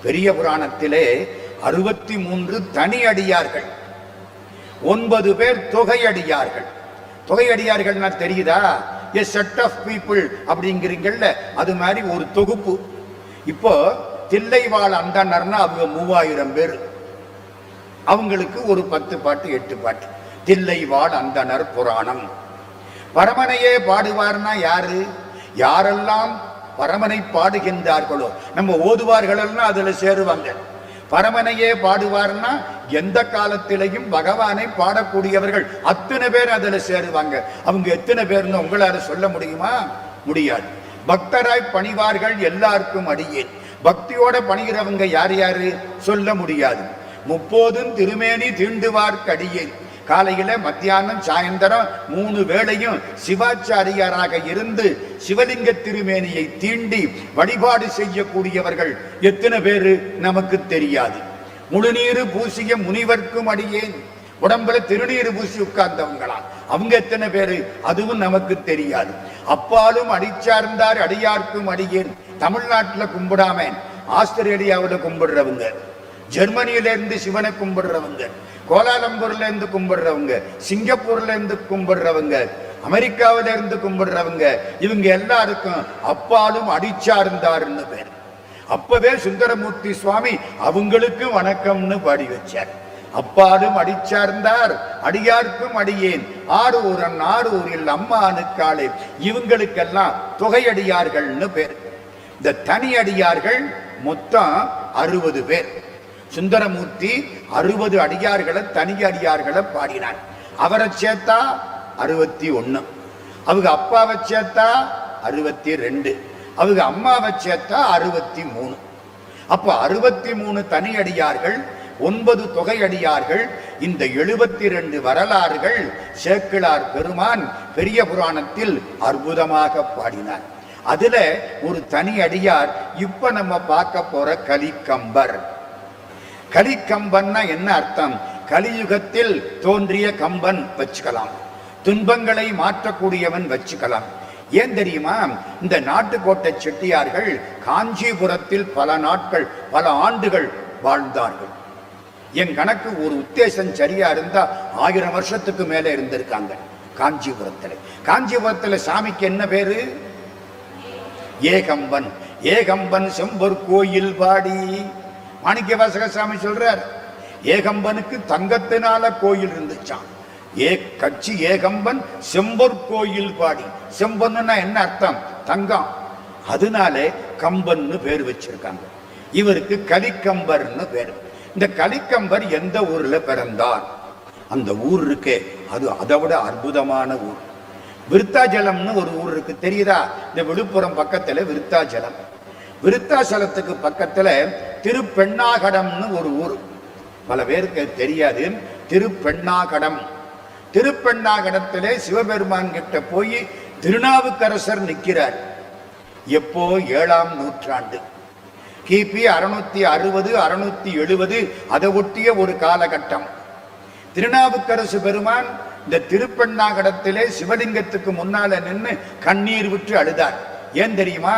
பெரிய புராணத்திலே 63 தனி அடியார்கள், 9 பேர் தொகையடியார்கள். தொகையடியார்கள்னா தெரியுதா? எ செட் ஆஃப் பீப்புள் அப்படிங்கிறீங்கல்ல, அது மாதிரி ஒரு தொகுப்பு. இப்போ தில்லைவாழ் அந்தணர்னா அவங்க 3000 பேர். அவங்களுக்கு ஒரு 10 பாட்டு 8 பாட்டு. தில்லைவாழ் அந்தணர் புராணம். பரமனையே பாடுவார்னா யாரு? யாரெல்லாம் பரமனை பாடுகின்றார்களோ, நம்ம ஓதுவார்கள்னா அதுல சேருவாங்க. பரமனையே பாடுவார்னா எந்த காலத்திலையும் பகவானை பாடக்கூடியவர்கள் அத்தனை பேர் அதுல சேருவாங்க. அவங்க எத்தனை பேர்னு உங்களால சொல்ல முடியுமா? முடியாது. பக்தராய் பணிவார்கள் எல்லாருக்கும் அடியேன். பக்தியோட பணிகிறவங்க யார் யாரு சொல்ல முடியாது. 30 திருமேனி தீண்டுவார்க்கடியேன். காலையில மத்தியானம் சாயந்தரம் 3 வேளையும் சிவாச்சாரியாராக இருந்து சிவலிங்க திருமேனியை தீண்டி வழிபாடு செய்யக்கூடியவர்கள் எத்தனை பேரு நமக்கு தெரியாது. முழுநீரு பூசிய முனிவர்க்கும் அடியேன். உடம்புல திருநீரு பூசி உட்கார்ந்தவங்களா அவங்க எத்தனை பேரு அதுவும் நமக்கு தெரியாது. அப்பாலும் அடிச்சார்ந்தார் அடியார்க்கும் அடியேன். தமிழ்நாட்டுல கும்பிடாம ஆஸ்திரேலியாவில கும்பிடுறவங்க, ஜெர்மனியில இருந்து சிவனை கும்பிடுறவங்க, கோலாலம்பூர்ல இருந்து கும்பிடுறவங்க, சிங்கப்பூர்ல இருந்து கும்பிடுறவங்க, அமெரிக்காவில இருந்து கும்பிடுறவங்க, இவங்க எல்லாருக்கும் அப்பாலும் அடிச்சார்ந்தாருன்னு பேர். அப்பவே சுந்தரமூர்த்தி சுவாமி அவங்களுக்கு வணக்கம்னு பாடி வச்சார். அப்பாலும் அடிச்சார்ந்தார் அடியார்க்கும் அடியேன். ஆரூரன் ஆரூரில் அம்மானுக்காளே. இவங்களுக்கெல்லாம் தொகையடியார்கள்னு பேர். இந்த தனி அடியார்கள் மொத்தம் 60 பேர். சுந்தரமூர்த்தி 60 அடியார்களை தனி அடியார்களை பாடினார். அவரை சேர்த்தா 61, அவங்க அப்பாவை சேர்த்தா 62, அவங்க அம்மாவை சேர்த்தா 63. அப்ப 63 தனி அடியார்கள், 9 தொகை அடியார்கள். இந்த 72 வரலாறுகள் சேக்கிழார் பெருமான் பெரிய புராணத்தில் அற்புதமாக பாடினார். அதுல ஒரு தனி அடியார் இப்ப நம்ம பார்க்க போற கலிக்கம்பர். கலிக்கம்பன்னா என்ன அர்த்தம்? கலியுகத்தில் தோன்றிய கம்பன் வச்சுக்கலாம், துன்பங்களை மாற்றக்கூடியவன் வச்சுக்கலாம். ஏன் தெரியுமா? இந்த நாட்டுக்கோட்டை செட்டியார்கள் காஞ்சிபுரத்தில் பல நாட்கள் பல ஆண்டுகள் வாழ்ந்தார்கள். என் கணக்கு ஒரு உத்தேசம் சரியா இருந்தா 1000 வருஷத்துக்கு மேல இருந்திருக்காங்க காஞ்சிபுரத்துல. காஞ்சிபுரத்துல சாமிக்கு என்ன பேரு? ஏகம்பன். ஏகம்பன் செம்பொற் கோயில் பாடி. மாணிக்கவாசக சாமி சொல்றார், ஏகம்பனுக்கு தங்கத்தினால கோயில் இருந்துச்சான். கட்சி ஏகம்பன் செம்பொற் கோயில் பாடி. செம்பொன்னா என்ன அர்த்தம்? தங்கம். அதனால கம்பன்னு பேர் வச்சிருக்காங்க. இவருக்கு கலிக்கம்பர்னு பேரு. இந்த கலிக்கம்பர் எந்த ஊர்ல பிறந்தார்? அந்த ஊர் இருக்கே அது அதை விட அற்புதமான ஊர். விருத்தாச்சலம்னு ஒரு ஊர் இருக்கு, தெரியுதா? இந்த விழுப்புரம் பக்கத்துல விருத்தாச்சலம். விருத்தாச்சலத்துக்கு பக்கத்துல திருப்பெண்ணாகடம்னு ஒரு ஊர். பல பேருக்கு தெரியாது. திருப்பெண்ணாகடம். திருப்பெண்ணாகடத்திலே சிவபெருமான் கிட்ட போய் திருநாவுக்கரசர் நிற்கிறார். எப்போ? 7ஆம் நூற்றாண்டு, கிபி 660 670 அதை ஒட்டிய ஒரு காலகட்டம். திருநாவுக்கரசு பெருமான் இந்த திருப்பெண்ணாகடத்திலே சிவலிங்கத்துக்கு முன்னால நின்று கண்ணீர் விட்டு அழுதார். ஏன் தெரியுமா?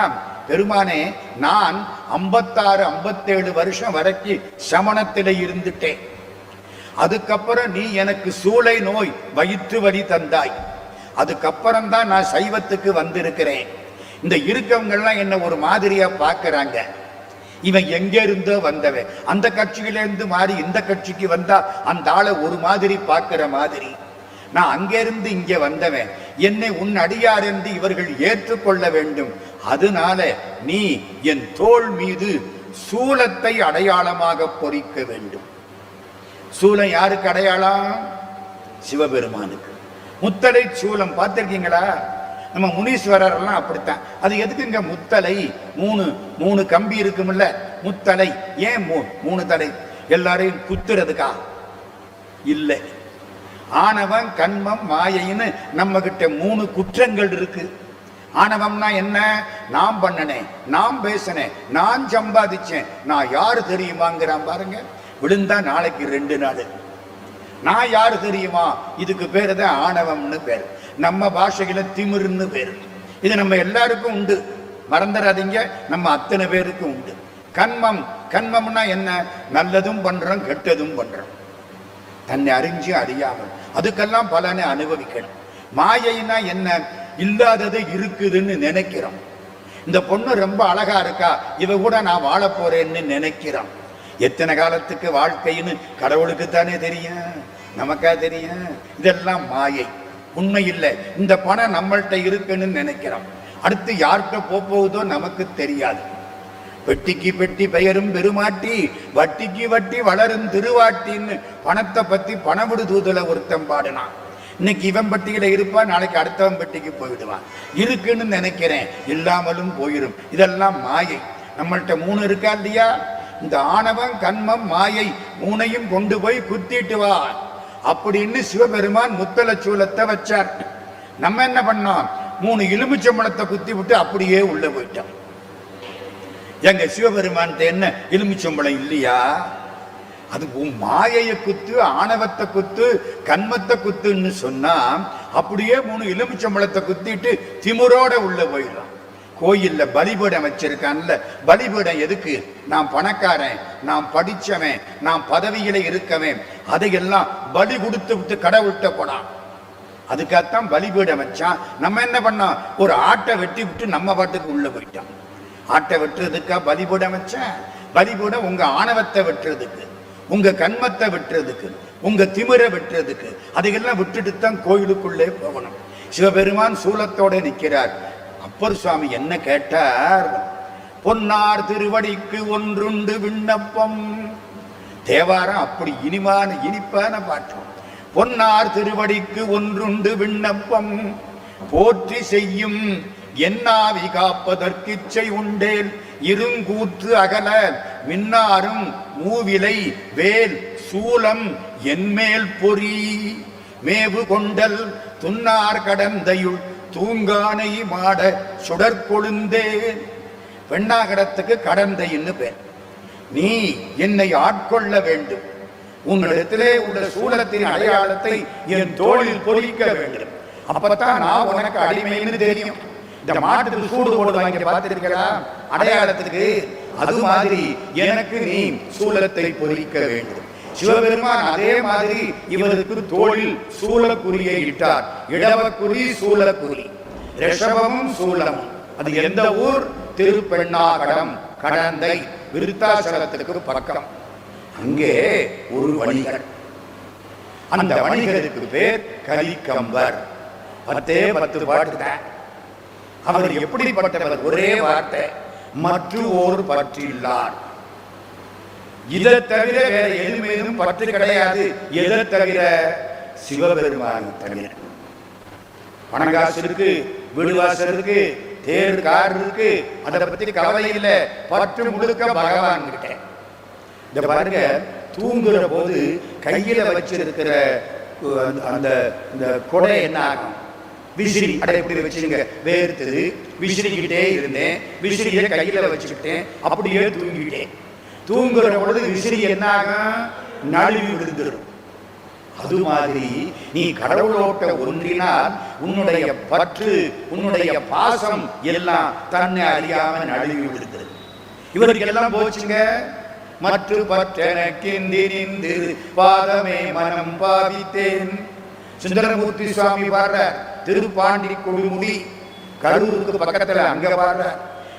பெருமானே, நான் 56 57 வருஷம் வரைக்கும் சமணத்திலே இருந்துட்டேன். அதுக்கப்புறம் நீ எனக்கு சூளை நோய் வயிற்று வலி தந்தாய். அதுக்கப்புறம் தான் நான் சைவத்துக்கு வந்திருக்கிறேன். இந்த இருக்கவங்கெல்லாம் என்ன ஒரு மாதிரியா பார்க்கறாங்க. இவன் எங்க இருந்தோ வந்தவன், அந்த கட்சியிலிருந்து மாறி இந்த கட்சிக்கு வந்தா அந்த ஆளை ஒரு மாதிரி பார்க்கிற மாதிரி. நான் அங்கிருந்து இங்கே வந்தவன், என்னை உன் அடியார் என்று இவர்கள் ஏற்றுக்கொள்ள வேண்டும். அதனால நீ என் தோள் மீது சூலத்தை அடையாளமாக பொறிக்க வேண்டும். சூலம் யாருக்கு அடையாளம்? சிவபெருமானுக்கு. முத்தலை சூலம் பார்த்திருக்கீங்களா? நம்ம முனீஸ்வரர் எல்லாம் அப்படித்தான். அது எதுக்குங்க முத்தலை? மூணு கம்பி இருக்கும்ல, முத்தலை. ஏன் 3 தலை? எல்லாரையும் குத்துறதுக்கா? இல்லை. ஆணவம் கண்மம் மாயைன்னு நம்ம கிட்ட 3 குற்றங்கள் இருக்கு. ஆணவம்னா என்ன? நான் பண்ணனேன், நான் பேசினேன், நான் சம்பாதிச்சேன், நான் யாரு தெரியுமாங்கிறான் பாருங்க. விழுந்தா நாளைக்கு 2 நாள். நான் யாரு தெரியுமா? இதுக்கு பேரு தான் ஆணவம்னு பேரு. நம்ம பாஷையில திமிருன்னு பேரு. இது நம்ம எல்லாருக்கும் உண்டு, மறந்துடாதீங்க. நம்ம அத்தனை பேருக்கும் உண்டு. கன்மம், கன்மம்னா என்ன? நல்லதும் பண்றோம், கெட்டதும் பண்றோம், தன்னை அறிஞ்சு அறியாமல், அதுக்கெல்லாம் பலனை அனுபவிக்கணும். மாயைனா என்ன? இல்லாதது இருக்குதுன்னு நினைக்கிறோம். இந்த பொண்ணு ரொம்ப அழகா இருக்கா, இவ கூட நான் வாழ போறேன்னு நினைக்கிறோம். எத்தனை காலத்துக்கு வாழ்க்கைன்னு கடவுளுக்கு தானே தெரியும், நமக்கா தெரியும்? இதெல்லாம் மாயை, உண்மை இல்லை. இந்த பணம் நம்மள்கிட்ட இருக்குன்னு நினைக்கிறோம், அடுத்து யார்கிட்ட போகுதோ நமக்கு தெரியாது. பெட்டிக்கு பெட்டி பெயரும் பெருமாட்டி, வட்டிக்கு வட்டி வளரும் திருவாட்டின்னு பணத்தை பத்தி பணவிடு தூதல ஒருத்தன் பாடினான். இன்னைக்கு இவன் பட்டியில இருப்பான், நாளைக்கு அடுத்தவன் பெட்டிக்கு போயிடுவான். இருக்குன்னு நினைக்கிறேன், இல்லாமலும் போயிடும். இதெல்லாம் மாயை. நம்மள்கிட்ட 3 இருக்கா இல்லையா? இந்த ஆணவம், கன்மம், மாயை 3ஐயும் கொண்டு போய் குத்திட்டு வா அப்படின்னு சிவபெருமான் முத்தல சூலத்தை வச்சார். நம்ம என்ன பண்ணோம்? 3 எலுமிச்சம்பழத்தை குத்தி விட்டு அப்படியே உள்ள போயிட்டோம். எங்க சிவபெருமான் என்ன எலுமிச்சம்பழம் இல்லையா? அது மாயையை குத்து, ஆணவத்தை குத்து, கன்மத்தை குத்துன்னு சொன்னா அப்படியே 3 எலுமிச்சம்பழத்தை குத்திட்டு திமுறோட உள்ள போயிடலாம். கோயில்ல பலிபீடம் வச்சிருக்கான்ல, பலிபீடம் எதுக்கு? நான் பணக்காரன், நான் படிச்சவன், நான் பதவியில இருக்கவன், அதையெல்லாம் பலி கொடுத்து விட்டு கடவுள்கிட்ட போனான். அதுக்காகத்தான் பலிபீடம் வச்சான். நம்ம என்ன பண்ணோம்? ஒரு ஆட்டை வெட்டி விட்டு நம்ம பாட்டுக்கு உள்ள போயிட்டோம். ஆட்டை வெட்டுறதுக்கா பலிபீடம் வச்சேன்? பலிபீடம் உங்க ஆணவத்தை வெட்டுறதுக்கு, உங்க கன்மத்தை வெட்டுறதுக்கு, உங்க திமிரை வெட்டுறதுக்கு. அதையெல்லாம் விட்டுட்டு தான் கோயிலுக்குள்ளே போகணும். சிவபெருமான் சூலத்தோட நிற்கிறார். அப்பர் சுவாமி என்ன கேட்டார்? பொன்னார் திருவடிக்கு ஒன்றுண்டு விண்ணப்பம். தேவாரம் அப்படி இனிப்பான பாட்டம். பொன்னார் திருவடிக்கு ஒன்றுண்டு விண்ணப்பம், போற்றி செய்யும் என்னாவி காப்பதற்கிச்சை உண்டேல் இருங்கூற்று அகல மின்னாரும் மூவிலை வேல் சூலம் என்மேல் பொறி மேவு கொண்டல் துன்னார் கடந்தையுள் தூங்கானை மாட சுடற்கொழுந்தே. பெண்ணாகடத்துக்கு கடந்தைன்னு பேர். நீ என்னை ஆட்கொள்ள வேண்டும், உன்னிடத்திலே உள்ள சூலத்தின் அடையாளத்தை என் தோளில் பொறிக்க வேண்டும். அப்பதான் நான் உனக்கு அடிமைன்னு தெரியும். இந்த மாட்டுக்கு சூடு போடுவாங்க பார்த்திருக்கிறா அடையாளத்துக்கு, அது மாதிரி எனக்கு நீ சூலத்தை பொறிக்க வேண்டும். சிவபெருமான் அதே மாதிரி இவருக்கு தோளில் சூலக்குறியை இட்டார். இடவக்குறி சூலக்குறி, ரிஷபமும் சூலமும். அது எந்த ஊர்? திருப்பெண்ணாகடம், கடந்தை, விருத்தாசலத்துக்கு பக்கம். அங்கே ஒரு வணிகர், அந்த வணிகருக்கு பேர் கலிகம்பர். 10 பாட்டு தான். அவர் எப்படிப்பட்டவர்? ஒரே வார்த்தை, மற்றொரு பற்றில்லார். இதை தவிர வேற எதுமேதும் பற்று கிடையாது. எதை தவிர? சிவபெருமான் தவிர. பணங்காசு இருக்கு, வீடுவாசல் இருக்கு, தேர் கார் இருக்கு, அதை பத்தி கவலை இல்லை. பற்று முழுக்க பகவான் கிட்ட. இந்த பாருங்க, தூங்குற போது கையில வச்சிருக்கிற அந்த கொடை என்ன ஆகும்? விசிறி. அடை எப்படி வச்சுங்க? வேர்த்தது, விசிறிக்கிட்டே இருந்தேன், விசிறியை கையில வச்சுக்கிட்டேன், அப்படியே தூங்கிட்டேன். தூங்குற பொழுது விசிறி என்ன ஆகும்? நழுவி விழுந்துடும். அது மாதிரி நீ கடவுளோட்ட ஒன்றினால் உன்னுடைய பற்று, உன்னுடைய பாசம் எல்லாம் தன்னை அறியாம நழுவி விடுகிறது. இவருக்கு எல்லாம் போச்சுங்க. மற்ற பற்றெனக்கிந்திரிந்து பாதமே மனம் பாவித்தேன். சுந்தரமூர்த்தி சுவாமி பாடுற திருப்பாண்டி கொடுமுடி, கரூருக்கு பக்கத்துல அங்க பாடுற.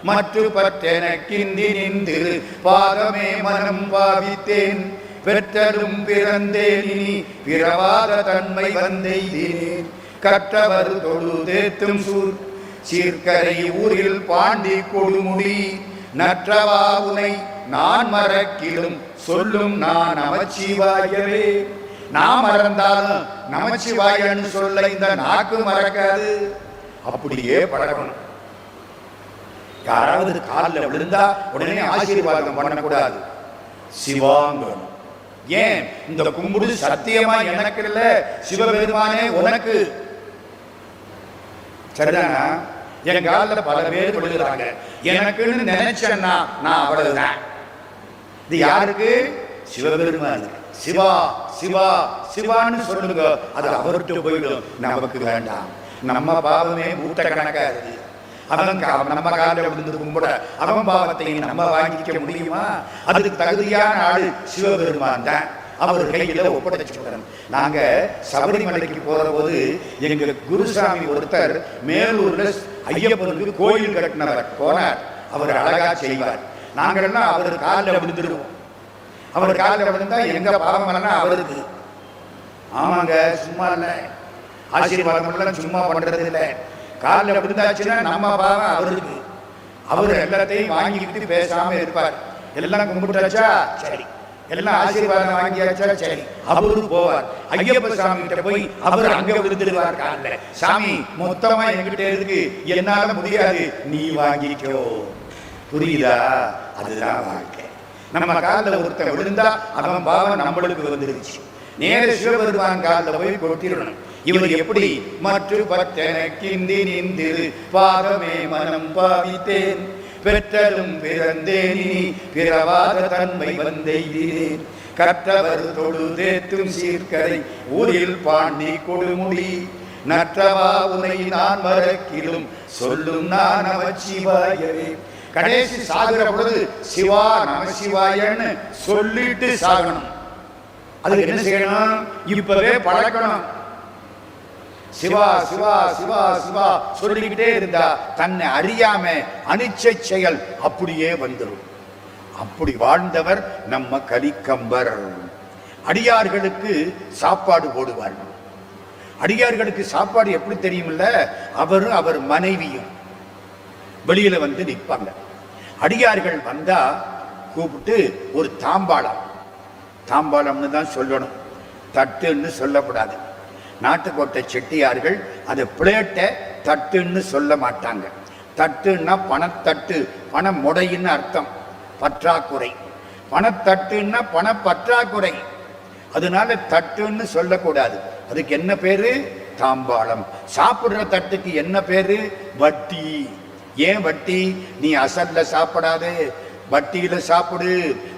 மற்ற பற்றெனக்கிந்திரிந்து பாதமே மனம் பாவித்தேன். பெற்றலும் பிறந்தேன் இனி பிறவாத தன்மை வந்தெய்தினேன். கற்றவர் தொழு தேத்தும் சூர் சீர்கரை ஊரில் பாண்டி கொடுமுடி. நற்றவா உனை நான் மறக்கிலும் சொல்லும் நான் நமச்சிவாயவே. நான் மறந்தாலும் நமச்சிவாயன்னு சொல்ல இந்த நாக்கு மறக்காது. அப்படியே பழகணும். யாராவது காலில் விழுந்தா உடனே ஆசீர்வாதம் பண்ணக்கூடாது, சிவாங்கணும். ஏன்? இந்த கும்பிடு சத்தியமா எனக்கு இல்ல, சிவபெருமானே உனக்கு. சரிதானா? என் காலில் பல பேர் விழுகிறாங்க, எனக்குன்னு நினைச்சேன்னா நான் அவ்வளவுதான். இது யாருக்கு? சிவபெருமானுக்கு. சிவா சிவா சிவான்னு சொல்லுங்க, அது அவர்கிட்ட போயிடும், நமக்கு வேண்டாம். நம்ம பாவமே மூட்டை கணக்கா இருக்கு. அவன் நம்ம காலில் விழுந்து கும்பிட அவன் பாவத்தை நம்ம வாங்கிக்க முடியுமா? அதுக்கு தகுதியான ஆளு சிவபெருமான் தான். அவர் கையில ஒப்படைச்சுட்டார். நாங்க சபரிமலைக்கு போற போது எங்க குருசாமி ஒருத்தர் மேலூர்ல ஐயப்பனுக்கு கோயில் கட்டினவர் போனார். அவர் அழகா செய்வார். நாங்கள்லாம் அவர் காலில் விழுந்துடுவோம். அவர் காலில் விழுந்தா எங்க பாவம் எல்லாம் அவருக்கு. ஆமாங்க, சும்மா இல்ல, ஆசீர்வாதம் எல்லாம் சும்மா பண்றது இல்ல. காலில் விழுந்தாச்சுன்னா நம்ம பாவம் அவருக்கு. அவர் எல்லாத்தையும் வாங்கிக்கிட்டு பேசாம இருப்பார். எல்லாம் கும்பிட்டாச்சா சரி, எல்லாம் ஆசீர்வாதம் வாங்கியாச்சா சரி, அவரு போவார். ஐயப்ப சாமி கிட்ட போய் அவர் அங்க விழுந்துடுவார் காலில். சாமி மொத்தமா என்கிட்ட இருக்கு, என்னால முடியாது, நீ வாங்கிக்கோ. புரியுதா? அதுதான் வாழ்க்கை. நம்ம காலில் ஒருத்தன் விழுந்தா அவன் பாவம் நம்மளுக்கு வந்துருச்சு. நேர சிவபெருமான் காலில் போய் கொட்டிடணும். இவர் எப்படி? மற்ற பத்தனக்கிந்தி நிந்திரு பாதமே மனம் பாவித்தேன், பெற்றலும் பிறந்தேன் இனி பிறவாத தன்மை வந்தெய்தினேன், கற்றவர் தொழுதேத்தும் சீர்கரை ஊரில் பாண்டி கொடுமுடி, நற்றவா உனை நான் மறக்கிலும் சொல்லும் நான் நமச்சிவாயவே. கடைசி சாகுற பொழுது சிவா நமசிவாயன்னு சொல்லிட்டு சாகணும். அது என்ன செய்யணும்? இப்பவே பழக்கணும். சிவா சிவா சிவா சிவா சொல்லிக்கிட்டே இருந்தா தன்னை அறியாம அனிச்சை செயல் அப்படியே வந்துடும். அப்படி வாழ்ந்தவர் நம்ம கலிக்கம்பர். அடியார்களுக்கு சாப்பாடு போடுவார்கள். அடியார்களுக்கு சாப்பாடு எப்படி தெரியுமில்ல? அவரும் அவர் மனைவியும் வெளியில வந்து நிற்பாங்க. அடியார்கள் வந்தா கூப்பிட்டு ஒரு தாம்பாளம், தாம்பாளம்னு தான் சொல்லணும், தட்டுன்னு சொல்லக்கூடாது. நாட்டுக்கோட்டை செட்டியார்கள் அந்த பிளேட்டை தட்டுன்னு சொல்ல மாட்டாங்க. தட்டுன்னா பணத்தட்டு, பண முடைன்னு அர்த்தம், பற்றாக்குறை. பணத்தட்டுன்னா பண பற்றாக்குறை. அதனால தட்டுன்னு சொல்லக்கூடாது. அதுக்கு என்ன பேரு? தாம்பாளம். சாப்பிடுற தட்டுக்கு என்ன பேரு? வட்டி. ஏன் வட்டி? நீ அசல்ல சாப்பிடாது, வட்டியில சாப்பிடு.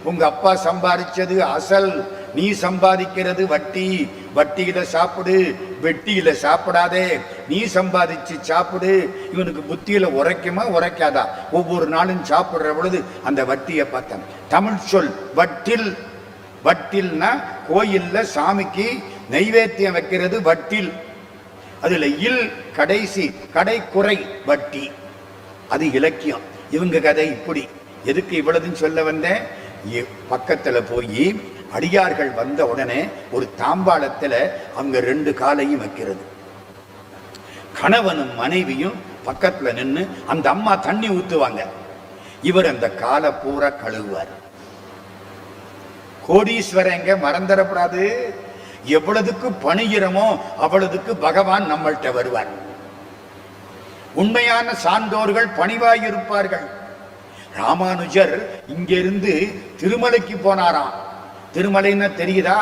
உங்க அப்பா சம்பாதிச்சது அசல், நீ சம்பாதிக்கிறது வட்டி. வட்டியில சாப்பிடு, வெட்டியில சாப்பிடாதே. நீ சம்பாதிச்சு சாப்பிடு. இவனுக்கு புத்தியில உரைக்குமா உரைக்காதா? ஒவ்வொரு நாளும் சாப்பிடுற பொழுது அந்த வட்டியை பார்த்தேன். தமிழ் சொல் வட்டில். வட்டில்னா கோயில்ல சாமிக்கு நைவேத்தியம் வைக்கிறது வட்டில். அதுல இல் கடைசி, கடை குறை வட்டி. அது இலக்கியம். இவங்க கதை இப்படி. எதுக்கு இவ்வளவுன்னு சொல்ல வந்தேன்? பக்கத்துல போய் அடியார்கள் வந்த உடனே ஒரு தாம்பாளத்துல அவங்க 2 காலையும் வைக்கிறது. கணவனும் மனைவியும் பக்கத்துல நின்று அந்த அம்மா தண்ணி ஊத்துவாங்க. இவர் அந்த காலை பூரா கழுவுவார். கோடீஸ்வரங்க மறந்துடக்கூடாது. எவ்வளவுக்கு பணிகிறமோ அவ்வளவுக்கு பகவான் நம்மள்கிட்ட வருவார். உண்மையான சான்றோர்கள் பணிவாயிருப்பார்கள். ராமானுஜர் இங்கிருந்து திருமலைக்கு போனாராம். திருமலைன்னு தெரியுதா?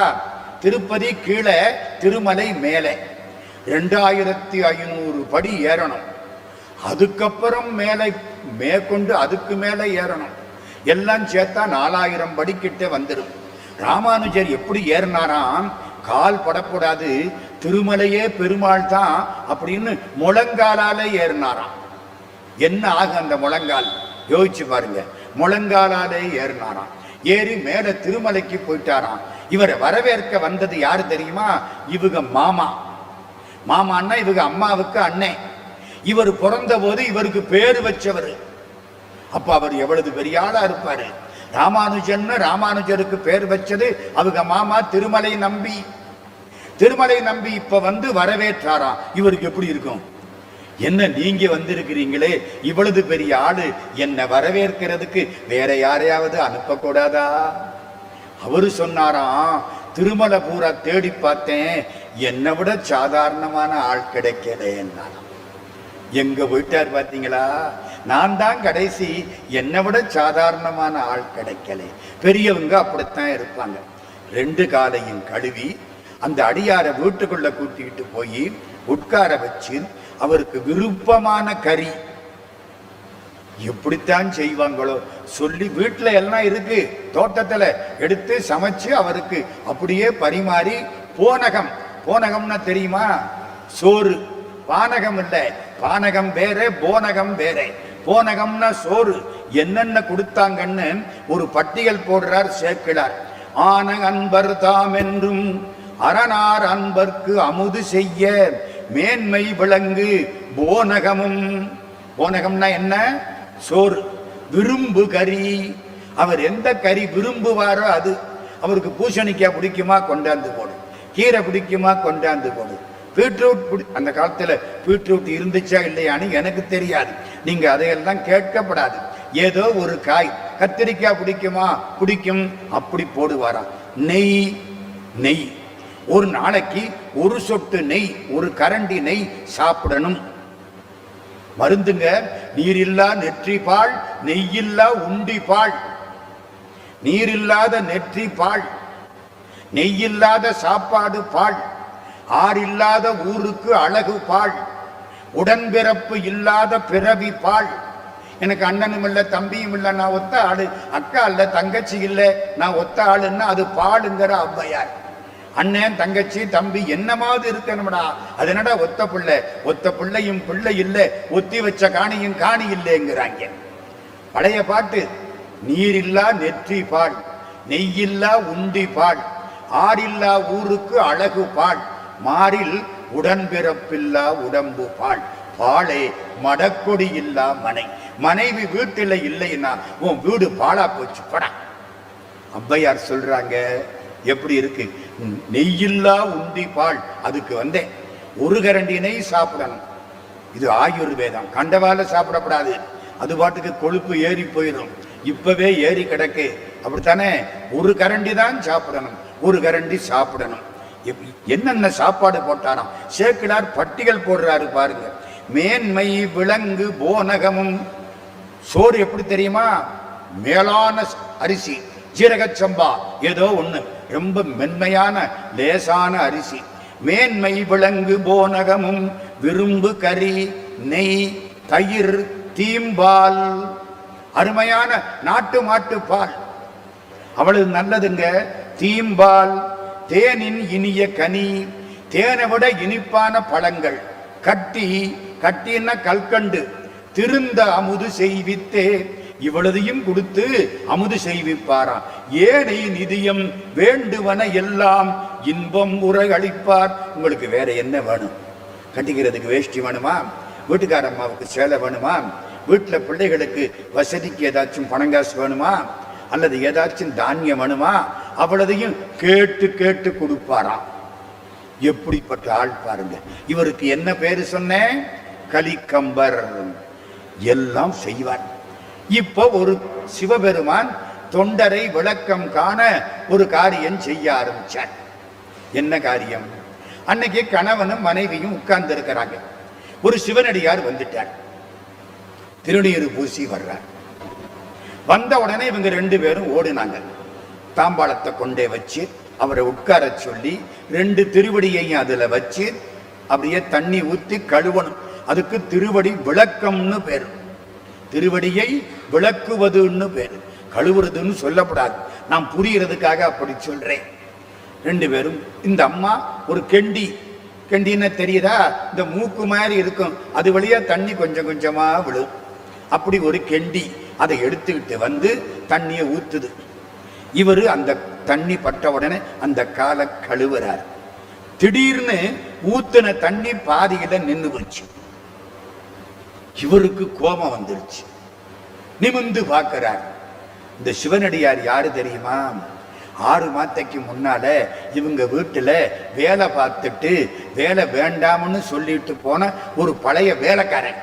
திருப்பதி கீழே, திருமலை மேலே. 2500 படி ஏறணும். அதுக்கப்புறம் மேலே மேற்கொண்டு அதுக்கு மேலே ஏறணும். எல்லாம் சேர்த்தா 4000 படி கிட்ட வந்துடும். ராமானுஜர் எப்படி ஏறினாராம்? கால் படக்கூடாது, திருமலையே பெருமாள் தான் அப்படின்னு முழங்காலால ஏறினாராம். என்ன ஆகும் அந்த முழங்கால்? யோசிச்சு பாருங்க. முழங்காலாலே ஏறினாராம். ஏறி மேல திருமலைக்கு போயிட்டாராம். இவரை வரவேற்க வந்தது யாரு தெரியுமா? இவங்க மாமா. மாமான்னா இவங்க அம்மாவுக்கு அண்ணன். இவர் பிறந்த போது இவருக்கு பேரு வச்சவர். அப்ப அவர் எவ்வளவு பெரிய ஆளா இருப்பாரு. ராமானுஜன், ராமானுஜருக்கு பேர் வச்சது அவங்க மாமா திருமலை நம்பி. திருமலை நம்பி இப்ப வந்து வரவேற்றாராம். இவருக்கு எப்படி இருக்கும்? என்ன நீங்க வந்திருக்கிறீங்களே, இவ்வளவு பெரிய ஆளு, என்ன வரவேற்கிறதுக்கு வேற யாரையாவது அனுப்பக்கூடாதா? அவரு சொன்னாராம், திருமலை பூரா தேடி பார்த்தேன், என்னை விட சாதாரணமான ஆள் கிடைக்கல. எங்க போயிட்டார் பாத்தீங்களா? நான் தான் கடைசி, என்னை விட சாதாரணமான ஆள் கிடைக்கல. பெரியவங்க அப்படித்தான் இருப்பாங்க. 2 காலையும் கழுவி அந்த அடியாரை வீட்டுக்குள்ள கூட்டிக்கிட்டு போய் உட்கார வச்சு அவருக்கு விருப்பமான கறி எப்படித்தான் செய்வாங்களோ சொல்லி, வீட்டுல எல்லாம் இருக்கு, தோட்டத்துல எடுத்து சமைச்சு அவருக்கு அப்படியே பரிமாறி, போனகம். போனகம்னா தெரியுமா? சோறு. பானகம் இல்லை, பானகம் வேற, போனகம் வேற. போனகம்னா சோறு. என்னென்ன கொடுத்தாங்கன்னு ஒரு பட்டியல் போடுறார் சேக்கிழார். ஆன அன்பர் தாம் என்றும் அரணார் அன்பர்க்கு அமுது செய்ய மேன்மை விளங்கு போனகமும். போனகம்னா என்ன? சோறு. விரும்பு கறி. அவர் எந்த கறி விரும்புவாரோ அது. அவருக்கு பூசணிக்காய் பிடிக்குமா, கொண்டாந்து போடு. கீரை பிடிக்குமா, கொண்டாந்து போடு. பீட்ரூட் அந்த காலத்துல பீட்ரூட் இருந்துச்சா இல்லையான்னு எனக்கு தெரியாது, நீங்க அதையெல்லாம் கேட்கப்படாது. ஏதோ ஒரு காய், கத்திரிக்காய் பிடிக்குமா, பிடிக்கும், அப்படி போடுவாராம். நெய். நெய் ஒரு நாளைக்கு ஒரு சொட்டு நெய், ஒரு கரண்டி நெய் சாப்பிடணும். மருந்துங்க. நீரில்லா நெற்றி பால், நெய்யில்லா உண்டி பால். நீரில்லாத நெற்றி பால், நெய்யில்லாத சாப்பாடு பால். ஆறில்லாத ஊருக்கு அழகு பால். உடன்பிறப்பு இல்லாத பிறவி பால். எனக்கு அண்ணனும் இல்லை, தம்பியும் இல்லை, நான் ஒத்த ஆளு. அக்கா இல்லை, தங்கச்சி இல்லை, நான் ஒத்த ஆளுன்னா அது பாலுங்கிற ஔவையார். அண்ணன் தங்கச்சி தம்பி என்னமாவது இருக்கணும்டா, அது என்னடா ஒத்த பிள்ளை? ஒத்த பிள்ளையும் பிள்ளை இல்லை, ஒத்தி வச்ச காணியும் காணி இல்லைங்கிறாங்க. பழைய பாட்டு. நீரில்லா நெற்றி பால், நெய்யில்லா உண்டி பால். ஆறில்லா ஊருக்கு அழகு பால். மாறில் உடன்பிறப்பில்லா உடம்பு பால். பாலே மடக்கொடி இல்லா மனை. மனைவி வீட்டில் இல்லைன்னா உன் வீடு பாலா போச்சு படா. ஔவையார் சொல்றாங்க. எப்படி இருக்கு? நெய்யில்லா உண்டி பால். அதுக்கு வந்தேன். ஒரு கரண்டி நெய் சாப்பிடணும். இது ஆயுர்வேதம். கண்டவால சாப்பிடக்கூடாது, அது பாட்டுக்கு கொழுப்பு ஏறி போயிடும். இப்பவே ஏறி கிடக்கு, அப்படித்தானே? ஒரு கரண்டி தான் சாப்பிடணும், ஒரு கரண்டி சாப்பிடணும். என்னென்ன சாப்பாடு போட்டாராம் சேக்கிழார் பட்டியல் போடுறாரு பாருங்க. மேன்மை விலங்கு போனகமும். சோறு எப்படி தெரியுமா? மேலான அரிசி, ஜீரகச்சம்பா, ஏதோ ஒண்ணு, ரொம்ப மென்மையான லேசான அரிசி. மேன்மை விலங்கு போனகமும் விரும்பு கறி, நெய், தயிர், தீம்பால். அருமையான நாட்டு மாட்டு பால், அவ்வளவு நல்லதுங்க. தீம்பால், தேனின் இனிய கனி, தேனை விட இனிப்பான பழங்கள். கட்டி, கட்டின்னா கல்கண்டு. திருந்த அமுது செய்வித்தே, இவ்வளதையும் கொடுத்து அமுது செய்விப்பாராம். ஏனை நிதியம் வேண்டுவன எல்லாம் இன்பம் உரையளிப்பார். உங்களுக்கு வேற என்ன வேணும்? கட்டிக்கிறதுக்கு வேஷ்டி வேணுமா? வீட்டுக்கார அம்மாவுக்கு சேலை வேணுமா? வீட்டுல பிள்ளைகளுக்கு வசதிக்கு ஏதாச்சும் பணங்காசு வேணுமா? அல்லது ஏதாச்சும் தானியம் வேணுமா? அவ்வளதையும் கேட்டு கேட்டு கொடுப்பாராம். எப்படிப்பட்ட ஆள் பாருங்க. இவருக்கு என்ன பேரு சொன்னேன்? கலிக்கம்பர். எல்லாம் செய்வார். இப்போ ஒரு சிவபெருமான் தொண்டரை விளக்கம் காண ஒரு காரியம் செய்ய ஆரம்பிச்சார். என்ன காரியம்? அன்னைக்கு கணவனும் மனைவியும் உட்கார்ந்து இருக்கிறாங்க. ஒரு சிவனடியார் வந்துட்டார். திருநீறு பூசி வர்றார். வந்த உடனே இவங்க ரெண்டு பேரும் ஓடினாங்க. தாம்பாளத்தை கொண்டே வச்சு அவரை உட்கார சொல்லி 2 திருவடியையும் அதுல வச்சு அப்படியே தண்ணி ஊத்தி கழுவணும். அதுக்கு திருவடி விளக்கம்னு பேரு. திருவடியை விளக்குவதுன்னு பேரு, கழுவுறதுன்னு சொல்லப்படாது. நான் புரியறதுக்காக அப்படி சொல்றேன். 2 பேரும். இந்த அம்மா ஒரு கெண்டி, கெண்டின்னு தெரியுதா? இந்த மூக்கு மாதிரி இருக்கும், அது வழியா தண்ணி கொஞ்சம் கொஞ்சமா விழும். அப்படி ஒரு கெண்டி. அதை எடுத்துக்கிட்டு வந்து தண்ணியை ஊத்துது. இவரு அந்த தண்ணி பட்ட உடனே அந்த காலை கழுவுறார். திடீர்னு ஊத்துன தண்ணி பாதியில நின்று போச்சு. இவருக்கு கோபம் வந்துருச்சு. நிமிந்து பார்க்கிறார். இந்த சிவனடியார் யாரு தெரியுமா? 6 மாதத்துக்கு முன்னால இவங்க வீட்டுல வேலை பார்த்துட்டு வேலை வேண்டாம்னு சொல்லிட்டு போன ஒரு பழைய வேலைக்காரன்.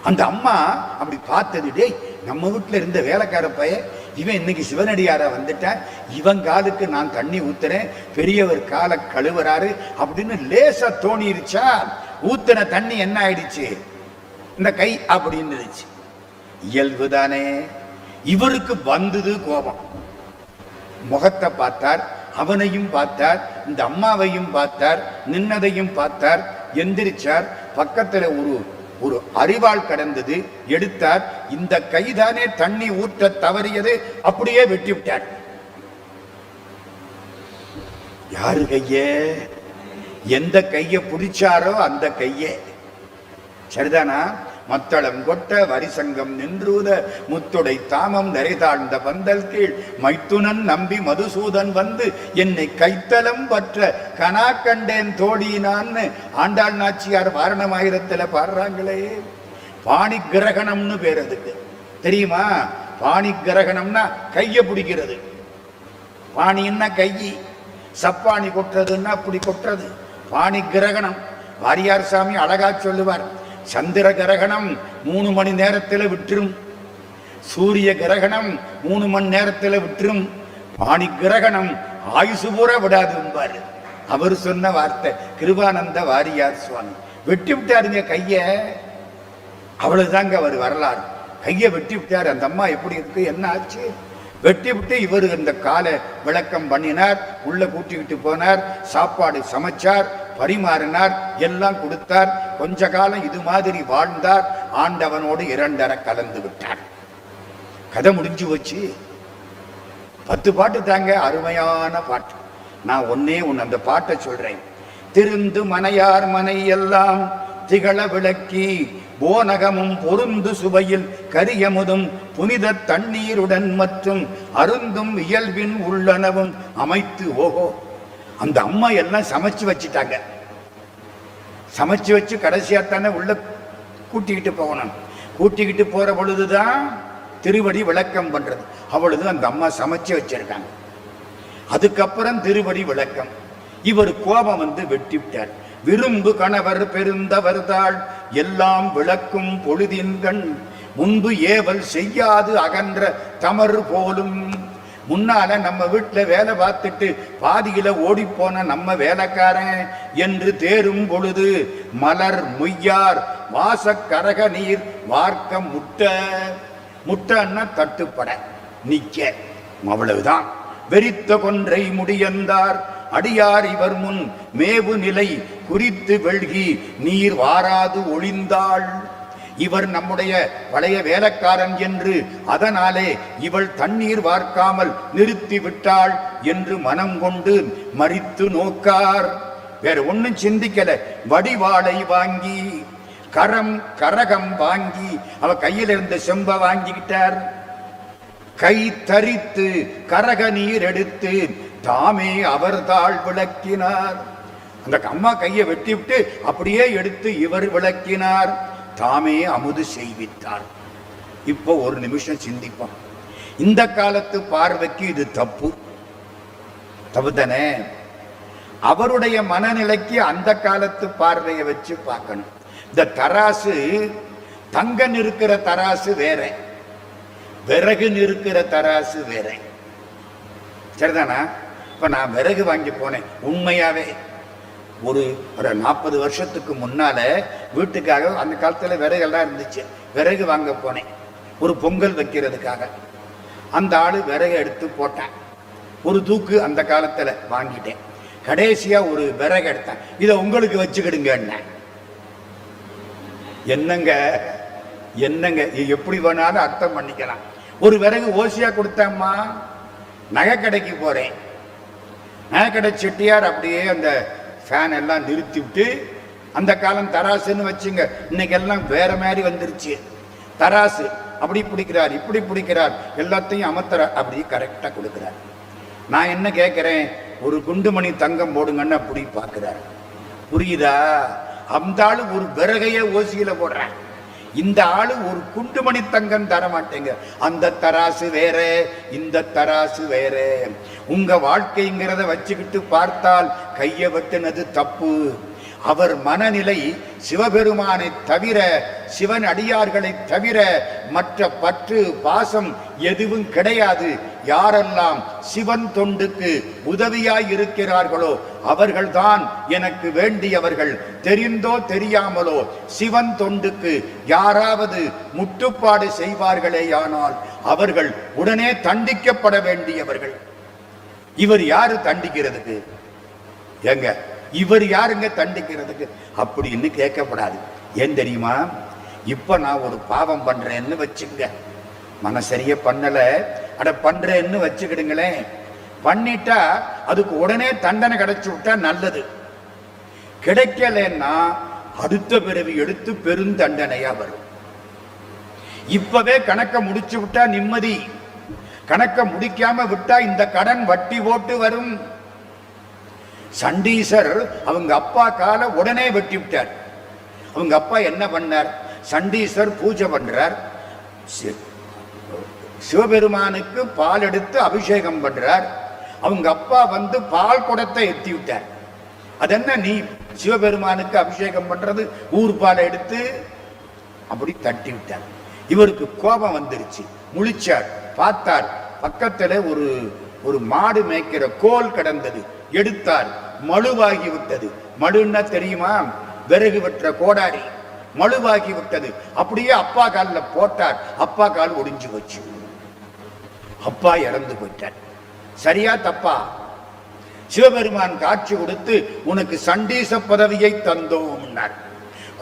அந்த அம்மா அப்படி பார்த்தது, டேய் நம்ம வீட்டுல இருந்த வேலைக்கார பைய இவன் இன்னைக்கு சிவனடியாரா வந்துட்டான், இவன் காலுக்கு நான் தண்ணி ஊத்துறேன், பெரியவர் காலை கழுவுறாரு அப்படின்னு லேசா தோணிருச்சா. ஊத்துன தண்ணி என்ன ஆயிடுச்சு? இந்த கை அப்படின்னு இருந்துச்சு. இயல்புதானே. இவருக்கு வந்தது கோபம். முகத்தை பார்த்தார், அவனையும் பார்த்தார், இந்த அம்மாவையும் பார்த்தார், நின்னதையும் பார்த்தார். எந்திரிச்சார். பக்கத்துல ஒரு அரிவாள் கடந்தது, எடுத்தார். இந்த கைதானே தண்ணி ஊற்ற தவறியது, அப்படியே வெட்டி விட்டார். யாரு கையே? எந்த கையை பிடிச்சாரோ அந்த கையே. சரிதானா? மத்தளம் கொட்ட வரிசங்கம் நின்றூத முத்துடை தாமம் நிறைதாழ்ந்த பந்தல் கீழ் மைத்துனன் நம்பி மதுசூதன் வந்து என்னை கைத்தலம் பற்ற கனா கண்டேன் தோழினான்னு ஆண்டாள் நாச்சியார் வாரணமாயிரத்துல பாடுறாங்களே. பாணி கிரகணம்னு பேர் அதுக்கு, தெரியுமா? பாணி கிரகணம்னா கைய பிடிக்கிறது. பாணின்னா கை, சப்பாணி கொட்டுறதுன்னா அப்படி கொட்டுறது பாணி கிரகணம். வாரியார் சாமி அழகா சொல்லுவார், சந்திர கிரகணம் 3 மணி நேரத்தில் விட்டுரும், சூரிய கிரகணம் 3 மணி நேரத்தில் விட்டுரும், பாணி கிரகணம் ஆயுசு பூரா விடாதும்பாரு. அவர் சொன்ன வார்த்தை கிருபானந்த வாரியார் சுவாமி. வெட்டி விட்டாருங்க கைய, அவ்வளவுதாங்க அவர் வரலாறு. கையை வெட்டி விட்டார். அந்த அம்மா எப்படி இருக்கு, என்ன ஆச்சு? வெட்டி விட்டு இவர் இந்த காலை விளக்கம் பண்ணினார், உள்ள கூட்டிக்கிட்டு போனார், சாப்பாடு சமைச்சார், பரிமாறினார், எல்லாம் கொடுத்தார். கொஞ்ச காலம் இது மாதிரி வாழ்ந்தார். ஆண்டவனோடு 2 கலந்து விட்டார். கதை முடிஞ்சு வச்சு 10 பாட்டு தாங்க, அருமையான பாட்டு. நான் ஒன்னே அந்த பாட்டை சொல்றேன். திருந்து மனையார் மனை எல்லாம் திகழ விளக்கி போனகமும் பொருந்து சுவையில் கரியமுதும் புனித தண்ணீருடன் மற்றும் அருந்தும் இயல்பின் உள்ளனவும் அமைத்து. ஓஹோ, அந்த அம்மா எல்லாம் சமைச்சு வச்சுட்டாங்க. சமைச்சு வச்சு கடைசியாத்தானே உள்ள கூட்டிக்கிட்டு போகணும். கூட்டிக்கிட்டு போற பொழுதுதான் திருவடி விளக்கம் பண்றது. அவ்வளவு அந்த அம்மா சமைச்சு வச்சிருக்காங்க. அதுக்கப்புறம் திருவடி விளக்கம். இவர் கோபம் வந்து வெட்டி விட்டார். விரும்பு கணவர் பெருந்தவர்தாள் எல்லாம் விளக்கும் பொழுதின்கண் முன்பு ஏவல் செய்யாது அகன்ற தமறு போலும். முன்னால நம்ம வீட்டுல வேலை பார்த்துட்டு பாதியில ஓடி போன நம்ம வேலைக்காரன் என்று தேரும் பொழுது மலர் முய்யார் வாச கரக நீர் வார்க்க முட்டன்னா தட்டுப்பட நிக்க, அவ்வளவுதான். வெறித்த கொன்றை முடியந்தார் அடியார் இவர் முன் மேவு நிலை குறித்து வெள்கி நீர் வாராது ஒளிந்தாள். இவர் நம்முடைய பழைய வேலைக்காரன் என்று அதனாலே இவள் தண்ணீர் வார்க்காமல் நிறுத்தி விட்டாள் என்று மனம் கொண்டு மறித்து நோக்கார். வேற ஒன்னும் சிந்திக்கல. வடிவாளை வாங்கி கரகம் வாங்கி அவ கையில் இருந்த செம்ப வாங்கிக்கிட்டார். கை தரித்து கரக நீர் எடுத்து தாமே அவர்தாள் விளக்கினார். அந்த அம்மா கையை வெட்டி விட்டு அப்படியே எடுத்து இவர் விளக்கினார். தாமே அமுது செய்வித்தார். இப்போ ஒரு நிமிஷம் சிந்திப்போம். இந்த காலத்து பார்வைக்கு இது தப்பு தானே? அவருடைய மனநிலைக்கு அந்த காலத்து பார்வையை வச்சு பார்க்கணும். இந்த தராசு, தங்க நிற்கிற தராசு வேற, விறகு நிற்கிற தராசு வேற. சரிதானா? இப்ப நான் விறகு வாங்கி போனேன். உண்மையாவே ஒரு 40 வருஷத்துக்கு முன்னால வீட்டுக்காக, அந்த காலத்துல விறகுலாம் இருந்துச்சு, விறகு வாங்க போனேன் ஒரு பொங்கல் வைக்கிறதுக்காக. அந்த ஆளு விறகு எடுத்து போட்டேன். ஒரு தூக்கு அந்த காலத்துல வாங்கிட்டேன். கடைசியா ஒரு விறகு எடுத்தேன். இதை உங்களுக்கு வச்சுக்கிடுங்க. என்னங்க என்னங்க எப்படி வேணாலும் அர்த்தம் பண்ணிக்கலாம். ஒரு விறகு ஓசியா கொடுத்தம்மா. நகை கடைக்கு போறேன். நகை கடை செட்டியார் அப்படியே அந்த ஃபேன் எல்லாம் நிறுத்தி விட்டு, அந்த காலம் தராசுன்னு வச்சுங்க, இன்னைக்கு எல்லாம் வேற மாதிரி வந்துருச்சு. தராசு அப்படி பிடிக்கிறார், இப்படி பிடிக்கிறார், எல்லாத்தையும் அமர்த்துற அப்படி கரெக்டா கொடுக்கிறார். நான் என்ன கேட்கிறேன், ஒரு குண்டுமணி தங்கம் போடுங்கன்னு அப்படி பார்க்கிறார். புரியுதா? அந்த ஆளு ஒரு விறகையே ஓசியில போடுறேன், இந்த ஆளு ஒரு குண்டுமணி தங்கம் தர மாட்டேங்க. அந்த தராசு வேற, இந்த தராசு வேற. உங்க வாழ்க்கைங்கிறத வச்சுக்கிட்டு பார்த்தால் கையை வெட்டினது தப்பு. அவர் மனநிலை சிவபெருமானை தவிர, சிவன் அடியார்களை தவிர மற்ற பற்று பாசம் எதுவும் கிடையாது. யாரெல்லாம் சிவன் தொண்டுக்கு உதவியாய் இருக்கிறார்களோ அவர்கள்தான் எனக்கு வேண்டியவர்கள். தெரிந்தோ தெரியாமலோ சிவன் தொண்டுக்கு யாராவது முட்டுப்பாடு செய்வார்களேயானால் அவர்கள் உடனே தண்டிக்கப்பட வேண்டியவர்கள். இவர் யாரு தண்டிக்கிறதுக்கு? எங்க இவர் யாருங்க தண்டிக்கிறதுக்கு அப்படின்னு கேட்கப்படாது. ஏன் தெரியுமா? இப்ப நான் ஒரு பாவம் பண்றேன்னு வச்சுங்க, மனசரிய பண்ணல, அட பண்றேன்னு வச்சுக்கிடுங்களேன். பண்ணிட்டா அதுக்கு உடனே தண்டனை கிடைச்சு விட்டா நல்லது. கிடைக்கலன்னா அடுத்த பிறவி எடுத்து பெருந்தண்டனையா வரும். இப்பவே கணக்க முடிச்சு விட்டா நிம்மதி, கணக்க முடிக்காம விட்டா இந்த கடன் வட்டி போட்டு வரும். சண்டீசர் அவங்க அப்பா கால உடனே வெட்டி விட்டார். அவங்க அப்பா என்ன பண்ணார்? சண்டீசர் பூஜை பண்றார், சிவபெருமானுக்கு பால் எடுத்து அபிஷேகம் பண்றார். அவங்க அப்பா வந்து பால் குடத்தை எத்தி விட்டார். அதென்ன நீ சிவபெருமானுக்கு அபிஷேகம் பண்றது, ஊர் பாலை எடுத்து அப்படி தட்டி விட்டார். இவருக்கு கோபம் வந்துருச்சு, முழிச்சார், பார்த்தார், பக்கத்துல ஒரு மாடு மேய்க்கிற கோல் கிடந்தது, எடுத்தார், மழுவாகி விட்டது. மழுன்னா தெரியுமா? விறகு வெற்ற கோடாரி, மழுவாகி விட்டது. அப்படியே அப்பா காலில் போட்டார், அப்பா கால் ஒடிஞ்சு போச்சு. அப்பா இறந்து போயிட்டார். சரியா தப்பா? சிவபெருமான் காட்சி கொடுத்து உனக்கு சண்டீச பதவியை தந்தோம்.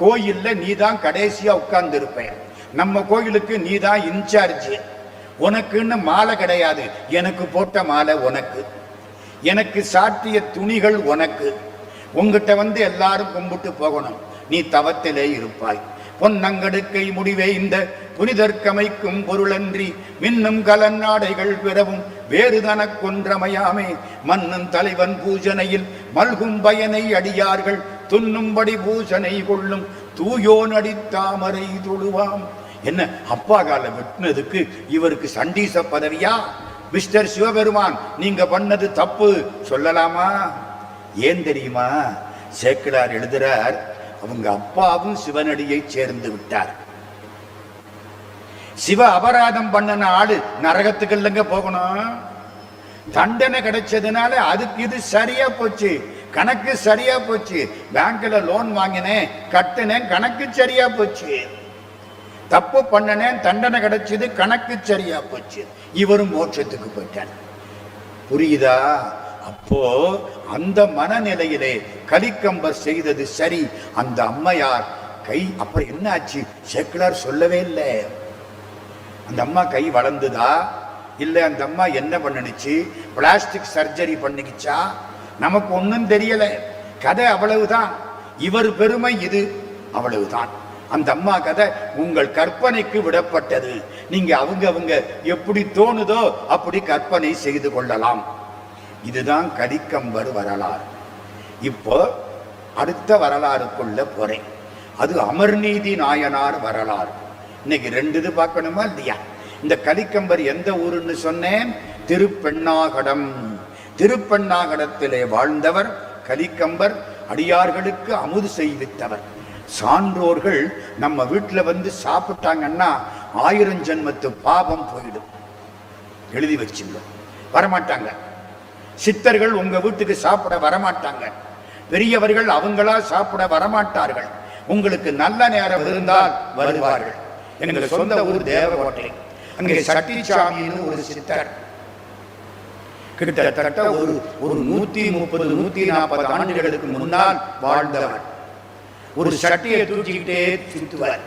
கோயில்ல நீதான் கடைசியா உட்கார்ந்து இருப்பேன், நம்ம கோயிலுக்கு நீதான் இன்சார்ஜ், உனக்குன்னு மாலை கிடையாது, எனக்கு போட்ட மாலை உனக்கு, எனக்கு சாட்டிய துணிகள் உனக்கு, உங்ககிட்ட வந்து எல்லாரும் கும்பிட்டு போகணும், நீ தவத்திலே இருப்பாய். பொன்னங்கடுக்கை முடிவே இந்த புனிதற்கமைக்கும் பொருளன்றி மின்னும் கலநாடைகள் பிறவும் வேறு தனக்கொன்றமையாமே. மன்னன் தலைவன் பூஜனையில் மல்கும் பயனை அடியார்கள் துண்ணும்படி பூஜனை கொள்ளும் தூயோன் அடித்தாமரை தொழுவாம். என்ன அப்பா கால வெட்டினதுக்கு இவருக்கு சண்டீச பதவியா? மிஸ்டர் சிவபெருமான், நீங்க பண்ணது தப்பு சொல்லலாமா? ஏன் தெரியுமா? சேக்கிழார் எழுதுறார், அவங்க அப்பாவும் சிவனடியை சேர்ந்து விட்டார். சிவ அபராதம் பண்ணன ஆளு நரகத்துக்கு இல்லைங்க போகணும். தண்டனை கிடைச்சதுனால அதுக்கு இது சரியா போச்சு, கணக்கு சரியா போச்சு. பேங்க்ல லோன் வாங்கினேன், கட்டினேன், கணக்கு சரியா போச்சு. தப்பு பண்ணனேன், தண்டனை கிடைச்சது, கணக்கு சரியா போச்சு. இவரும் மோட்சத்துக்கு போயிட்டார். புரியுதா? அப்போ அந்த மனநிலையிலே கலிக்கம்பர் செய்தது சரி. அந்த அம்மையார் கை அப்புறம் என்ன ஆச்சு? சேக்கிழார் சொல்லவே இல்லை. அந்த அம்மா கை வளர்ந்துதா இல்லை அந்த அம்மா என்ன பண்ணுச்சு? பிளாஸ்டிக் சர்ஜரி பண்ணிக்கிச்சா? நமக்கு ஒன்றும் தெரியல. கதை அவ்வளவுதான். இவர் பெருமை இது, அவ்வளவுதான். அந்த அம்மா கதை உங்கள் கற்பனைக்கு விடப்பட்டது. நீங்க அவங்க எப்படி தோணுதோ அப்படி கற்பனை செய்து கொள்ளலாம். இதுதான் கலிக்கம்பர் வரலாறு. இப்போ அடுத்த வரலாறுக்குள்ள போறேன். அது அமர்நீதி நாயனார் வரலாறு. இன்னைக்கு ரெண்டு இது பார்க்கணுமா இல்லையா? இந்த கலிக்கம்பர் எந்த ஊருன்னு சொன்னேன்? திருப்பெண்ணாகடம். திருப்பெண்ணாகடத்திலே வாழ்ந்தவர் கலிக்கம்பர். அடியார்களுக்கு அமுது செய்வித்தவர். சான்றோர்கள் நம்ம வீட்டில் வந்து சாப்பிட்டாங்கன்னா 1000 ஜென்மத்து பாபம் போயிடும். எழுதி வச்சுங்க. வரமாட்டாங்க. சித்தர்கள் உங்க வீட்டுக்கு சாப்பிட வரமாட்டாங்க. பெரியவர்கள் அவங்களா சாப்பிட வரமாட்டார்கள். உங்களுக்கு நல்ல நேரம் இருந்தால் வருவார்கள். எங்கள் சொந்த ஊர் தேவகோட்டை. அங்கே சட்டிச்சாமின்னு ஒரு சித்தர் கிட்டத்தட்ட ஒரு 130 140 ஆண்டுகளுக்கு முன்னால் வாழ்ந்தவர். ஒரு சட்டியை தூக்கிக்கிட்டே சுத்துவார்.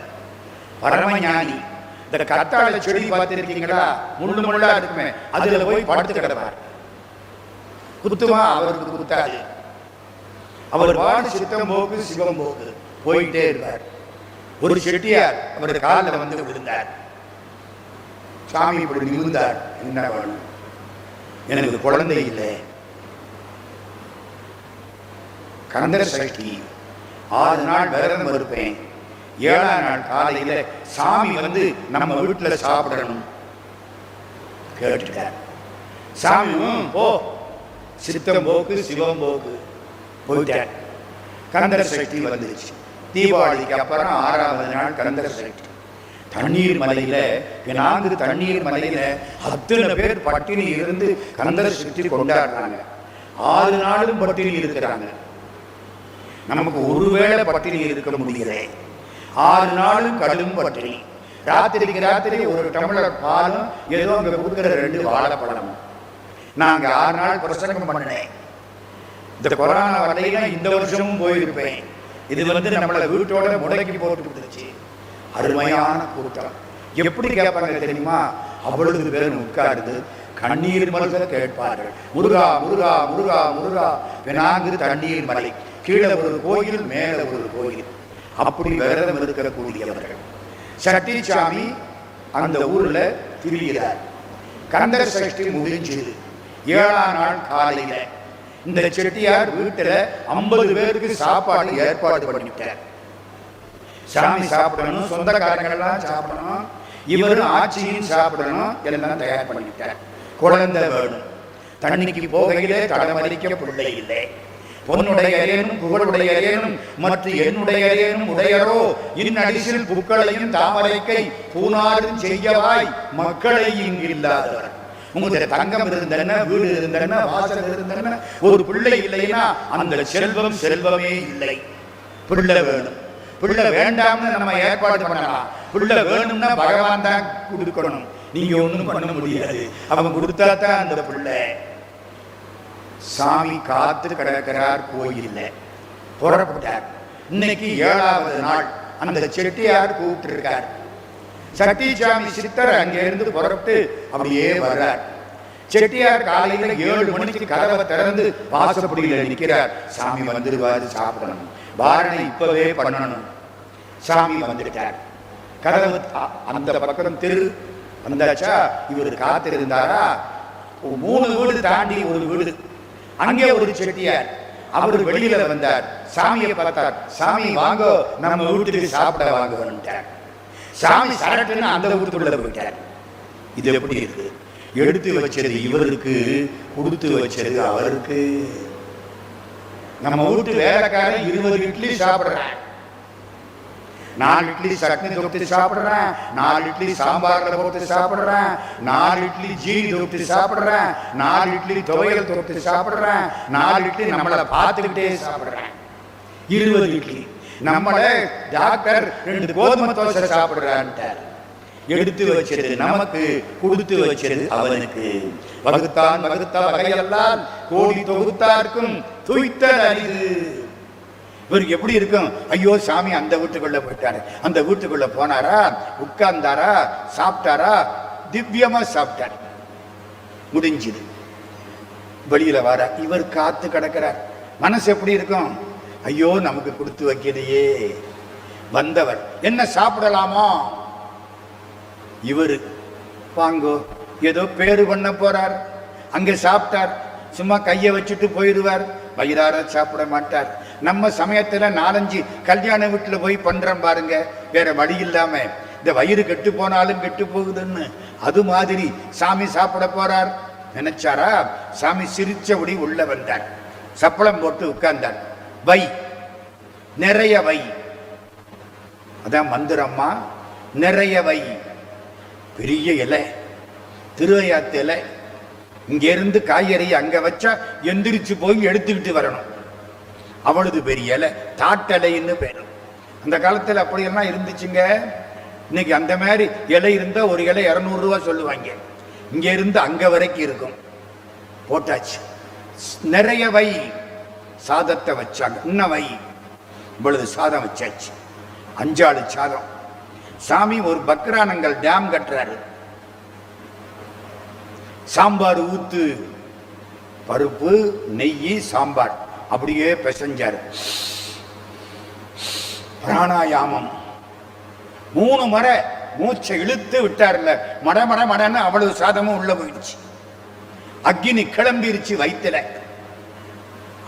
பரமஞானி. இந்த கத்தாழ செடி பார்த்திருக்கீங்களா? முள்ளு முள்ளா இருக்குமே, அதுல போய் படுத்து கிடப்பார். குத்துமா அவருக்கு குத்தாது. அவர் பாடு சித்தம் போக்கு சிவம் போக்கு போயிட்டே இருப்பார். ஒரு செட்டியார் அவருடைய காலில் வந்து விழுந்தார். சாமி இப்படி நிமிர்ந்தார். என்ன வேணும்? எனக்கு குழந்தை இல்லை. கந்தர் சஷ்டி 6 நாள் விரதம் இருப்பேன். 7ஆம் நாள் காலையில சாமி வந்து நம்ம வீட்டுல சாப்பிடணும் கேட்டுட்டார். சாமி போ, சித்தம் போக்கு சிவம் போக்கு போயிட்டார். கந்தர் சஷ்டி வந்துருச்சு. தீபாவளிக்கு அப்புறம் 6வது நாள் கந்தர் சஷ்டி. தண்ணீர் மலையில நான்கு தண்ணீர் மலையில அத்தனை பேர் பட்டினி இருந்து கந்தர் சஷ்டி கொண்டாடுறாங்க. 6 நாளும் பட்டினி இருக்கிறாங்க. நமக்கு ஒருவேளை பட்டினி இருக்க முடியல. 6 நாளும் கடும் பட்டினி. ராத்திரிக்கு ராத்திரி ஒரு டம்ளர் பாலும் ஏதோ அங்க கொடுக்குற 2 வாழைப்பழமும். நாங்க 6 நாள் பிரசங்கம் பண்ணேன். இந்த கொரோனா வரையில இந்த வருஷமும் போயிருப்பேன். இது வந்து நம்மளை வீட்டோட முடக்கி போட்டு விட்டுருச்சு. அருமையான கூட்டம். எப்படி கேட்பாங்க தெரியுமா? அவ்வளவு பேர் உட்கார்ந்து கண்ணீர் மல்க கேட்பார்கள். முருகா முருகா முருகா முருகா. நான்கு தண்ணீர் மலை கீழே ஒரு கோயில், மேல ஒரு கோயில், அப்படி விரதம் இருக்கக்கூடியவர்கள். சட்டிச்சாமி அந்த ஊர்ல திரிகிறார். கந்தர் சஷ்டி முடிஞ்சது. 7ஆம் நாள் காலையில இந்த செட்டியார் வீட்டுல 50 பேருக்கு சாப்பாடு ஏற்பாடு பண்ணிட்டார். சாமி சாப்பிடணும், சொந்தக்காரங்க எல்லாம் சாப்பிடணும், இவரும் ஆட்சியும் சாப்பிடணும், எல்லாம் தயார் பண்ணிட்டார். குழந்தை வேணும். தண்ணிக்கு போகையிலே தடமறிக்க பிள்ளை இல்லை. பொன்னுடைய அரியனும் புகழுடைய அரியனும் மற்ற என்னுடைய அரியனும் உடையரோ இன்னடிசில் புக்களையும் தாமரைக்கை பூனாரும் செய்யவாய் மக்களை இங்கு இல்லாதவர். உங்களுக்கு தங்கம் இருந்தன, வீடு இருந்தன, வாசல் இருந்தன, ஒரு பிள்ளை இல்லைன்னா அந்த செல்வம் செல்வமே இல்லை. பிள்ளை வேணும். பிள்ளை வேண்டாம்னு நம்ம ஏற்பாடு பண்ணலாம். பிள்ளை வேணும்னா பகவான் தான் கொடுக்கணும். நீங்க ஒண்ணும் பண்ண முடியாது. அவன் கொடுத்தா தான் அந்த பிள்ளை. சாமி காத்து கிடக்கிறார். கோயில்ல புறப்பட்டார். இன்னைக்கு 7ஆவது நாள். அந்த செட்டியார் கூப்பிட்டு இருக்கார். சட்டிச்சாமி சித்தர் அங்கிருந்து புறப்பட்டு அப்படியே வர்றார். செட்டியார் காலையில 7 மணிக்கு கதவை திறந்து வாசப்படியில நிற்கிறார். சாமி வந்துருவாரு, சாப்பிடணும், வாரணை இப்பவே பண்ணணும். சாமி வந்துட்டார். கதவு அந்த பக்கம் தெரு வந்தாச்சா. இவர் காத்திருந்தாரா. 3 வீடு தாண்டி ஒரு வீடு. அங்கே ஒரு செட்டியார். அவர் வெளியில வந்தார். சாமியை பார்த்தார். சாமி வாங்க, நம்ம வீட்டுக்கு சாப்பிட வாங்க வந்துட்டார். சாமி சரட்டுன்னு அந்த வீட்டுக்குள்ள போயிட்டார். இது எப்படி இருக்கு? எடுத்து வச்சது இவருக்கு, கொடுத்து வச்சது அவருக்கு. நம்ம வீட்டு வேலைக்காரன் 20 இட்லி சாப்பிடுறேன், 4 இட்லி சட்னி தொட்டு சாப்பிடுறேன், 4 இட்லி சாம்பார்ல போட்டு சாப்பிடுறேன், 4 இட்லி ஜீனி தொட்டு சாப்பிடுறேன், 4 இட்லி துவையல் தொட்டு சாப்பிடுறேன், 4 இட்லி நம்மளை பார்த்துக்கிட்டே சாப்பிடுறேன். 20 இட்லி. நம்மள டாக்டர் 2 கோதுமை தோசை சாப்பிடுறான்ட்டார். எடுத்து வச்சது நமக்கு, கொடுத்து வச்சது அவனுக்கு. வகுத்தான் வகுத்த வகையெல்லாம் கோடி தொகுத்தார்க்கும் துய்த்தல் அரிது. இவருக்கு எப்படி இருக்கும்? ஐயோ சாமி அந்த வீட்டுக்குள்ள போயிட்டாரு. அந்த வீட்டுக்குள்ள போனாரா, உட்கார்ந்தாரா, சாப்பிட்டாரா, திவ்யமா சாப்பிட்டார். முடிஞ்சுது. வெளியில வர இவர் காத்து கிடக்கிறார். மனசு எப்படி இருக்கும்? ஐயோ நமக்கு கொடுத்து வைக்கலையே. வந்தவர் என்ன சாப்பிடலாமா? இவரு வாங்கோ, ஏதோ பேரு பண்ண போறார். அங்க சாப்பிட்டார். சும்மா கையை வச்சுட்டு போயிடுவார். வயிறார சாப்பிட மாட்டார். நம்ம சமயத்துல 4-5 கல்யாண வீட்டுல போய் பண்றோம் பாருங்க, வேற வழி இல்லாம. இந்த வயிறு கெட்டு போனாலும் கெட்டு போகுதுன்னு. அது மாதிரி சாமி சாப்பிட போறார். நினைச்சாரா? சாமி சிரிச்சபடி உள்ள வந்தார். சப்பளம் போட்டு உட்கார்ந்தார். வை, நிறைய வை. அதான் மந்திரம்மா. நிறைய வை. பெரிய இலை, திருவையாத்து இலை. இங்க இருந்து காய்கறி அங்க வச்சா எந்திரிச்சு போய் எடுத்துக்கிட்டு வரணும். அவ்வளவு பெரிய இலை, தாட்டலைன்னு பேரு. அந்த காலத்துல அப்படியெல்லாம் இருந்துச்சுங்க. இன்னைக்கு அந்த மாதிரி இலை இருந்தா ஒரு இலை 200 ரூபாய் சொல்லுவாங்க. இங்க இருந்து அங்க வரைக்கும் இருக்கும். போட்டாச்சு. நிறைய வை. சாதத்தை வச்சாங்க. இன்னும் வை. இவ்வளவு சாதம் வச்சாச்சு. 5 ஆளு சாதம். சாமி ஒரு பக்ரானங்கள் டேம் கட்டுறாரு. சாம்பார் ஊத்து. பருப்பு, நெய், சாம்பார் அப்படியே பிசைஞ்சாரு. பிராணாயாமம் 3 முறை மூச்சை இழுத்து விட்டார்ல. மட மட மடன்னு அவ்வளவு சாதமும் உள்ள போயிடுச்சு. அக்னி கிளம்பிருச்சு வயிற்றுல.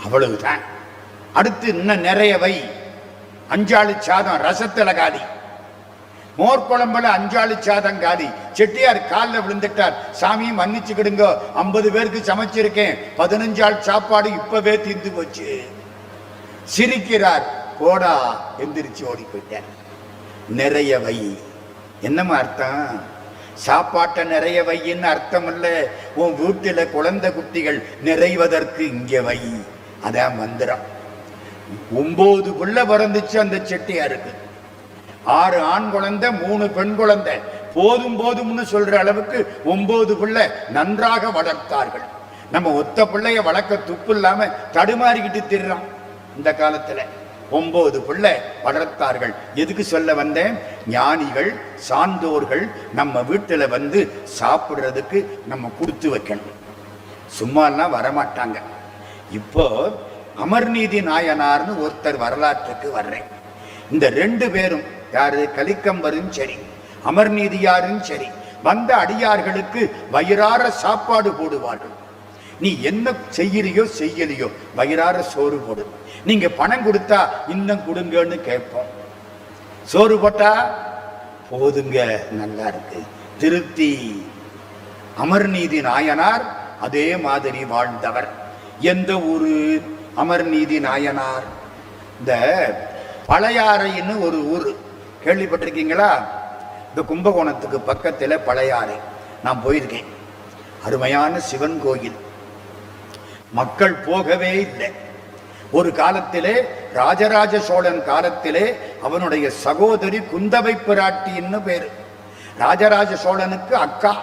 அவ்வளவுதான். அடுத்து இன்னும் நிறைய வை. 5 ஆளு சாதம் ரசத்துல காலி. மோர் குழம்புல 5 ஆளு சாதம் காலி. செட்டியார் காலில் விழுந்துட்டார். சாமி மன்னிச்சுக்கிடுங்க, 50 பேருக்கு சமைச்சிருக்கேன், 15 ஆள் சாப்பாடு இப்பவே தீர்ந்து போச்சு. சிரிக்கிறார். போடா, எந்திரிச்சு ஓடி போயிட்டார். நிறைய வை. என்னமா அர்த்தம்? சாப்பாட்டை நிறைய வையின்னு அர்த்தம் இல்ல. உன் வீட்டுல குழந்தை குட்டிகள் நிறைவதற்கு இங்க வை. அதான் மந்திரம். 9 பிள்ளை பிறந்துச்சு அந்த செட்டியாருக்கு. 6 ஆண் குழந்தை, 3 பெண் குழந்தை. போதும் போதும்னு சொல்ற அளவுக்கு 9 பிள்ளை நன்றாக வளர்த்தார்கள். நம்ம ஒத்த பிள்ளைய வளர்க்க துப்பு இல்லாம தடுமாறிக்கிட்டு திர்றோம் இந்த காலத்துல. 9 பிள்ளை வளர்த்தார்கள். எதுக்கு சொல்ல வந்தேன்? ஞானிகள், சான்றோர்கள் நம்ம வீட்டுல வந்து சாப்பிடுறதுக்கு நம்ம கொடுத்து வைக்கணும். சும்மாலாம் வரமாட்டாங்க. இப்போ அமர்நீதி நாயனார்னு ஒருத்தர் வரலாற்றுக்கு வர்றேன். இந்த ரெண்டு பேரும் யாரு? கலிக்கம்பரும் சரி, அமர்நீதியாரும் சரி, வந்த அடியார்களுக்கு வயிறார சாப்பாடு போடுவார்கள். நீ என்ன செய்யறியோ செய்யலையோ வயிறார சோறு போடு. நீங்க பணம் கொடுத்தா இன்னும் கொடுங்கன்னு கேட்போம். சோறு போட்டா போதுங்க, நல்லா இருக்கு, திருப்தி. அமர்நீதி நாயனார் அதே மாதிரி வாழ்ந்தவர். எந்த ஊரு அமர்நீதி நாயனார்? இந்த பழையாறைன்னு ஒரு ஊர் கேள்விப்பட்டிருக்கீங்களா? இந்த கும்பகோணத்துக்கு பக்கத்தில் பழையாறை. நான் போயிருக்கேன். அருமையான சிவன் கோயில். மக்கள் போகவே இல்லை. ஒரு காலத்திலே ராஜராஜ சோழன் காலத்திலே அவனுடைய சகோதரி குந்தவை பிராட்டின்னு பேரு. ராஜராஜ சோழனுக்கு அக்கா.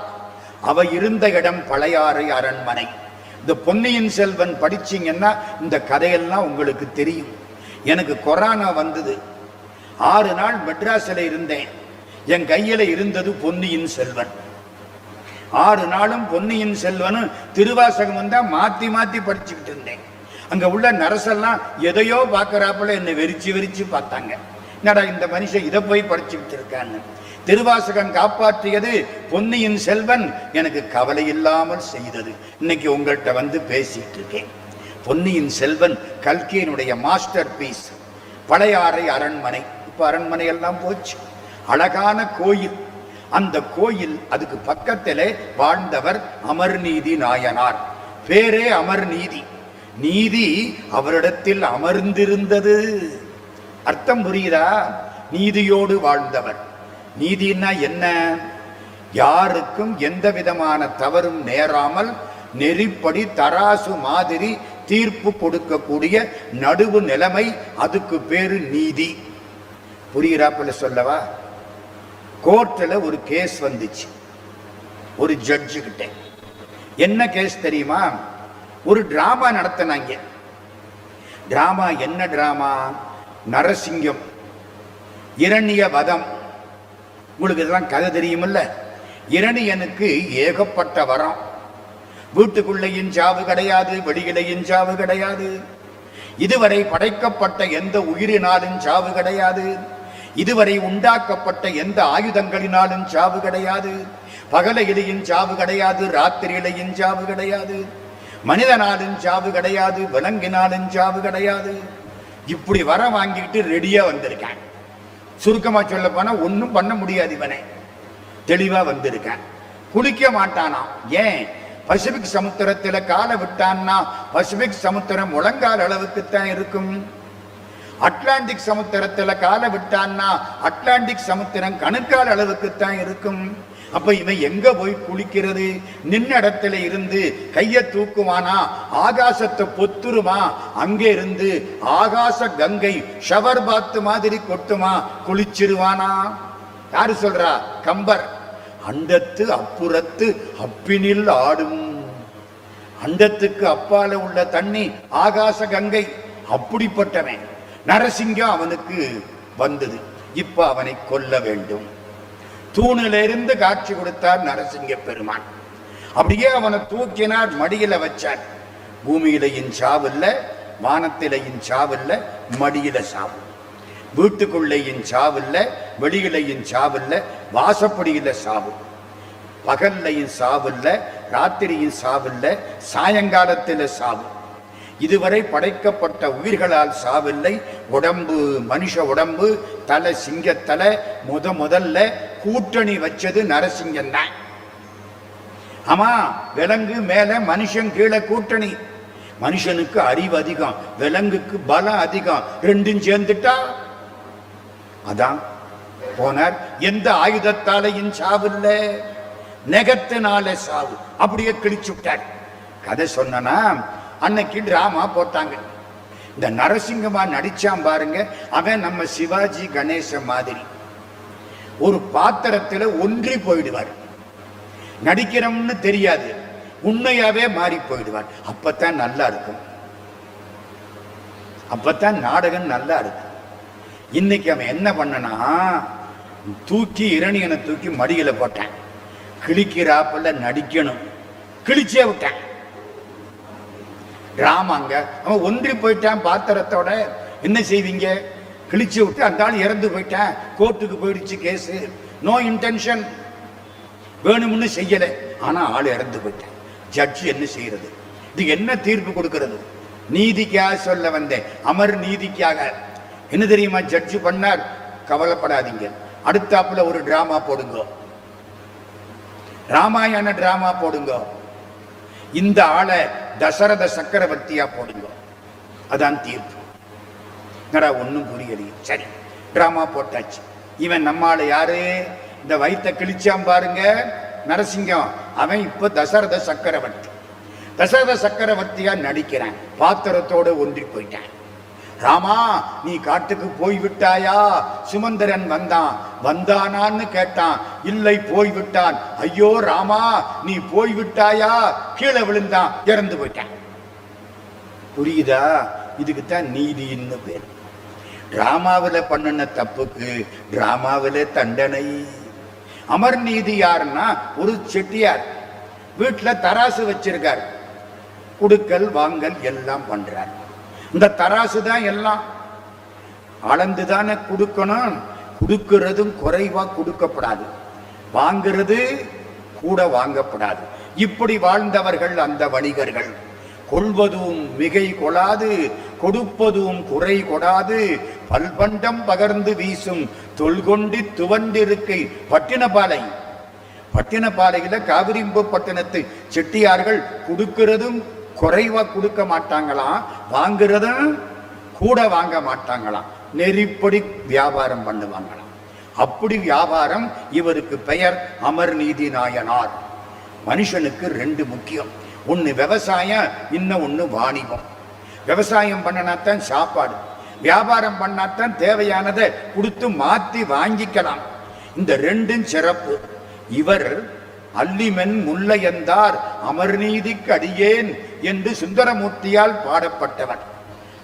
அவ இருந்த இடம் பழையாறை அரண்மனை. இந்த பொன்னியின் செல்வன் படிச்சீங்கன்னா இந்த கதையெல்லாம் உங்களுக்கு தெரியும். எனக்கு கொரோனா வந்தது. 6 நாள் மெட்ராஸில் இருந்தேன். என் கையில இருந்தது பொன்னியின் செல்வன். 6 நாளும் பொன்னியின் செல்வனும் திருவாசகம் வந்தா மாத்தி மாத்தி படிச்சுக்கிட்டு இருந்தேன். அங்க உள்ள நரசெல்லாம் எதையோ பார்க்கறாப்புல என்னை வெறிச்சு வெறிச்சு பார்த்தாங்க. என்னடா இந்த மனுஷன் இதை போய் படிச்சுக்கிட்டு இருக்கான்னு. திருவாசகம் காப்பாற்றியது பொன்னியின் செல்வன், எனக்கு கவலை இல்லாமல் செய்தது. இன்னைக்கு உங்கள்கிட்ட வந்து பேசிட்டு இருக்கேன். Ponniyin Selvan கல்கியினுடைய master piece. பழையாறை அரண்மனை. இப்ப அரண்மனை எல்லாம் போச்சு. அழகான கோயில். அந்த கோயில் அதுக்கு பக்கத்திலே வாழ்ந்தவர் அமர்நீதி நாயனார். பேரே அமர்நீதி. நீதி அவரிடத்தில் அமர்ந்திருந்தது. அர்த்தம் புரியுதா? நீதியோடு வாழ்ந்தவர். நீதினா என்ன? யாருக்கும் எந்த விதமான தவறும் நேராமல் நெறிப்படி தராசு மாதிரி தீர்ப்பு கொடுக்கக்கூடிய நடுவு நிலைமை, அதுக்கு பேரு நீதி. புரிகிறாப்புல சொல்லவா? கோர்ட்டில் ஒரு கேஸ் வந்துச்சு ஒரு ஜட்ஜு கிட்ட. என்ன கேஸ் தெரியுமா? ஒரு டிராமா நடத்தினாங்க. டிராமா என்ன டிராமா? நரசிங்கம், இரணிய வதம். உங்களுக்கு இதெல்லாம் கதை தெரியுமில்ல? இரணியனுக்கு ஏகப்பட்ட வரம். வீட்டுக்குள்ளையும் சாவு கிடையாது, வெளியிலையும் சாவு கிடையாது. இதுவரை படைக்கப்பட்ட எந்த உயிரினாலும் சாவு கிடையாது. இதுவரை உண்டாக்கப்பட்ட எந்த ஆயுதங்களினாலும் சாவு கிடையாது. பகலையிலையும் சாவு கிடையாது, ராத்திரியிலையும் சாவு கிடையாது. மனிதனாலும் சாவு கிடையாது, விலங்கினாலும் சாவு கிடையாது. இப்படி வர வாங்கிட்டு ரெடியா வந்திருக்கான். சுருக்கமா சொல்ல போனா ஒன்னும் பண்ண முடியாது. இவனை தெளிவா வந்திருக்கான். குளிக்க மாட்டானா. ஏன்? பசிபிக் சமுத்திரத்துல காலை விட்டான்னா பசிபிக் சமுத்திரம் முழங்கால் அளவுக்குத்தான் இருக்கும். அட்லாண்டிக் சமுத்திரத்துல காலை விட்டான்னா அட்லாண்டிக் சமுத்திரம் கணுக்கால் அளவுக்குத்தான் இருக்கும். அப்ப இவன் எங்க போய் குளிக்கிறது? நின்ன இடத்துல இருந்து கைய தூக்குவானா? ஆகாசத்தை பொத்துருமா? அங்கே இருந்து ஆகாச கங்கை ஷவர் பாத்து மாதிரி கொட்டுமா? குளிச்சிருவானா? யாரு சொல்றா? கம்பர். அண்டத்து அப்புறத்து அப்பினில் ஆடும். அண்டத்துக்கு அப்பால உள்ள தண்ணி ஆகாச கங்கை. அப்படிப்பட்டவன் நரசிங்கம் அவனுக்கு வந்தது. இப்ப அவனை கொல்ல வேண்டும். தூணிலிருந்து காட்சி கொடுத்தார் நரசிங்க பெருமான். அப்படியே அவனை தூக்கினார், மடியில வச்சார். பூமியிலையும் சாவில்ல, வானத்திலையும் சாவில்ல, மடியில சாவு. வீட்டுக்குள்ளேயும் சாவில்ல, வெளியிலையும் சாவில்ல, வாசப்படியில சாவு. பகல்லையும் சாவில்ல, ராத்திரியும் சாவில்ல, சாயங்காலத்தில சாவு. இதுவரை படைக்கப்பட்ட உயிர்களால் சாவில்லை. உடம்பு, மனுஷ உடம்பு, தலை சிங்கத்தலை. முதல்ல கூட்டணி வச்சது நரசிங்கம் தான். ஆமா, விலங்கு மேல, மனுஷன் கீழே கூட்டணி. மனுஷனுக்கு அறிவு அதிகம், விலங்குக்கு பலம் அதிகம். ரெண்டும் சேர்ந்துட்டா அதான் போனார். எந்த ஆயுதத்தாலையும் சாவில்ல, நெகத்தினால சாவு. அப்படியே கிழிச்சு விட்டார். கதை சொன்னா அன்னைக்கு டிராமா போட்டாங்க. இந்த நரசிங்கமா நடிச்சான் பாருங்க, அவன் நம்ம சிவாஜி கணேச மாதிரி ஒரு பாத்திரத்துல ஒன்றி போயிடுவார். நடிக்கிறோம்னு தெரியாது, உண்மையாவே மாறி போயிடுவார். அப்பத்தான் நல்லா இருக்கும், அப்பத்தான் நாடகம் நல்லா இருக்கும். இன்னைக்கு அவன் என்ன பண்ணனா, தூக்கி இரணியனை தூக்கி மடியில போட்டான். கிழிக்கிறாப்புல நடிக்கணும், கிழிச்சே விட்டான். ராமாங்க அவன் ஒன்றி போயிட்டான் பாத்திரத்தோட. என்ன செய்வீங்க? கிழிச்சு விட்டு அந்த ஆள் இறந்து போயிட்டான், கோர்ட்டுக்கு போயிடுச்சு கேஸ். நோ இன்டென்ஷன், வேணும்னு செய்யல, ஆனா ஆள் இறந்து போயிட்டான். ஜட்ஜி என்ன செய்யறது? இது என்ன தீர்ப்பு கொடுக்கிறது? நீதிக்காக சொல்ல வந்தேன், அமர் நீதிக்காக. என்ன தெரியுமா ஜட்ஜி பண்ணார்? கவலைப்படாதீங்க, அடுத்தாப்புல ஒரு டிராமா போடுங்க, ராமாயண டிராமா போடுங்க, இந்த ஆளை தசரத சக்கரவர்த்தியா போடுங்க, அதான் தீர்ப்பு. ஒன்னும் புரியலையே. சரி, டிராமா போட்டாச்சு. இவன் நம்மால யாரு? இந்த வயிற்ற கிழிச்சாம் பாருங்க நரசிங்கம், அவன் இப்ப தசரத சக்கரவர்த்தி. தசரத சக்கரவர்த்தியா நடிக்கிறான், பாத்திரத்தோட ஒன்றி போயிட்டான். ராமா, நீ காட்டுக்கு போய்விட்டாயா? சுமந்திரன் வந்தானான்னு கேட்டான். இல்லை, போய்விட்டான். ஐயோ ராமா, நீ போய்விட்டாயா? கீழே விழுந்தான், இறந்து போயிட்டான். புரியுதா? இதுக்குத்தான் நீதின்னு பேர். டிராமாவில பண்ணின தப்புக்கு டிராமாவில தண்டனை. அமர் நீதி யாருன்னா, ஒரு செட்டியார் வீட்டுல தராசு வச்சிருக்கார், குடுக்கல் வாங்கல் எல்லாம் பண்றார். இந்த தராசு தான் எல்லாம் அளந்துதானே கொடுக்கணும். கொடுக்கிறதும் குறைவா கொடுக்கப்படாது, வாங்கிறது கூட வாங்கப்படாது. இப்படி வாழ்ந்தவர்கள் அந்த வணிகர்கள். கொள்வதும் மிகை கொளாது, கொடுப்பதும் குறை கொடாது, பல்பண்டம் பகர்ந்து வீசும் தொல்கொண்டி துவண்டிருக்கை. பட்டினப்பாலை, பட்டினப்பாலையில காவிரிம்பு பட்டினத்து செட்டியார்கள் கொடுக்கிறதும் குறைவா கொடுக்க மாட்டாங்களாம், வாங்குறதும் கூட வாங்க மாட்டாங்களாம். நெறிப்படி வியாபாரம் பண்ணுவாங்களாம். அப்படி வியாபாரம். இவருக்கு பெயர் அமர் நீதி நாயனார். மனுஷனுக்கு ரெண்டு முக்கியம், ஒன்னு விவசாயம், இன்னும் ஒன்னு வாணிபம். விவசாயம் பண்ணனாத்தான் சாப்பாடு, வியாபாரம் பண்ணாத்தான் தேவையானதை கொடுத்து மாத்தி வாங்கிக்கலாம். இந்த ரெண்டும் சிறப்பு. இவர் அல்லிமென் முல்லையந்தார் அமர்நீதிக்கு அடியேன் என்று சுந்தரமூர்த்தியால் பாடப்பட்டவர்.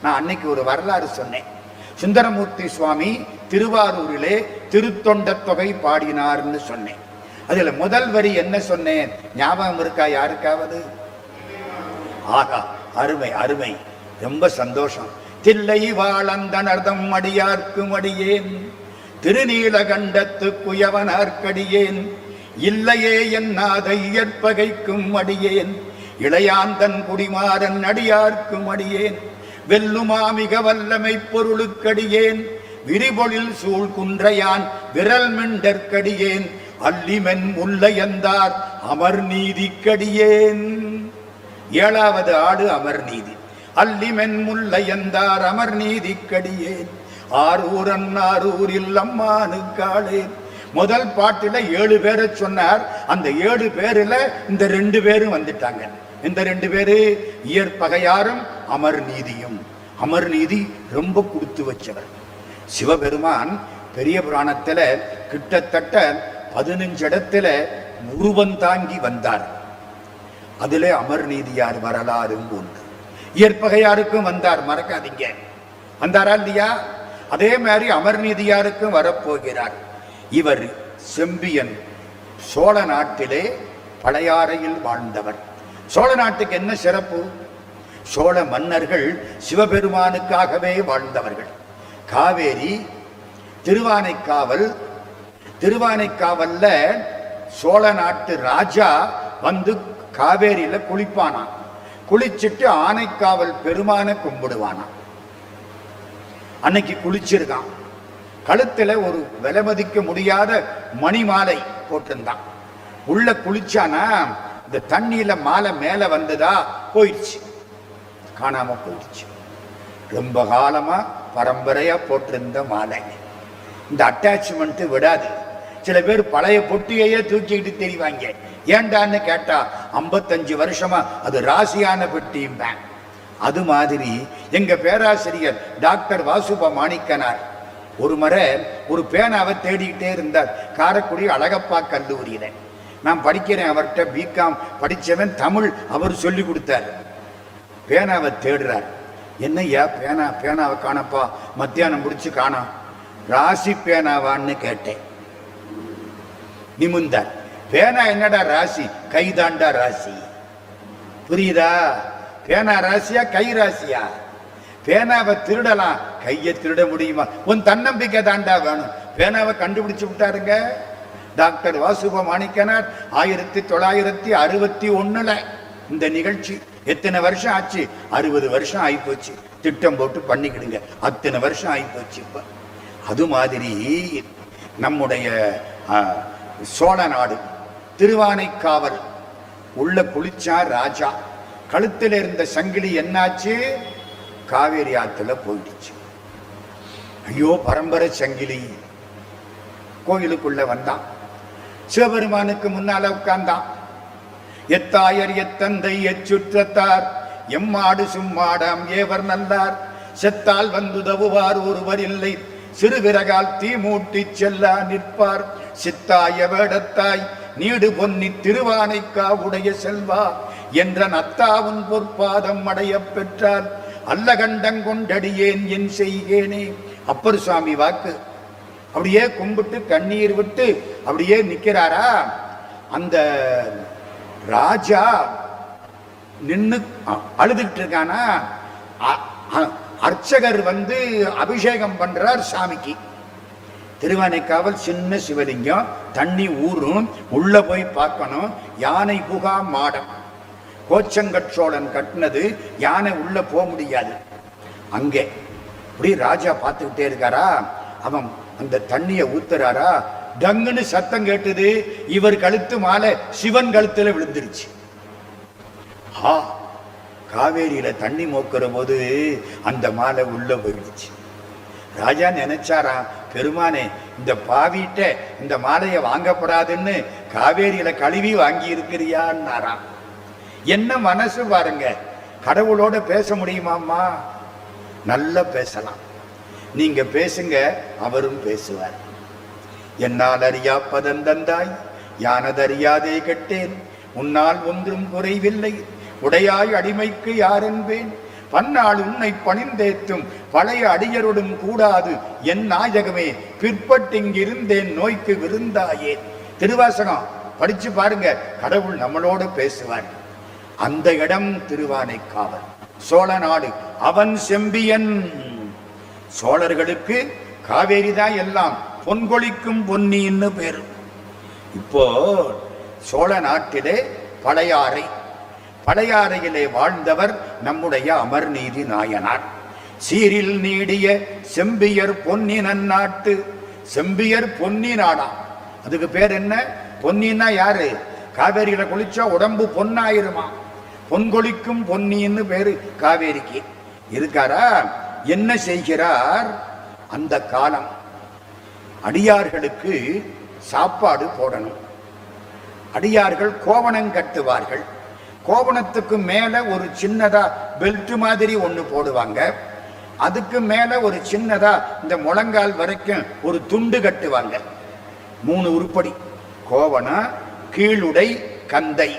நான் அன்னைக்கு ஒரு வரலாறு சொன்னேன். சுந்தரமூர்த்தி சுவாமி திருவாரூரிலே திருத்தொண்ட தொகை பாடினார்னு சொன்னேன். அதுல முதல் வரி என்ன சொன்னேன்? ஞாபகம் இருக்கா யாருக்காவது? ஆகா, அருமை அருமை, ரொம்ப சந்தோஷம். தில்லை வாழந்தனர்தம் அடியார்க்கும் அடியேன், திருநீலகண்டத்து குயவனார்க்கடியேன், இல்லையே என்னாதை ஏற்பகைக்கும் அடியேன், இளையாந்தன் குடிமாறன் அடியார்க்கும் அடியேன், வெல்லுமா மிக வல்லமை பொருளுக்கடியேன், விரிபொழில் சூழ் குன்றையான் விரல் மெண்டற்கடியேன், அல்லிமென் முல்லையந்தார் அமர் நீதிக்கடியேன். ஏழாவது ஆடு அமர் நீதி. அல்லிமென் முல்லையந்தார் அமர் நீதிக்கடியேன், ஆரூரன் ஆரூரில் அம்மானுக்காளே. முதல் பாட்டில 7 பேரை சொன்னார். அந்த 7 பேர்ல இந்த 2 பேரும் வந்துட்டாங்க. இந்த 2 பேரு இயற்பகையாரும் அமர் நீதியும். அமர் நீதி ரொம்ப கொடுத்து வச்சவர். சிவபெருமான் பெரிய புராணத்துல கிட்டத்தட்ட 15 இடத்துல உருவம் தாங்கி வந்தார். அதிலே அமர் நீதியார் வரலாறும் உண்டு. இயற்பகையாருக்கும் வந்தார், மறக்காதீங்க. வந்தாரா இல்லையா? அதே மாதிரி அமர் நீதியாருக்கும் வரப்போகிறார். இவர் செம்பியன், சோழ நாட்டிலே பழையாறையில் வாழ்ந்தவர். சோழ நாட்டுக்கு என்ன சிறப்பு? சோழ மன்னர்கள் சிவபெருமானுக்காகவே வாழ்ந்தவர்கள். காவேரி, திருவானைக்காவல், திருவானைக்காவல்ல சோழ நாட்டு ராஜா வந்து காவேரியில குளிப்பானான். குளிச்சுட்டு ஆனைக்காவல் பெருமானை கும்பிடுவானான். அன்னைக்கு குளிச்சிருக்கான். கழுத்துல ஒரு விலை மதிக்க முடியாத மணி மாலை போட்டிருந்தான். உள்ள குளிச்சானா இந்த தண்ணியில மாலை மேல வந்ததா, போயிடுச்சு, காணாம போயிடுச்சு. ரொம்ப காலமா பரம்பரையா போட்டிருந்த மாலை. இந்த அட்டாச்மெண்ட் விடாது. சில பேர் பழைய பொட்டியையே தூக்கிட்டு தெரிவாங்க. ஏண்டான்னு கேட்டா 55 வருஷமா அது ராசியான பெட்டியும்பேன். அது மாதிரி எங்க பேராசிரியர் டாக்டர் வாசுப மாணிக்கனார் ஒரு முறை ஒரு பேனாவை தேடிக்கிட்டே இருந்தார். காரைக்குடி அழகப்பா கல்லூரியில நான் படிக்கிறேன். அவர்கிட்ட பிகாம் படிச்சவன், தமிழ் அவர் சொல்லி கொடுத்தார். பேனாவை தேடுறார். என்னையா பேனாவை காணப்பா, மத்தியானம் முடிச்சு காணோம். ராசி பேனாவான்னு கேட்டேன். நிமிந்தார். பேனா என்னடா ராசி? கைதாண்டா ராசி. புரியுதா? பேனா ராசியா கை ராசியா? பேனாவை திருடலாம், கையை திருட முடியுமா? உன் தன்னம்பிக்கை தாண்டா வேணும். பேனாவை கண்டுபிடிச்சு விட்டாருங்க டாக்டர் வாசுப மாணிக்கனார் 1961 இந்த நிகழ்ச்சி. எத்தனை வருஷம் ஆச்சு? 60 வருஷம் ஆயிப்போச்சு. திட்டம் போட்டு பண்ணிக்கிடுங்க, அத்தனை வருஷம் ஆயிப்போச்சு. இப்ப அது மாதிரி நம்முடைய சோழ நாடு திருவானைக்காவல் உள்ள குளிச்சா ராஜா. கழுத்தில் இருந்த சங்கிலி என்னாச்சு? காவேரி ஆத்துல போயிடுச்சு. ஐயோ பரம்பரை சங்கிலி. கோயிலுக்குள்ள வந்தான், சிவபெருமானுக்கு முன்னால உட்கார்ந்தான். எத்தாயர் எத்தந்தை எச்சுற்றத்தார் எம்மாடு சும்மாடாம் ஏவர் நல்லார் செத்தால் வந்துதவுவார் ஒருவர் இல்லை சிறுவிறகால் தீ மூட்டி செல்லா நிற்பார் சித்தாய வேடத்தாய் நீடு பொன்னி திருவானைக்காவுடைய செல்வா என்ற நத்தாவுன் பொற்பாதம் அடைய பெற்றால் அல்ல கண்டங்கொண்டடியேன் என் செய்கேனே. அப்பர் சுவாமி வாக்கு. அப்படியே கும்பிட்டு கண்ணீர் விட்டு அப்படியே நிக்கிறாரா. அந்த ராஜா நின்னு அழுதுகிட்டு இருக்கானா. அர்ச்சகர் வந்து அபிஷேகம் பண்றார் சாமிக்கு. திருவானைக்காவல் சின்ன சிவலிங்கம், தண்ணி ஊறும், உள்ள போய் பார்க்கணும். யானை புகா மாடம், கோச்சங்கச்சோழன் கட்டினது. யானை உள்ள போக முடியாது. அங்கே இப்படி ராஜா பார்த்துக்கிட்டே இருக்காரா. அவன் அந்த தண்ணியை ஊத்துறாரா. டங்குன்னு சத்தம் கேட்டது. இவர் கழுத்து மாலை சிவன் கழுத்துல விழுந்துருச்சு. காவேரியில தண்ணி மோக்கிற போது அந்த மாலை உள்ள போயிடுச்சு. ராஜா நினைச்சாரா, பெருமானே இந்த பாவிட்ட இந்த மாலையை வாங்கப்படாதுன்னு காவேரியில கழுவி வாங்கி இருக்கிறியான்னாராம். என்ன மனசு பாருங்க. கடவுளோட பேச முடியுமாம்மா? நல்லா பேசலாம். நீங்க பேசுங்க, அவரும் பேசுவார். என்னால் அறியா பதந்தந்தாய் யானதறியாதே கெட்டேன் உன்னால் ஒன்றும் குறைவில்லை உடையாய் அடிமைக்கு யாரென்பேன் பன்னாள் உன்னை பணிந்தேத்தும் பழைய அடியருடும் கூடாது என் நாயகமே பிற்பட்டிங்கிருந்தேன் நோய்க்கு விருந்தாயே. திருவாசகம் படிச்சு பாருங்க, கடவுள் நம்மளோடு பேசுவார். அந்த இடம் திருவானைக்காவல், சோழ நாடு. அவன் செம்பியன். சோழர்களுக்கு காவேரி தான் எல்லாம், பொன்கொழிக்கும் பொன்னின்னு பேரு. இப்போ சோழ நாட்டிலே பழையாறை, பழையாறையிலே வாழ்ந்தவர் நம்முடைய அமர்நீதி நாயனார். சீரில் நீடிய செம்பியர் பொன்னி நன்னாட்டு. செம்பியர் பொன்னி நாடா. அதுக்கு பேர் என்ன? பொன்னின்னா யாரு? காவேரியில குளிச்சா உடம்பு பொன்னாயிருமா. பொன்கொழிக்கும் பொன்னின்னு பேரு காவேரிக்கு. இருக்காரா? என்ன செய்கிறார்? அந்த காலம் அடியார்களுக்கு சாப்பாடு போடணும். அடியார்கள் கோவணம் கட்டுவார்கள். கோவணத்துக்கு மேல ஒரு சின்னதா பெல்ட் மாதிரி ஒண்ணு போடுவாங்க. அதுக்கு மேல ஒரு சின்னதா இந்த முழங்கால் வரைக்கும் ஒரு துண்டு கட்டுவாங்க. 3 உருப்படி: கோவணம், கீழுடை, கந்தை.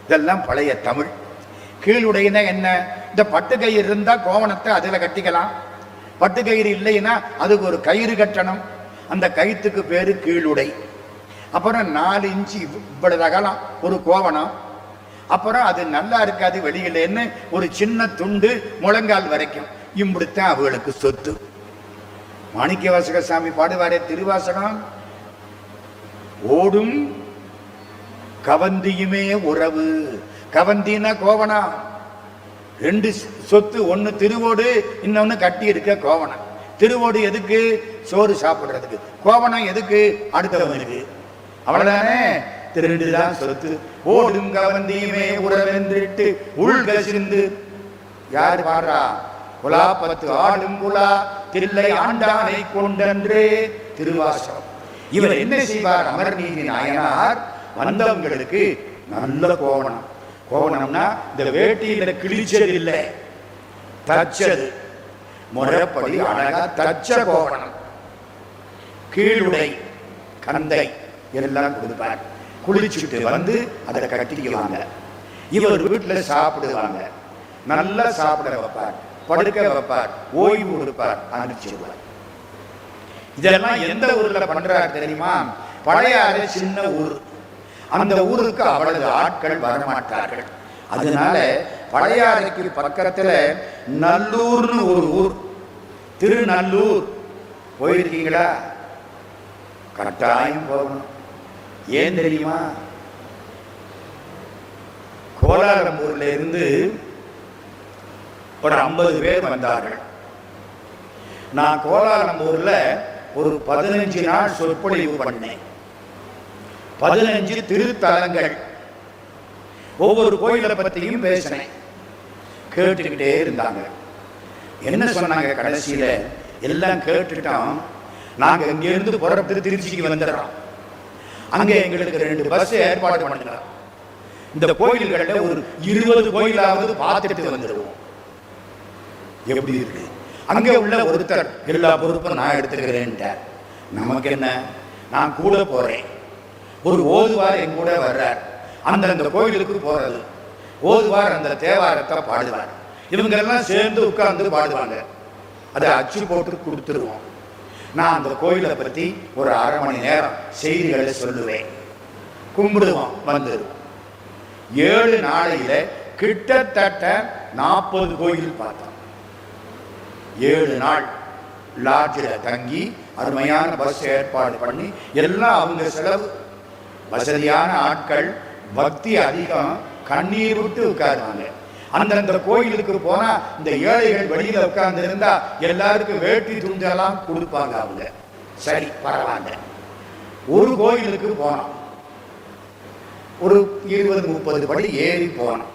இதெல்லாம் பழைய தமிழ். கீழுடைனா என்ன? இந்த பட்டுக்கயிறு இருந்தா கோவணத்தை அதுல கட்டிக்கலாம். பட்டுக்கயிறு இல்லைன்னா அதுக்கு ஒரு கயிறு கட்டணும். அந்த கயிற்றுக்கு பேரு கீழுடை. அப்புறம் 4 இன்ச்சு இவ்வளவு அகலம் ஒரு கோவணம். அப்புறம் அது நல்லா இருக்காது வெளியிலன்னு ஒரு சின்ன துண்டு முழங்கால் வரைக்கும். இப்படித்தான் அவர்களுக்கு சொத்து. மாணிக்கவாசக சாமி பாடுவாரே திருவாசகம், ஓடும் கவந்தியுமே உறவு. கவந்தினா கோவணம். 2 சொத்து, ஒன்னு திருவோடு, இன்னொன்னு கட்டி இருக்க கோவணம். திருவோடு எதுக்கு? சோறு சாப்பிடுறதுக்கு. கோவணம் எதுக்கு? அடுத்தவனுக்கு. அவ்வளவுதானே. 2 தான் சொத்து. ஓடும் கவந்தியுமே உறவென்றிட்டு உள்கசிந்து. யார் பாடுறா? குலா 10 ஆடும் குலா தில்லை ஆண்டானை கொண்டன்றே. திருவாசகம். இவர் என்ன செய்வார்? அமர்நீதி நாயனார் வந்தவங்களுக்கு நல்ல கோவணம். கோவணம்னா இந்த வேட்டியில கிழிச்சது இல்லை, தச்சது. முறைப்படி அழகா தச்ச கோவணம். கீழுடை, கந்தை எல்லாம் கொடுப்பார். குளிச்சுட்டு வந்து அதை கட்டிக்குவாங்க. இவர் வீட்டுல சாப்பிடுவாங்க. நல்லா சாப்பிட வைப்பார், படுக்க வைப்பார், ஓய்வு கொடுப்பார், அனுப்பிச்சிடுவார். இதெல்லாம் எந்த ஊர்ல பண்றாரு தெரியுமா? பழையாறை சின்ன ஊர். அந்த ஊருக்கு அவ்வளவு ஆட்கள் வரமாட்டார்கள். அதனால பழையாறைக்கு பக்கத்துல நல்லூர்னு ஒரு ஊர், திருநல்லூர் போயிருக்கீங்களா? கட்டாயம் போகணும். ஏன் தெரியுமா? கோலாலம்பூர்ல இருந்து ஒரு 50 பேர் வந்தார்கள். நான் கோலாலம்பூர்ல ஒரு 15 நாள் சொற்பொழிவு பண்ணேன். 15 திருத்தலங்கள், ஒவ்வொரு கோயிலை பத்தியும் பேசினேன். கேட்டுக்கிட்டே இருந்தாங்க. என்ன சொன்னாங்க கடைசியில? எல்லாம் கேட்டுட்டோம், நாங்க இங்க இருந்து புறப்பட்டு திருச்சிக்கு வந்துடுறோம். அங்க எங்களுக்கு 2 பஸ் ஏற்பாடு பண்ணுறோம். இந்த கோயில்கள்ல ஒரு 20 கோயிலாவது பார்த்துட்டு வந்துடுவோம். எப்படி இருக்கு? அங்கே உள்ள ஒருத்தர் எல்லா பொறுப்பும் நான் எடுத்துக்கிறேன். நமக்கு என்ன, நான் கூட போறேன். ஒரு ஓதுவார் என் கூட வர்றார். அந்த கோயிலுக்கு போறது, ஓதுவார் அந்த தேவாரத்தை பாடுவார். இவங்க எல்லாம் சேர்ந்து உட்கார்ந்து பாடுவாங்க. அதை அச்சு போட்டு கொடுத்துருவோம். நான் அந்த கோயிலை பத்தி ஒரு அரை மணி நேரம் செய்திகளை சொல்லுவேன். கும்பிடுவோம், வந்துடுவோம். 7 நாளையில கிட்டத்தட்ட 40 கோயில் பார்த்தோம். 7 நாள் லாட்ஜில் தங்கி அருமையான பஸ் ஏற்பாடு பண்ணி எல்லாம் அவங்க செலவு. வசதியான ஆட்கள், பக்தி அதிகம், கண்ணீர் விட்டு உட்காருவாங்க. அந்தந்த கோயிலுக்கு போனா இந்த ஏழைகள் வெளியில உட்கார்ந்து இருந்தா எல்லாருக்கும் வேட்டி துண்டெல்லாம் கொடுப்பாங்க அவங்க. சரி, பரவாயில்ல. ஒரு கோயிலுக்கு போனோம், ஒரு 20-30 படி ஏறி போனோம்.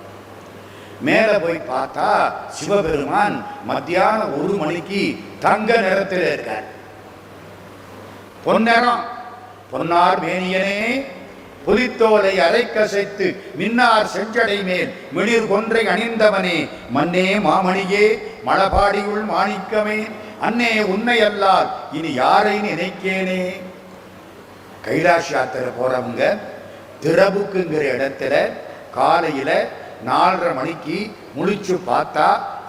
மேல போய் பார்த்தா சிவபெருமான் மத்தியானம் 1 மணிக்கு தங்க நிறத்தில் இருக்கார். பொன்னிறம், பொன்னார் மேனியனே புலித்தோலை அரைக்கசைத்து மின்னார் செஞ்சடை மேல் மிளிர் கொன்றை அணிந்தவனே, மன்னே மாமணியே மலபாடியுள் மாணிக்கமே, அன்னே உன்னை அல்லால் இனி யாரை நினைக்கேனே. கைலாஷ் யாத்திரை போறவங்க திரபுக்குங்கிற இடத்துல காலையில 4:30 மணிக்கு முழிச்சு பார்த்தா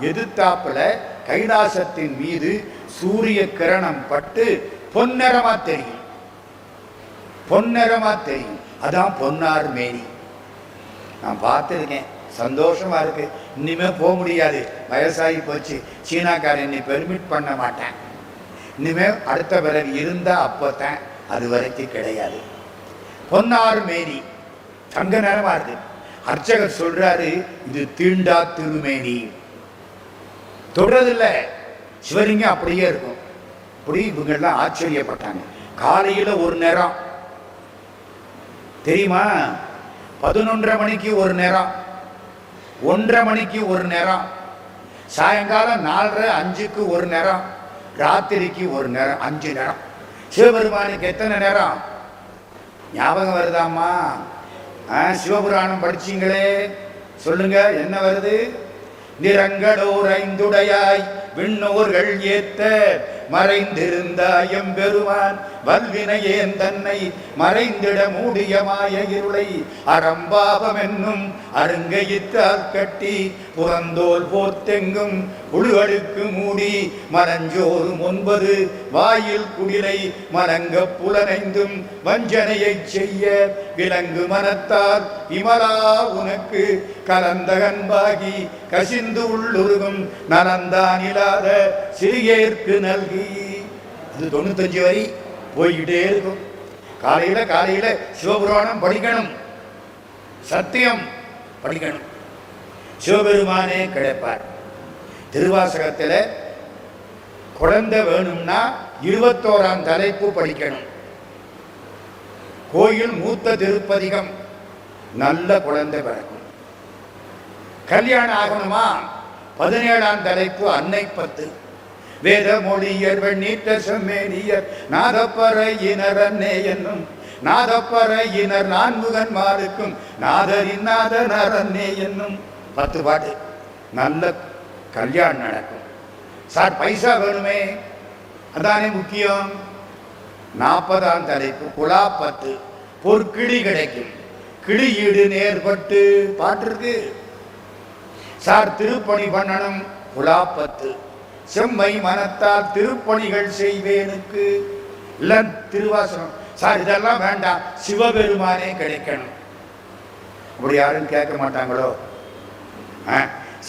எதிர்த்தாப்புல கைலாசத்தின் மீது சூரிய கிரணம் பட்டு பொன்னிறமா தெரியும். பொன்னிறமா தெரியும். அதான் பொன்னார் மேனி. நான் பார்த்துருக்கேன், சந்தோஷமா இருக்கு. இனிமே போக முடியாது, வயசாகி போச்சு. சீனாக்காரன் என்னை பெர்மிட் பண்ண மாட்டேன். இனிமே அடுத்த பிறகு இருந்தா அப்பத்தான், அது வரைக்கும் கிடையாது. பொன்னார் மேனி, தங்க நிறமா இருக்கு. அர்ச்சகர் சொல்றாரு, இது தீண்டா திருமேனி. தொடரதில்ல, சிவலிங்கம் அப்படியே இருக்கும். அப்படி இவங்கெல்லாம் ஆச்சரியப்பட்டாங்க. காலையில ஒரு நேரம் தெரியுமா, 11:30 மணிக்கு ஒரு நேரம், 1:30 மணிக்கு ஒரு நேரம், சாயங்காலம் 4:30-5க்கு ஒரு நேரம், ராத்திரிக்கு ஒரு நேரம், 5 நேரம். சிவபெருமானுக்கு எத்தனை நேரம் ஞாபகம் வருதாமா? சிவபுராணம் படிச்சீங்களே, சொல்லுங்க என்ன வருது? நிறங்களோர் 5உடையாய் விண்ணோர்கள் ஏத்த மறைந்திருந்தாய் எம்பெருமான் வல்வினையேன் தன்னை மறைந்திட மூடிய மாய இருளை அறம்பாவம் என்னும் அருங்கையித்தால் கட்டி புறந்தோல் போர்த்தெங்கும் புழுகளுக்கு மூடி மலஞ்சோறும் 9 வாயில் குடிலை மலங்க புலனைந்தும் வஞ்சனையை செய்ய விலங்கு மனத்தால் இமலா உனக்கு கலந்தகன்பாகி கசிந்து உள்ளுருகும் நலந்தான் இல்லாத சிறியேற்கு நல்கி. இது 95 வரி போய்கிட்டே இருக்கும். காலையில சிவபுராணம் படிக்கணும், சத்தியம் படிக்கணும். சிவபெருமானே கிடைப்பார். திருவாசகத்தில் குழந்தை வேணும்னா 21ஆம் தலைப்பு படிக்கணும். கோயில் மூத்த திருப்பதிகம், நல்ல குழந்தை பிறக்கும். கல்யாணம் ஆகணுமா 17ஆம் தலைப்பு அன்னை 10. வேத மொழியர் வெண்ணீட்ட செம்மேனியர் நாதப்பறையினர் அன்னே என்னும் நாதப்பறையினர் 4முகன்மாருக்கும் நாதரின் நாதனர் அன்னே என்னும் 10 பாட்டு. நல்ல கல்யாணம் நடக்கும். சார் பைசா வேணுமே, அதானே முக்கியம். 40ஆம் தலைப்பு குலா 10. பொற்கிளி கிடைக்கும், கிளி ஈடு நேர்பட்டு பாட்டு இருக்கு. சார் திருப்பணி பண்ணணும், குலா 10. செம்மை மனத்தால் திருப்பணிகள் செய்வேனுக்கு இல்ல திருவாசனம். சார் இதெல்லாம் வேண்டாம், சிவபெருமானே கிடைக்கணும். அப்படி யாரும் கேட்க மாட்டாங்களோ?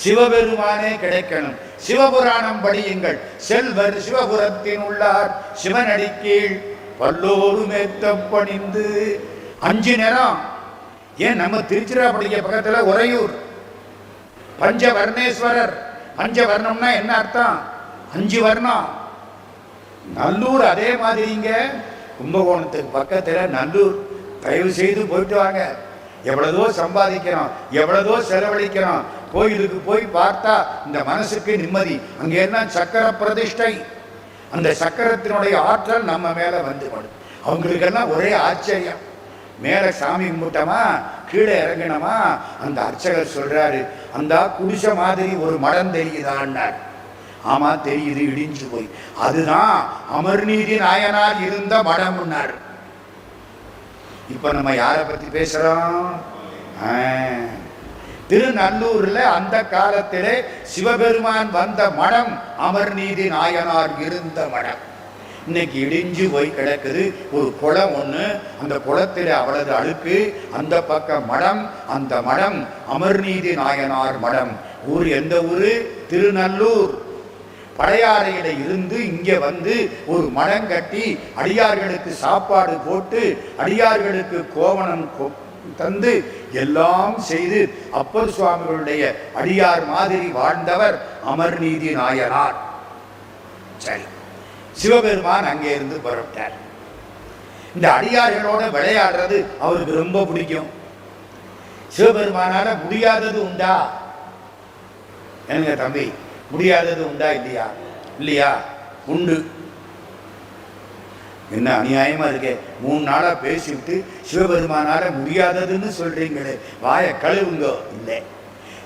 சிவபெருமானே கிடைக்கணும். சிவபுராணம் படியுங்கள். செல்வர் சிவபுரத்தின் உள்ளார் சிவனடி கீழ் பல்லோரும் ஏத்த பணிந்து. 5 நேரம். ஏன் நம்ம திருச்சிராப்பள்ளிய பக்கத்துல உறையூர் பஞ்சவர்ணேஸ்வரர். பஞ்சவர்ணம்னா என்ன அர்த்தம்? 5 வர்ணம். நல்லூர் அதே மாதிரிங்க. கும்பகோணத்துக்கு பக்கத்துல நல்லூர். தயவு செய்து போயிட்டு வாங்க. எவ்வளவோ சம்பாதிக்கிறோம், எவ்வளவோ செலவழிக்கிறோம். கோயிலுக்கு போய் பார்த்தா இந்த மனசுக்கு நிம்மதி. அங்க என்ன சக்கர பிரதிஷ்டை. அந்த சக்கரத்தினுடைய ஆற்றல் நம்ம மேல வந்து படும். அவங்களுக்கெல்லாம் ஒரே ஆச்சரியம். மேல சாமி கும்பிட்டோமா, கீழே இறங்கினோமா, அந்த அர்ச்சகர் சொல்றாரு, அந்த குடிச மாதிரி ஒரு மடம் தெரியுதான்னார். ஆமா தெரியுது, இடிஞ்சு போய். அதுதான் அமர்நீதி நாயனார் இருந்த மடம்னார். இப்ப நம்ம யாரை பத்தி பேசுறோம்? திருநல்லூர்ல அந்த காலத்திலே சிவபெருமான் வந்த மடம் அமர்நீதி நாயனார் இருந்த மடம். இன்னைக்கு இடிஞ்சு போய் கிடக்குது. ஒரு குளம் ஒண்ணு, அந்த குளத்தில அவ்வளவு அழுக்கு. அந்த பக்கம் மடம், அந்த மடம் அமர்நீதி நாயனார் மடம். ஊர் எந்த ஊரு? திருநல்லூர். பழையாறையில இருந்து இங்க வந்து ஒரு மடம் கட்டி அடியார்களுக்கு சாப்பாடு போட்டு அடியார்களுக்கு கோவணம் தந்து எல்லாம் செய்து அப்பர் சுவாமிகளுடைய அடியார் மாதிரி வாழ்ந்தவர் அமர்நீதி நாயனார். சரி, சிவபெருமான் அங்கே இருந்து புறப்பட்டார். இந்த அடியார்களோட விளையாடுறது அவருக்கு ரொம்ப பிடிக்கும். சிவபெருமானால முடியாதது உண்டா? என்னங்க தம்பி, முடியாதது உண்டா? இல்லையா? இல்லையா? உண்டு. என்ன அநியாயமா இருக்கே. 3 நாளா பேசிவிட்டு சிவபெருமானால முடியாததுன்னு சொல்றீங்களே, வாய கழுவுங்க. இல்லை,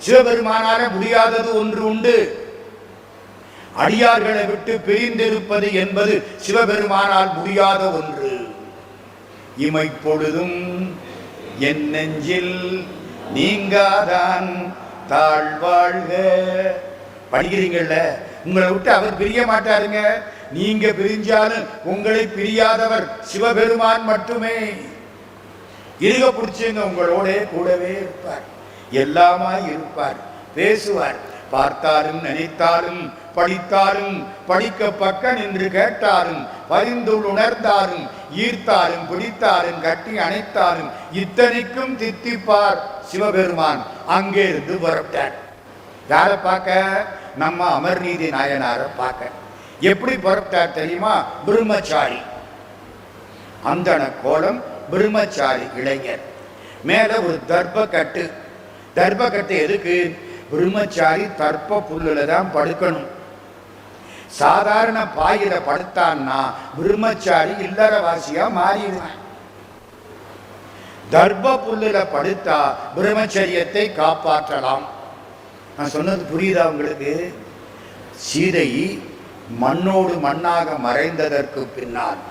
சிவபெருமானால முடியாதது ஒன்று உண்டு. அடியார்களை விட்டு பிரிந்திருப்பது என்பது சிவபெருமானால் முடியாத ஒன்று. இமைப்பொழுதும் என் நெஞ்சில் நீங்காதான் தாழ்வாழ்க. படிக்கிறீங்கல்ல, உங்களை விட்டு அவர் பிரிய மாட்டாருங்க. நீங்க பிரிஞ்சாலும் உங்களை பிரியாதவர் சிவபெருமான் மட்டுமே. இருக பிடிச்சுங்க, உங்களோட கூடவே இருப்பார், எல்லாமாய் இருப்பார், பேசுவார். பார்த்தாலும் நினைத்தாலும் படித்தாலும் படிக்க பக்க நின்று கேட்டாலும் பரிந்துள் உணர்ந்தாலும் ஈர்த்தாலும் பிடித்தாலும் கட்டி அணைத்தாலும் இத்தனைக்கும் தித்திப்பார் சிவபெருமான். அங்கே இருந்து புறப்பட்டார். யாரை பார்க்க? நம்ம அமர்நீதி நாயனாரை பார்க்க. எப்படி புறப்பட்டார் தெரியுமா? பிரம்மச்சாரி, அந்தன கோலம், பிரம்மச்சாரி இளைஞர். மேல ஒரு தர்ப்பக்கட்டு. தர்ப்பக்கட்டு எதுக்கு? பிரம்மச்சாரி தர்ப்ப புல்லுல தான் படுக்கணும். சாதாரண பாயில படுத்தான்னா பிரம்மச்சாரி இல்லறவாசியா மாறிடுவான். தர்ப்ப புல்லுல படுத்தா பிரம்மச்சரியத்தை காப்பாற்றலாம். நான் சொன்னது புரியுதா உங்களுக்கு? சீதை மண்ணோடு மண்ணாக மறைந்ததற்கு பின்னால்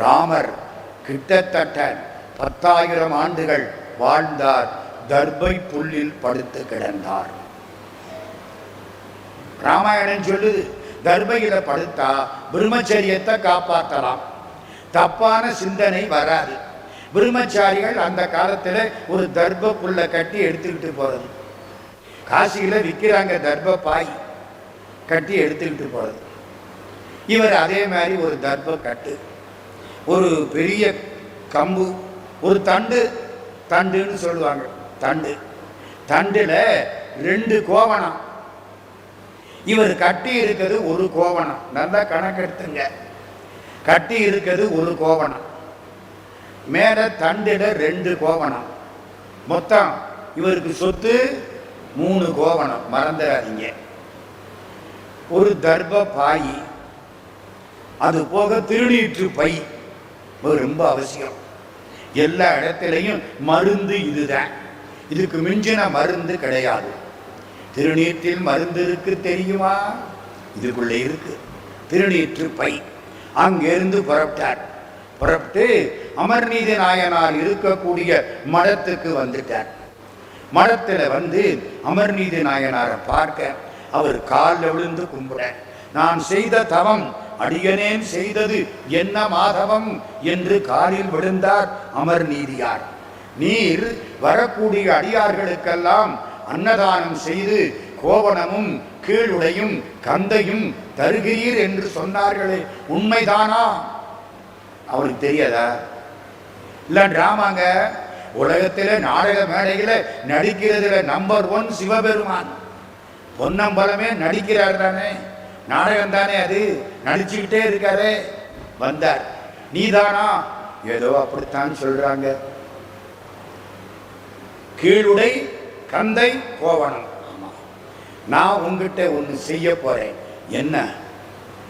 ராமர் கிட்டத்தட்ட 10,000 ஆண்டுகள் வாழ்ந்தார். தர்பை புல்லில் படுத்து கிடந்தார். ராமாயணம் சொல்லுது, தர்பையில படுத்தா பிரம்மச்சரியத்தை காப்பாற்றலாம், தப்பான சிந்தனை வராது. பிரம்மச்சாரிகள் அந்த காலத்துல ஒரு தர்ப புல்ல கட்டி எடுத்துக்கிட்டு போறது. காசியில விற்கிறாங்க தர்ப பாய், கட்டி எடுத்துக்கிட்டு போறது. இவர் அதே மாதிரி ஒரு தர்ப கட்டு, ஒரு பெரிய கம்பு, ஒரு தண்டு, தண்டுன்னு சொல்லுவாங்க, தண்டு. தண்டுல 2 கோவணம். இவர் கட்டி இருக்கிறது ஒரு கோவணம். நல்லா கணக்கெடுத்துங்க. கட்டி இருக்கிறது ஒரு கோவணம். மேல தண்டுல 2 கோவணம். மொத்தம் இவருக்கு சொத்து 3 கோவணம். மறந்துடாதீங்க. ஒரு தர்ப பாய், அது போக திருநீற்று பை ரொம்ப அவசியம். எல்லா இடத்திலையும் மருந்து இதுதான். இதுக்கு மிஞ்சின மருந்து கிடையாது. திருநீற்றில் மருந்து இருக்கு தெரியுமா? இதுக்குள்ள இருக்கு திருநீற்று பை. அங்கிருந்து புறப்பட்டார். புறப்பட்டு அமர்நீதி நாயனார் இருக்கக்கூடிய மடத்துக்கு வந்துட்டார். மடத்துல வந்து அமர்நீதி நாயனாரை பார்க்க அவர் காலில் விழுந்து கும்பிட, நான் செய்த தவம் அடியனேன் செய்தது என்ன மாதவம் என்று காலில் விழுந்தார் அமர்நீதியார். நீர் வரக்கூடிய அடியார்களுக்கெல்லாம் அன்னதானம் செய்து கோவணமும் கீழுடையும் கந்தையும் தருகிறீர் என்று சொன்னார்களே, உண்மைதானா? அவருக்கு தெரியாதா? இல்ல டிராமாங்க. உலகத்தில நாடக மேடையில நடிக்கிறதுல நம்பர் 1 சிவபெருமான். பொன்னம்பலமே நடிக்கிறார் தானே, நாடகம் தானே அது, நடிச்சுக்கிட்டே இருக்காரு. வந்தார், நீதானா? ஏதோ அப்படித்தான் சொல்றாங்க. கீழுடை கந்தை கோவணம். நான் உங்ககிட்ட ஒன்று செய்ய போறேன். என்ன?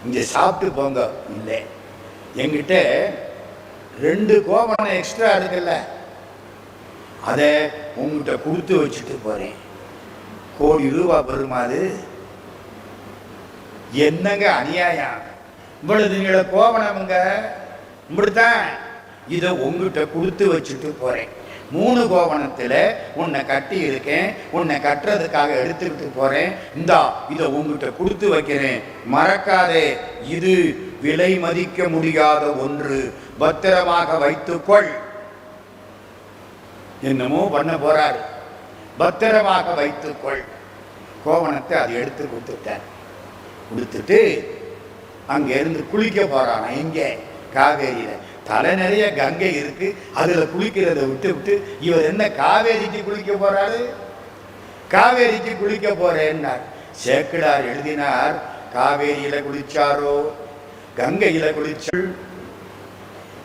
இங்க சாப்பிட்டு போங்க. இல்லை, என்கிட்ட 2 கோவணம் எக்ஸ்ட்ரா இருக்குல்ல, அதை உங்ககிட்ட கொடுத்து வச்சுட்டு போறேன். கோடி ரூபா பெருமாது. என்னங்க அநியாயம்! இவ்வளவு நீங்கள கோவணமுங்க, இப்படித்தான். இதை உங்ககிட்ட கொடுத்து வச்சுட்டு போறேன். 3 கோவணத்துல உன்னை கட்டி இருக்கேன், உன்னை கட்டுறதுக்காக எடுத்துக்கிட்டு போறேன். இந்தா, இதை உங்ககிட்ட கொடுத்து வைக்கிறேன், மறக்காதே. இது விலை மதிக்க முடியாத ஒன்று, பத்திரமாக வைத்துக்கொள். என்னமோ பண்ண போறாரு, பத்திரமாக வைத்துக்கொள். கோவணத்தை அது எடுத்து கொடுத்துட்டார். கொடுத்துட்டு அங்க இருந்து குளிக்க போறானா. எங்க? காவேரியில. தலை நிறைய கங்கை இருக்கு, அதுல குளிக்கிறத விட்டு விட்டு இவர் என்ன காவேரிக்கு குளிக்க போறாரு? காவேரிக்கு குளிக்க போறேன்னார். சேக்கிழார் எழுதினார், காவேரியில குளிச்சாரோ கங்கையில குளிச்சு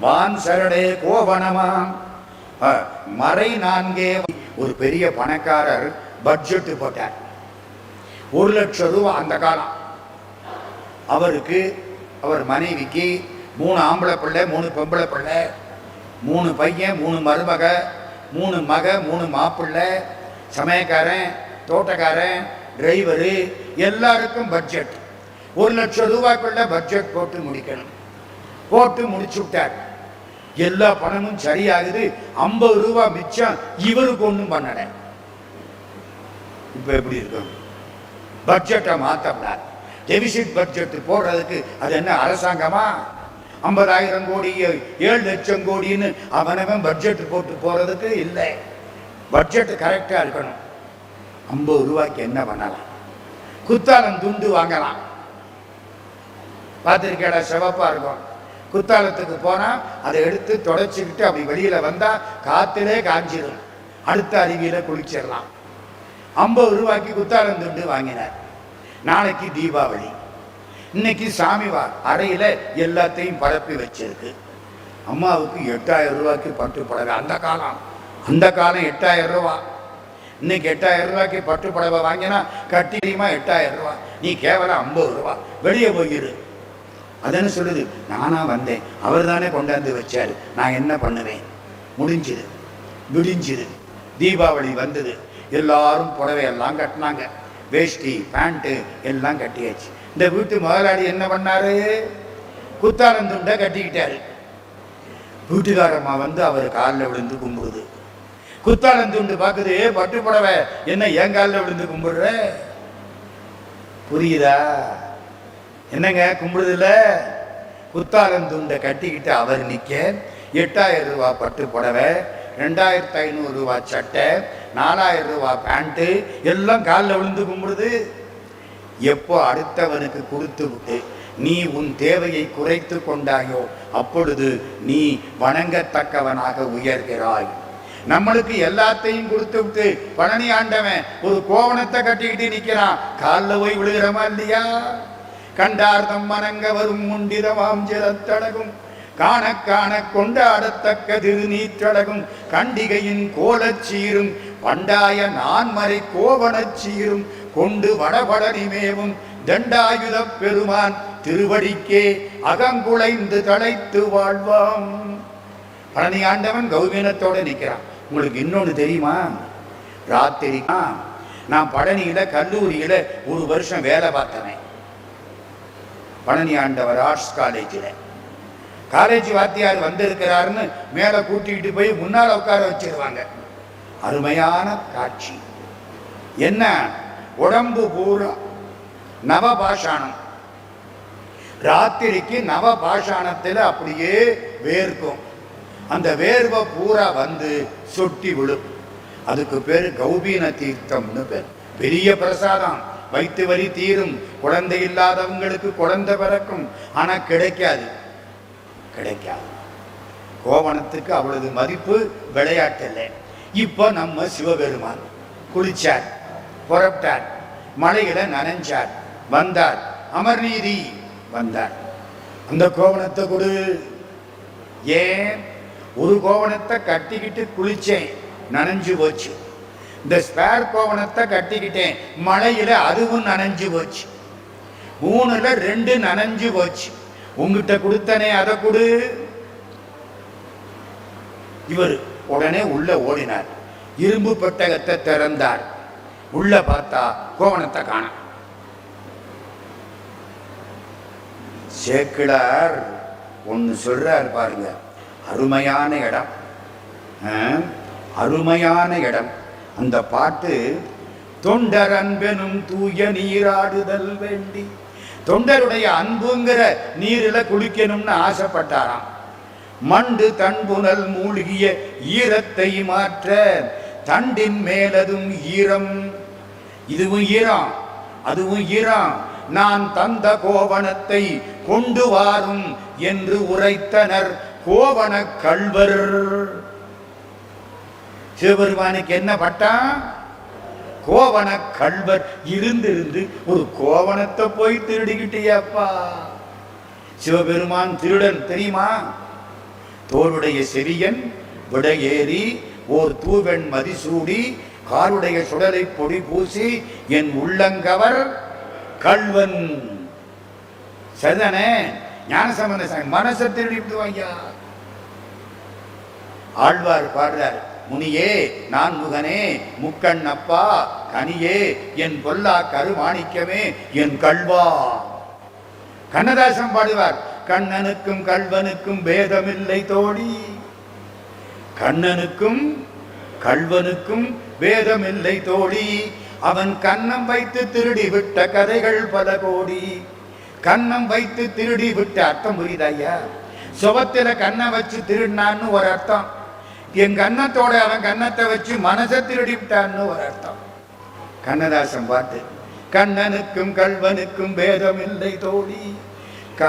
வான் சரடே கோவணமாம் மறை 4. ஒரு பெரிய பணக்காரர் பட்ஜெட் போட்டார். 1 லட்சம் ரூபாய் அந்த காலம். அவருக்கு, அவர் மனைவிக்கு 3 ஆம்பளை பிள்ளை, 3 பொம்பளை பிள்ளை, 3 பையன், 3 மருமக, 3 மக, 3 மாப்பிள்ளை, சமயக்காரன், தோட்டக்காரன், டிரைவரு, எல்லாருக்கும் பட்ஜெட். 1 லட்சம் ரூபாய்க்குள்ள பட்ஜெட் போட்டு முடிக்கணும். போட்டு முடிச்சு விட்டார். எல்லா பணமும் சரியாகுது. 50 ரூபாய் மிச்சம். இவருக்கு ஒன்றும் பண்ணல. இப்ப எப்படி இருக்கும்? பட்ஜெட்டை மாத்தப்படாது. டெபிசிட் பட்ஜெட் போடுறதுக்கு அது என்ன அரசாங்கமா? 50,000 கோடி 7 லட்சம் கோடின்னு அவனவன் பட்ஜெட் போட்டு போறதுக்கு இல்லை. பட்ஜெட் கரெக்டா இருக்கணும். 50 ரூபாய்க்கு என்ன பண்ணலாம்? குத்தாலம் துண்டு வாங்கலாம். பார்த்துருக்கேடா, சிவப்பா இருக்கும். குத்தாலத்துக்கு போனா அதை எடுத்து தொடச்சிக்கிட்டு அப்படி வெளியில வந்தா காத்திலே காஞ்சிடும். அடுத்த அருவியில குளிச்சிடலாம். 50 ரூபாய்க்கு குத்தாலம் துண்டு வாங்கினார். நாளைக்கு தீபாவளி. இன்னைக்கு சாமி அறையில எல்லாத்தையும் பரப்பி வச்சிருக்கு. அம்மாவுக்கு 8000 ரூபாய்க்கு பட்டு புடவை. அந்த காலம் 8000 ரூபாய். இன்னைக்கு 8000 ரூபாய்க்கு பட்டு புடவை வாங்கினா கட்டியுமா 8000 ரூபாய். நீ கேவலம் 50 ரூபாய். வெளியே போயிரு. அதன்னு சொல்லுது. நானா வந்தேன், அவர் தானே கொண்டாந்து வச்சாரு, நான் என்ன பண்ணுவேன்? முடிஞ்சுது, விடிஞ்சுது. தீபாவளி வந்தது. எல்லாரும் புடவையெல்லாம் கட்டினாங்க. வேஷ்டி பேண்ட்டு எல்லாம் கட்டியாச்சு. இந்த வீட்டு முதலாளி என்ன பண்ணாரு? குத்தாலந்துண்டை கட்டிக்கிட்டாரு. வீட்டுக்காரம்மா வந்து அவர் காலில் விழுந்து கும்பிடுது. குத்தாலந்துண்டு பார்க்குது, பட்டு புடவை என்ன என் காலில் விழுந்து கும்பிடுற? புரியுதா? என்னங்க கும்பிடுதுல? குத்தாலந்துண்டை கட்டிக்கிட்டு அவர் நிற்க 8000 ரூபாய் பட்டு புடவை, 2500 ரூபாய் சட்டை, 4000 ரூபாய் பேண்ட்டு எல்லாம் காலில் விழுந்து கும்பிடுது. எப்போ அடுத்தவனுக்கு கொடுத்து விட்டு நீ உன் தேவையை குறைத்து கொண்டாயோ அப்பொழுது நீ வணங்கத்தக்கவனாக உயர்கிறாய். நம்மளுக்கு எல்லாத்தையும் கொடுத்து விட்டு பழனி ஆண்டவன் ஒரு கோவணத்தை கட்டிக்கிட்டு நிற்கிறான். காலில் போய் விழுகிறமா இல்லையா? கண்டார்த்தம் மனங்க வரும் முண்டிதமாம் ஜலத்தடகும் காண காண கொண்டாடத்தக்க திருநீற்றழகும் கண்டிகையின் கோலச்சீரும் பண்டாய நான்மறை கோவணச்சீரும் கொண்டு வடபடனிமேவும் தண்டாயுத பெருமான் திருவடிக்கே அகங்குலைந்து தழைத்து வாழ்வாம். பழனி ஆண்டவன் கௌவீனத்தோட நிற்கிறான். உங்களுக்கு இன்னொன்று தெரியுமா? ராத்திரி நான் பழனியில கல்லூரியில 1 வருஷம் வேலை பார்த்தவன். பழனி ஆண்டவர் ஆர்ட்ஸ் காலேஜில் காலேஜ் வாத்தியார் வந்திருக்கிறாருன்னு மேலே கூட்டிகிட்டு போய் முன்னால் உட்கார வச்சிருவாங்க. அருமையான காட்சி. என்ன? உடம்பு பூரா நவபாஷாணம். ராத்திரிக்கு நவபாஷாணத்தில் அப்படியே வேர்க்கும். அந்த வேர்வை பூரா வந்து சொட்டி விழும். அதுக்கு பேரு கௌபீன தீர்த்தம்னு பேர். பெரிய பிரசாதம், வைத்து வரி தீரும், குழந்தை இல்லாதவங்களுக்கு குழந்தை பிறக்கும். ஆனா கிடைக்காது. கோவணத்துக்கு அவ்வளவு மதிப்பு, விளையாட்டு. இப்ப நம்ம சிவபெருமான் குளிச்சார், புறப்பட்டார், மலையில நனைஞ்சார், வந்தார், அமர்நீதி வந்தார். அந்த கோவணத்தை கொடு. ஏன்? ஒரு கோவணத்தை கட்டிக்கிட்டு குளிச்சேன், நனைஞ்சு போச்சு. இந்த ஸ்பேர் கோவணத்தை கட்டிக்கிட்டேன், மழையில அதுவும் நனைஞ்சு போச்சு. 3ல் 2 நனைஞ்சு போச்சு. உங்ககிட்ட கொடுத்தனே, அதை கொடு. இவர் உடனே உள்ள ஓடினார். இரும்பு பெட்டகத்தை திறந்தார். உள்ள பார்த்தா கோவணத்தை காணோம். சேக்கிழார் ஒன்னு சொல்றார் பாருங்க, அருமையான இடம், அருமையான இடம். அந்த பாட்டு, தொண்டர் அன்பெனும் தூய நீராடுதல் வேண்டி, தொண்டருடைய அன்புங்கிற நீரில் குளிக்கணும்னு ஆசைப்பட்டாராம். மண்டு தன்புணல் மூழ்கிய ஈரத்தை மாற்ற தண்டின் மேலதும் ஈரம், இதுவும் ஈரம் அதுவும் ஈரம், நான் தந்த கோவணத்தை கொண்டு வாரும் என்று உரைத்தனர் கோவண கள்வர். சிவபெருமானுக்கு என்ன பட்டா? கோவண கள்வர். இருந்து ஒரு கோவணத்தை போய் திருடிக்கிட்டியப்பா. சிவபெருமான் திருடன் தெரியுமா? தோளுடைய செவியன் விடையேறி ஓர் தூவெண் மதிசூடி காருடைய சுடலை பொடி பூசி என் உள்ளங்கவர் கள்வன். சரிதானே? ஞானசம்பந்த மனசை திருடிட்டு ஐயா. ஆழ்வார் பாடுறார், முனியே நான் முகனே முக்கண் அப்பா கனியே என் பொல்லா கருமாணிக்கமே என் கள்வா. கண்ணதாசன் பாடுவார், கண்ணனுக்கும் கள்வனுக்கும் பேதமில்லை தோழி, கண்ணனுக்கும் கள்வனுக்கும் வேதமில்லை தோழி, அவன் கண்ணம் வைத்து திருடி விட்ட கதைகள் பல கோடி. கண்ணம் வைத்து திருடி விட்ட அர்த்தம் புரியுதாய்யா? சுவத்தில கண்ணை வச்சு திருடினான்னு ஒரு அர்த்தம், என் கண்ணத்தோட அவன் கண்ணத்தை வச்சு மனசை திருடி விட்டான்னு ஒரு அர்த்தம். கண்ணதாசன் பாட்டு, கண்ணனுக்கும் கள்வனுக்கும் பேதமில்லை தோழி,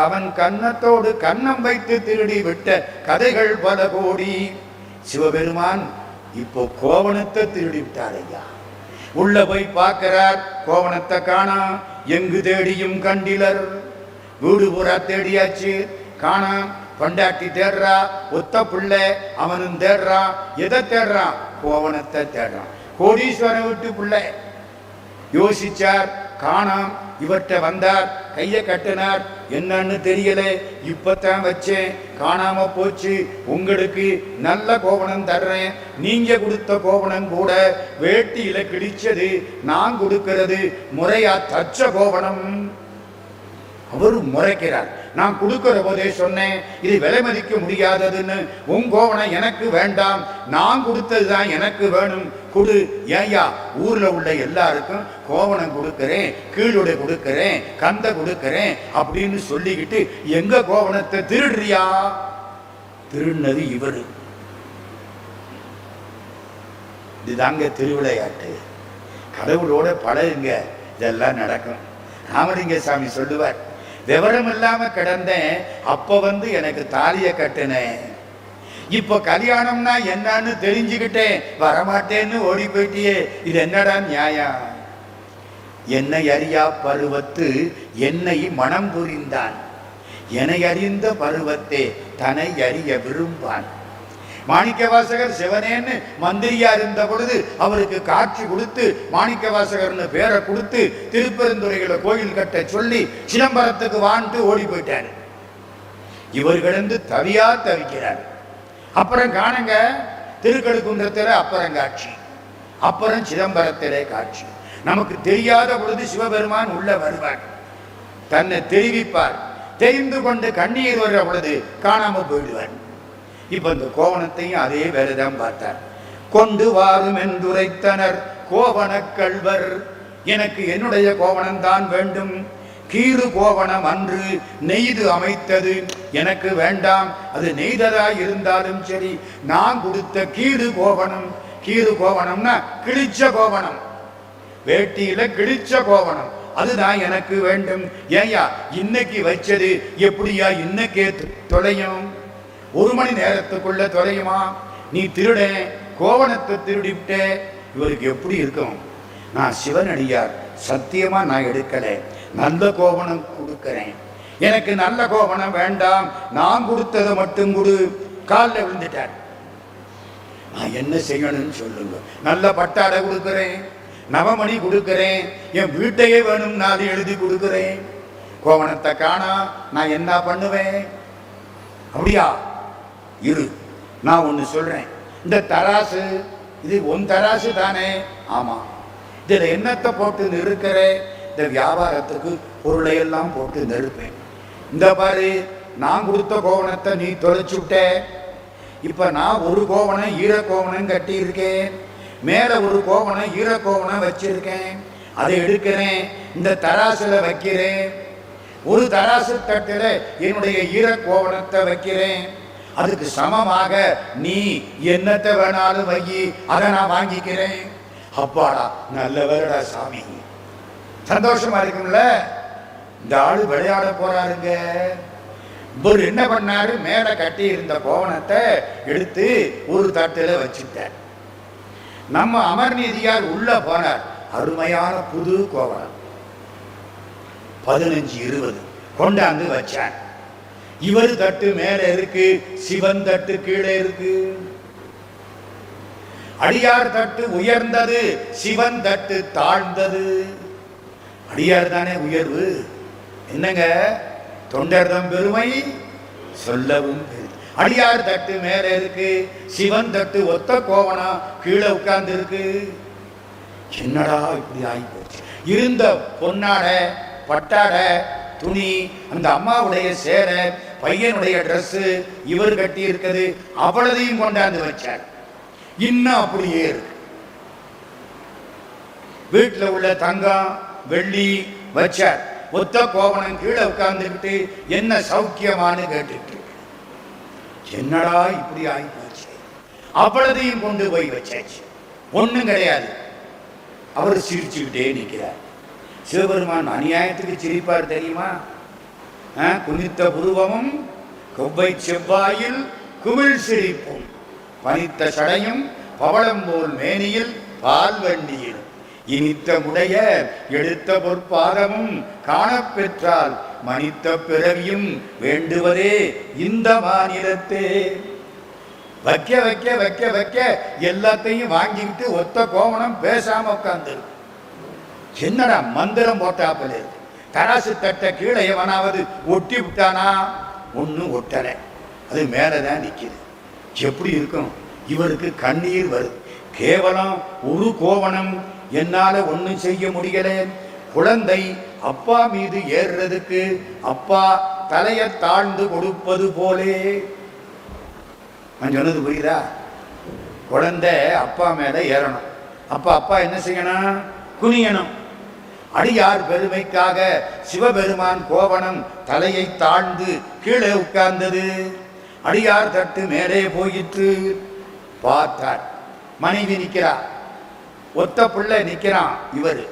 அவன் கண்ணத்தோடு கண்ணம் வைத்து திருடி விட்ட கதைகள் பல கோடி. சிவபெருமான் இப்போ கோவணத்தை திருடி விட்டார் ஐயா. உள்ள போய் பார்க்கிறார், கோவணத்தை காணா. எங்கு தேடியும் கண்டிலர். வீடு பூரா தேடியாச்சு, காணா. பண்டாட்டி தேடுறா, ஒத்த பிள்ளை அவனும் தேடுறான். எதை தேடுறான்? கோவணத்தை தேடுறான். கோடீஸ்வரன் விட்டு பிள்ளை. யோசிச்சார், காணாம். இவர்கிட்ட வந்தார், கையை கட்டினார், என்னன்னு தெரியல, இப்பத்தான் வச்சேன், காணாம போச்சு. உங்களுக்கு நல்ல கோவணம் தர்றேன், நீங்க கொடுத்த கோவணம் கூட வேட்டியில கிழிச்சது, நான் கொடுக்கிறது முறையா தச்ச கோவணம். அவரு முறைக்கிறார். நான் கொடுக்கிற போதே சொன்னேன், இது விலை மதிக்க முடியாததுன்னு. உன் கோவணம் எனக்கு வேண்டாம், நான் கொடுத்ததுதான் எனக்கு வேணும், கொடு. ஏயா, ஊர்ல உள்ள எல்லாருக்கும் கோவணம் கொடுக்கிறேன், கீழுடை கொடுக்கிறேன், கந்த கொடுக்கிறேன் அப்படின்னு சொல்லிக்கிட்டு எங்க கோவணத்தை திருடுறியா? திருடினது இவரு. இதுதாங்க திருவிளையாட்டு. கடவுளோட பழகுங்க, இதெல்லாம் நடக்கும். ராமலிங்க சாமி சொல்லுவார், விவரம் இல்லாம கிடந்தேன், அப்ப வந்து எனக்கு தாலிய கட்டினேன், இப்ப கல்யாணம்னா என்னன்னு தெரிஞ்சுக்கிட்டேன், வரமாட்டேன்னு ஓடி போயிட்டியே, இது என்னடா நியாயம்? என்னை அறியா பருவத்து என்னை மனம் புரிந்தான், என்னை அறிந்த பருவத்தே தன்னை அறிய விரும்பான். மாணிக்கவாசகர் சிவனேன்னு மந்திரியா இருந்த பொழுது அவருக்கு காட்சி கொடுத்து மாணிக்கவாசகர்னு பேரை கொடுத்து திருப்பெருந்துறையில கோயில் கட்ட சொல்லி சிதம்பரத்துக்கு வான்ட்டு ஓடி போயிட்டாரு. இவர் கிடந்து தவியா தவிக்கிறார். அப்புறம் காணுங்க, திருக்கழுக்குன்றத்தில அப்புறம் காட்சி, அப்புறம் சிதம்பரத்திலே காட்சி. நமக்கு தெரியாத பொழுது சிவபெருமான் உள்ள வருவார், தன்னை தெரிவிப்பார். தெரிந்து கொண்டு கண்ணீர் வர்ற பொழுது காணாம போயிடுவார். இப்ப இந்த கோவணத்தையும் அதே வேலைதான் பார்த்தார். கொண்டு வாரும் என்றுரைத்தனர் கோவண கள்வர். எனக்கு என்னுடைய கோவணம் தான் வேண்டும், கீறு கோவணம் அன்று நெய்து அமைத்தது எனக்கு வேண்டாம். அது நெய்தராய் இருந்தாலும் சரி, நான் கொடுத்த கீறு கோவணம் கீறு கோவணம்னா கிழிச்ச கோவணம், வேட்டியில கிழிச்ச கோவணம், அதுதான் எனக்கு வேண்டும். ஏயா இன்னைக்கு வச்சது எப்படியா இன்னைக்கே தொலையும்? 1 மணி நேரத்துக்குள்ள தொலையுமா? நீ திருட கோவணத்தை திருடிவிட்ட, இவருக்கு எப்படி இருக்கும்? நான் சிவனடியார், சத்தியமா நான் எடுக்கல, நல்ல கோவணம் கொடுக்கிறேன், எனக்கு நல்ல கோவணம் வேண்டாம், நான் கொடுத்ததை மட்டும் கொடு. காலில் விழுந்துட்டார். நான் என்ன செய்யணும்னு சொல்லுங்க. நல்ல பட்டாடை கொடுக்கிறேன், நவமணி கொடுக்கிறேன், என் வீட்டையே வேணும் நான் எழுதி கொடுக்கிறேன், கோவணத்தை காணா நான் என்ன பண்ணுவேன்? அப்படியா? இரு, நான் ஒன்று சொல்றேன். இந்த தராசு, இது உன் தராசு தானே? ஆமா. இதுல என்னத்தை போட்டு நிறுக்கிற? இந்த வியாபாரத்துக்கு பொருளை எல்லாம் போட்டு நிறுப்பேன். இந்த பாரு, நான் கொடுத்த கோவணத்தை நீ தொலைச்சு விட்ட. இப்ப நான் ஒரு கோவணம் ஈர கோவணம் கட்டி இருக்கேன், மேல ஒரு கோவணம் ஈர கோவணம் வச்சிருக்கேன், அதை எடுக்கிறேன், இந்த தராசுல வைக்கிறேன். ஒரு தராசு தட்டுல என்னுடைய ஈர கோவணத்தை வைக்கிறேன். அதுக்கு சமமாக நீ என்னத்தை வேணாலும் வை, அதை நான் வாங்கிக்கிறேன். அப்பாடா, நல்லவரடா சாமி, சந்தோஷமா இருக்கும்ல. இந்த ஆளு விளையாட போறாருங்க. இவர் என்ன பண்ணாரு? மேல கட்டி இருந்த கோவணத்தை எடுத்து ஒரு தட்டுல வச்சுட்டார். நம்ம அமர்நீதியார் உள்ள போனார். அருமையான புது கோவணம் 15-20 கொண்டாந்து வச்சான். இவர் தட்டு மேல இருக்கு, சிவன் தட்டு கீழே இருக்கு. அடியார் தட்டு உயர்ந்தது, சிவன் தட்டு தாழ்ந்தது. அடியார் தானே உயர்வு. என்னங்க, தொண்டர்தம் பெருமை சொல்லவும். அடியார் தட்டு மேல இருக்கு, சிவன் தட்டு ஒத்த கோவணம் கீழே உட்கார்ந்து இருக்கு. என்னடா இப்படி ஆகி போச்சு? இருந்த பொன்னாடை, பட்டாடை, துணி, அந்த அம்மாவுடைய சேரை, பையனுடைய ட்ரெஸ், இவர் கட்டி இருக்குது, அவ்வளதையும் கொண்டாந்து வச்சார். இன்னும் அப்படியே இருக்கு. வீட்டுல உள்ள தங்கம் வெள்ளி வச்சார். ஒத்த கோவணம் கீழே உட்கார்ந்துக்கிட்டு என்ன சௌக்கியமானு கேட்டுட்டு, என்னடா இப்படி ஆகி போச்சு? அவ்வளதையும் கொண்டு போய் வச்சாச்சு, ஒண்ணும் கிடையாது. அவர் சிரிச்சுக்கிட்டே நிற்கிறார். சிவபெருமான் அநியாயத்துக்கு சிரிப்பார் தெரியுமா? குனித்த புருவமும் கொவ்வை செவ்வாயில் குமிழ் சிரிப்பும், பனித்த சடையும் பவளம் போல் மேனியில் பால் வண்டியில், இனித்த முடைய எடுத்த பொற்பாதமும் காணப்பெற்றால் மனித்த பிறவியும் வேண்டுவதே இந்த மாநிலத்தே. வைக்க வைக்க வைக்க வைக்க எல்லாத்தையும் வாங்கிக்கிட்டு ஒத்த கோவணம் பேசாம உட்கார்ந்து. என்னடா மந்திரம் போட்டாப்பல இருக்கு. தராசு தட்ட கீழே எவனாவது ஒட்டி விட்டானா? ஒன்னும் ஒட்டல, அது மேலதான் நிக்குது. எப்படி இருக்கும்? இவருக்கு கண்ணீர் வருது. கேவலம் ஒரு கோவணம், என்னால ஒன்னும் செய்ய முடியல. குழந்தை அப்பா மீது ஏறுறதுக்கு அப்பா தலையை தாழ்ந்து கொடுப்பது போலே. நான் சொன்னது புரியுதா? குழந்தை அப்பா மேல ஏறணும், அப்பா என்ன செய்யணும்? குனியணும். அடியார் பெருமைக்காக சிவபெருமான் கோவணம் தலையை தாழ்ந்து கீழே உட்கார்ந்தது. அடியார் தட்டு மேலே போயிற்று. பார்த்தார், மனைவி நிற்கிறார், ஒத்த பிள்ளை நிற்கிறான். இவர்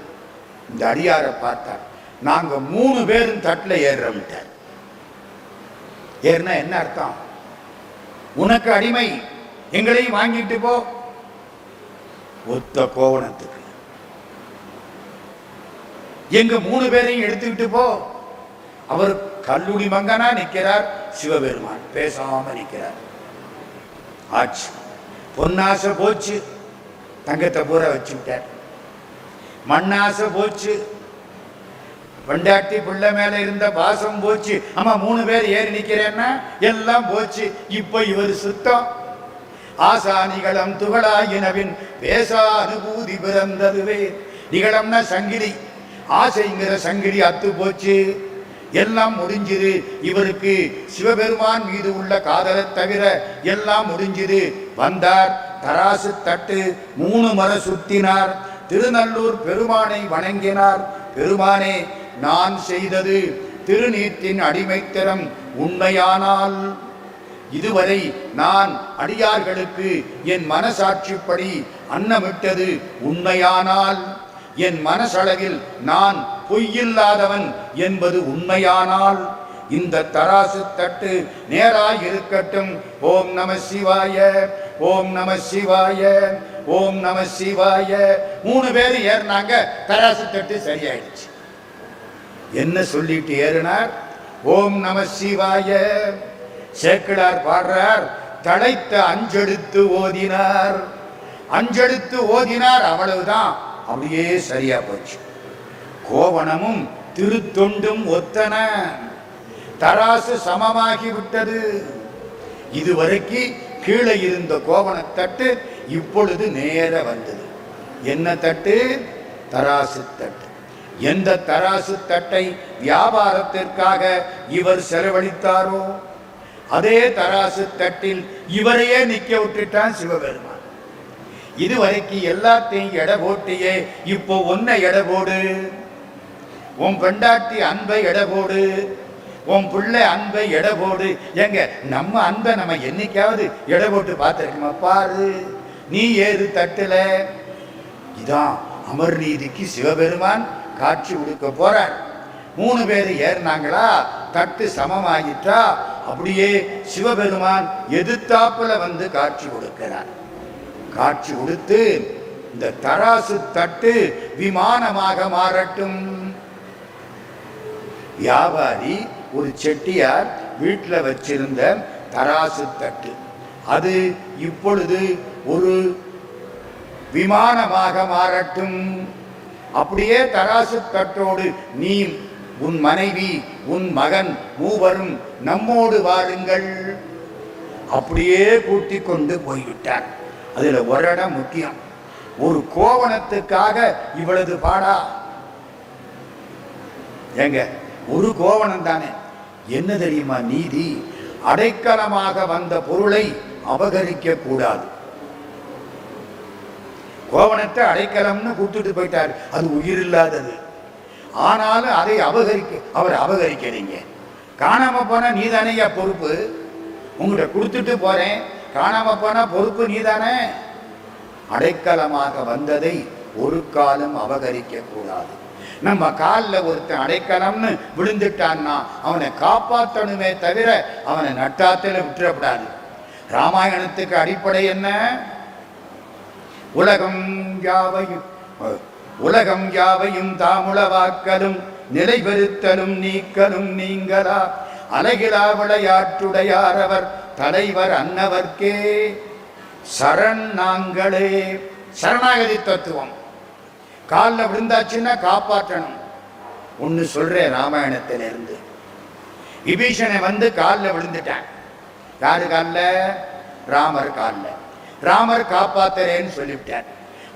இந்த அடியாரை பார்த்தார். நாங்க 3 பேரும் தட்டுல ஏறுறோம்ட்டார். ஏறினா என்ன அர்த்தம்? உனக்கு அடிமை, எங்களையும் வாங்கிட்டு போ. ஒத்த கோவணத்துக்கு எங்க 3 பேரையும் எடுத்துக்கிட்டு போ. அவர் கல்லூரி மங்கனா நிற்கிறார், சிவபெருமான் பேசாம நிற்கிறார். ஆச்சு, பொன்னாசை போச்சு, தங்கத்தை பூரா வச்சு விட்டார். மண்ணாசை போச்சு, பெண்டாட்டி பிள்ளை மேல இருந்த பாசம் போச்சு. ஆமா, 3 பேர் ஏறி நிக்கிறேன்னா எல்லாம் போச்சு. இப்ப இவர் சுத்தம். ஆசா நிகழம் துகளாயினவின் பேசா அனுபூதி பிறந்ததுவே. நிகழம்னா சங்கிலி, ஆசைங்கிற சங்கிலி அத்து போச்சு, எல்லாம் முடிஞ்சுது. இவருக்கு சிவபெருமான் மீது உள்ள காதலை தவிர எல்லாம் முடிஞ்சுது. வந்தார், தராசு தட்டு 3 முறை சுத்தினார். திருநல்லூர் பெருமானை வணங்கினார். பெருமானே, நான் செய்தது திருநீற்றின் அடிமைத்தரம் உண்மையானால் இதுவரை நான் அடியார்களுக்கு என் மனசாட்சிப்படி அன்னமிட்டது உண்மையானால், என் மனசளவில் நான் பொய்யில்லாதவன் என்பது உண்மையானால் இந்த தராசு தட்டு நேராய் இருக்கட்டும். ஓம் நம சிவாய, ஓம் நம சிவாய, ஓம் நம சிவாய. 3 பேர் ஏறினாங்க, தராசு தட்டு சரியாயிடுச்சு. என்ன சொல்லிட்டு ஏறினார்? ஓம் நம சிவாய. சேக்கிழார் பாடுறார், தழைத்த அஞ்செடுத்து ஓதினார். அஞ்செடுத்து ஓதினார், அவ்வளவுதான், அப்படியே சரியா போச்சு. கோவணமும் திருத்தொண்டும் ஒத்தன, தராசு சமமாகி விட்டது. இதுவரைக்கு கீழே இருந்த கோவணத்தட்டு இப்பொழுது நேர வந்தது. என்ன தட்டு? தராசு தட்டு. எந்த தராசு தட்டை வியாபாரத்திற்காக இவர் செலவழித்தாரோ அதே தராசு தட்டில் இவரையே நிக்க விட்டுட்டான் சிவபெருமான். இதுவரைக்கு எல்லாத்தையும் எடை போட்டியே, இப்போ ஒன்ன எடை போடு. உன் பெண்டாட்டி அன்பை எடை போடு, உன் பிள்ளை அன்பை எடை போடு. எங்க நம்ம அன்பை நம்ம என்னைக்காவது எடை போட்டு பார்த்திருக்கோமா? பாரு, நீ ஏறு தட்டுல. இதான் அமர் நீதிக்கு சிவபெருமான் காட்சி கொடுக்க போறார். 3 பேர் ஏறினாங்களா, தட்டு சமமாகிட்டா, அப்படியே சிவபெருமான் எதிர்த்தாப்புல வந்து காட்சி கொடுக்கிறார். காட்சி கொடுத்து இந்த தராசு தட்டு விமானமாக மாறட்டும். வியாபாரி ஒரு செட்டியார் வீட்டில் வச்சிருந்த தராசு தட்டு, அது இப்பொழுது ஒரு விமானமாக மாறட்டும். அப்படியே தராசு தட்டோடு நீ, உன் மனைவி, உன் மகன் மூவரும் நம்மோடு வாருங்கள். அப்படியே கூட்டி கொண்டு போய்விட்டார். அதுல ஒரு இடம் முக்கியம். ஒரு கோவணத்துக்காக இவ்வளவு பாடா? எங்க ஒரு கோவணம் தானே. என்ன தெரியுமா நீதி? அடைக்கலமாக வந்த பொருளை அபகரிக்க கூடாது. கோவணத்தை அடைக்கலம்னு கூட்டுட்டு போயிட்டார், அது உயிர் இல்லாதது. ஆனாலும் அதை அவர் அபகரிக்கிறீங்க. காணாம போனா நீதானையா பொறுப்பு. உங்கள்கிட்ட கொடுத்துட்டு போறேன், காணாம போனா பொறுப்பு நீதானே. அடைக்கலமாக வந்ததை ஒரு காலம் அபகரிக்க கூடாது. நம்ம காலில் ஒருத்தன் அடைக்கலம்னு விழுந்துட்டான்னா அவனை காப்பாற்றணுமே தவிர அவனை நட்டாத்தில் விட்டுறப்படாது. ராமாயணத்துக்கு அடிப்படை என்ன? உலகம் யாவையும் தாமுளவாக்கலும் நிலைபெறுத்தலும் நீக்கலும் நீங்களா அலகிலா விளையாட்டுடையாரவர் தலைவர் அன்னவர்க்கே சரண் நாங்களே. சரணாகதி தத்துவம். காலில் விழுந்தாச்சுன்னா காப்பாற்றணும். ஒன்னு சொல்றேன் ராமாயணத்திலிருந்து. விபீஷணை வந்து காலில் விழுந்துட்டான். யாரு காலில்? ராமர் காலில். ராமர் காப்பாத்துறேன்னு சொல்லிவிட்டார்.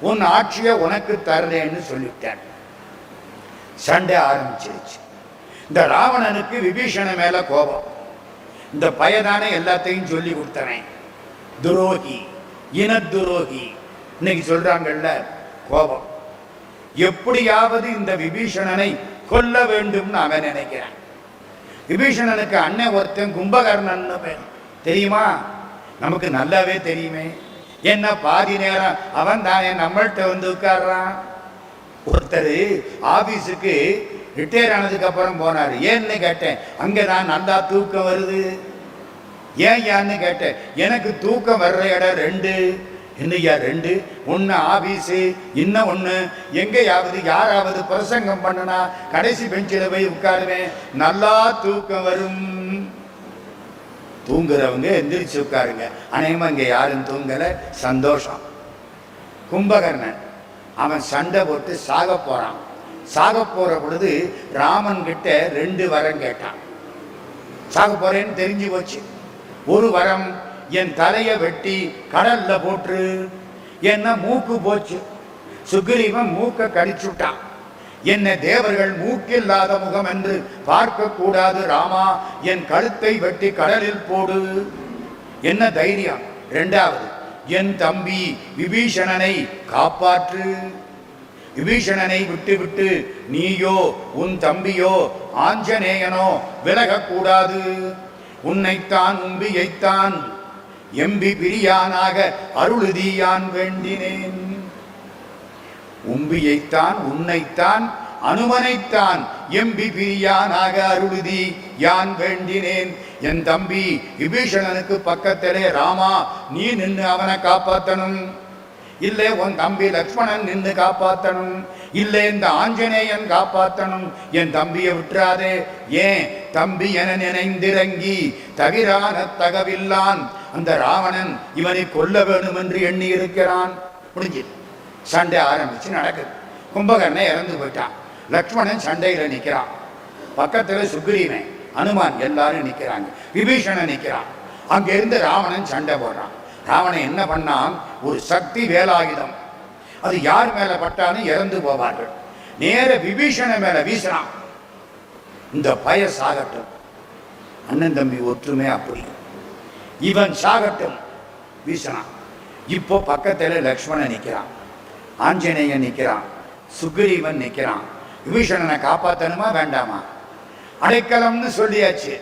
உன் ஆட்சியை உனக்கு தரலேன்னு சொல்லிவிட்டார். சண்டை ஆரம்பிச்சிருச்சு. இந்த ராவணனுக்கு விபீஷண மேல கோபம். இந்த பயதானே எல்லாத்தையும் சொல்லி கொடுத்தவன், துரோகி, இன துரோகி. இன்னைக்கு சொல்றாங்கல்ல, கோபம். எப்படியாவது இந்த விபீஷணனை கொல்ல வேண்டும்னு அவன் நினைக்கிறான். விபீஷணனுக்கு அண்ணன் ஒருத்தன் கும்பகர்ணன் பேர் தெரியுமா? நமக்கு நல்லாவே தெரியுமே. என்ன பாதி நேரம் அவன் தானே நம்மள்கிட்ட வந்து உட்கார்றான். ஒருத்தர் ஆபீஸுக்கு ரிட்டையர் ஆனதுக்கு அப்புறம் போனாரு. ஏன்னு கேட்டேன். அங்கதான் நல்லா தூக்கம் வருது. ஏன்னு கேட்டேன். எனக்கு தூக்கம் வர்ற இடம் 2. என்னையா 2? ஒன்னு ஆபீஸு, இன்னும் ஒண்ணு எங்கேயாவது யாராவது பிரசங்கம் பண்ணனா கடைசி பெஞ்சில போய் உட்காருவேன். நல்லா தூக்கம் வரும். தூங்குறவங்க எந்திரிச்சு உட்காருங்க. அநேகமா இங்க யாரும் தூங்கல. சந்தோஷம். கும்பகர்ணன் அவன் சண்டை போட்டு சாக போறான். சாக போற பொழுது ராமன் கிட்ட 2 வரம் கேட்டான். சாக போறேன்னு தெரிஞ்சு போச்சு. ஒரு வரம், என் தலையை வெட்டி கடல்ல போட்டு. என்ன மூக்கு போச்சு. சுக்ரீவன் மூக்க கடிச்சுட்டான். என்ன தேவர்கள் மூக்கில்லாத முகம் என்று பார்க்க கூடாது ராமா, என் கழுத்தை வெட்டி கடலில் போடு. என்ன தைரியம். 2வது, என் தம்பி விபீஷணனை காப்பாற்று. விபீஷணனை விட்டு விட்டு நீயோ உன் தம்பியோ ஆஞ்சநேயனோ விலகக்கூடாது. உன்னைத்தான் உம்பியைத்தான் எம்பி பிரியானாக அருளுதி யான் வேண்டினேன். உம்பியைத்தான் உன்னைத்தான் அனுமனைத்தான் எம்பி பிரியானாக அருளுதி யான் வேண்டினேன். என் தம்பி விபீஷணனுக்கு பக்கத்திலே ராமா நீ நின்று அவனை காப்பாத்தணும், இல்லை உன் தம்பி லக்ஷ்மணன் நின்று காப்பாத்தணும், இல்லை இந்த ஆஞ்சநேயன் காப்பாத்தணும். என் தம்பியை விட்டுறாதே. ஏன் தம்பி என நினைந்திறங்கி தவிரான தகவில்லான் அந்த ராவணன் இவனை கொல்ல வேணும் என்று எண்ணி இருக்கிறான். முடிஞ்சு சண்டை ஆரம்பிச்சு நடக்குது. கும்பகர்ணன் இறந்து போயிட்டான். லக்ஷ்மணன் சண்டையில நிக்கிறான். பக்கத்துல சுக்ரீவன் அனுமான் எல்லாரும் நிக்கிறாங்க. விபீஷணன் நிக்கிறான். அங்க இருந்து ராவணன் சண்டை போடுறான். ராவணன் என்ன பண்ணான்? ஒரு சக்தி வேலாயுதம், அது யார் மேல பட்டாலும் இறந்து போவார்கள். நேர விபீஷண மேல வீசினான். இந்த பய சாகட்டும், அண்ணன் தம்பி ஒற்றுமை அப்படி, இவன் சாகட்டும் வீசினான். இப்போ பக்கத்துல லக்ஷ்மணன் நிக்கிறான், ஆஞ்சநேயன் நிக்கிறான், சுக்ரீவன் நிக்கிறான். விபீஷணனை காப்பாத்தணுமா வேண்டாமா? அடைக்கலம்னு சொல்லியாச்சு.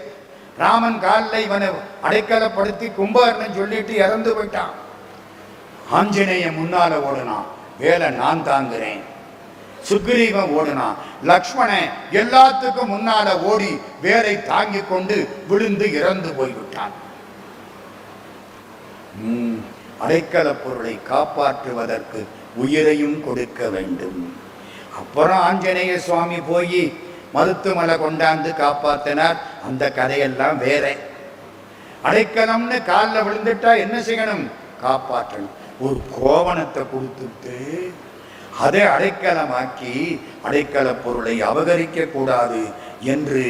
ராமன் காலில் இவனை அடைக்கலப்படுத்தி கும்பகர்ணன் சொல்லிட்டு இறந்து போயிட்டான். ஆஞ்சநேயன் முன்னால ஓடுனான், வேலை நான் தாங்குறேன். சுக்ரீவன் ஓடுனான். லக்ஷ்மணன் எல்லாத்துக்கும் முன்னால ஓடி வேலை தாங்கி கொண்டு விழுந்து இறந்து போய்விட்டான். அடைக்கல பொருளை காப்பாற்றுவதற்கு உயிரையும் கொடுக்க வேண்டும். அப்புறம் ஆஞ்சநேய சுவாமி போய் மருத்துவமலை கொண்டாந்து காப்பாத்தினார். அந்த கதையெல்லாம் வேற. அடைக்கலம்னு காலில் விழுந்துட்டா என்ன செய்யணும்? காப்பாற்றணும். ஒரு கோவணத்தை கொடுத்துட்டு அதை அடைக்கலமாக்கி அடைக்கல பொருளை அபகரிக்க கூடாது என்று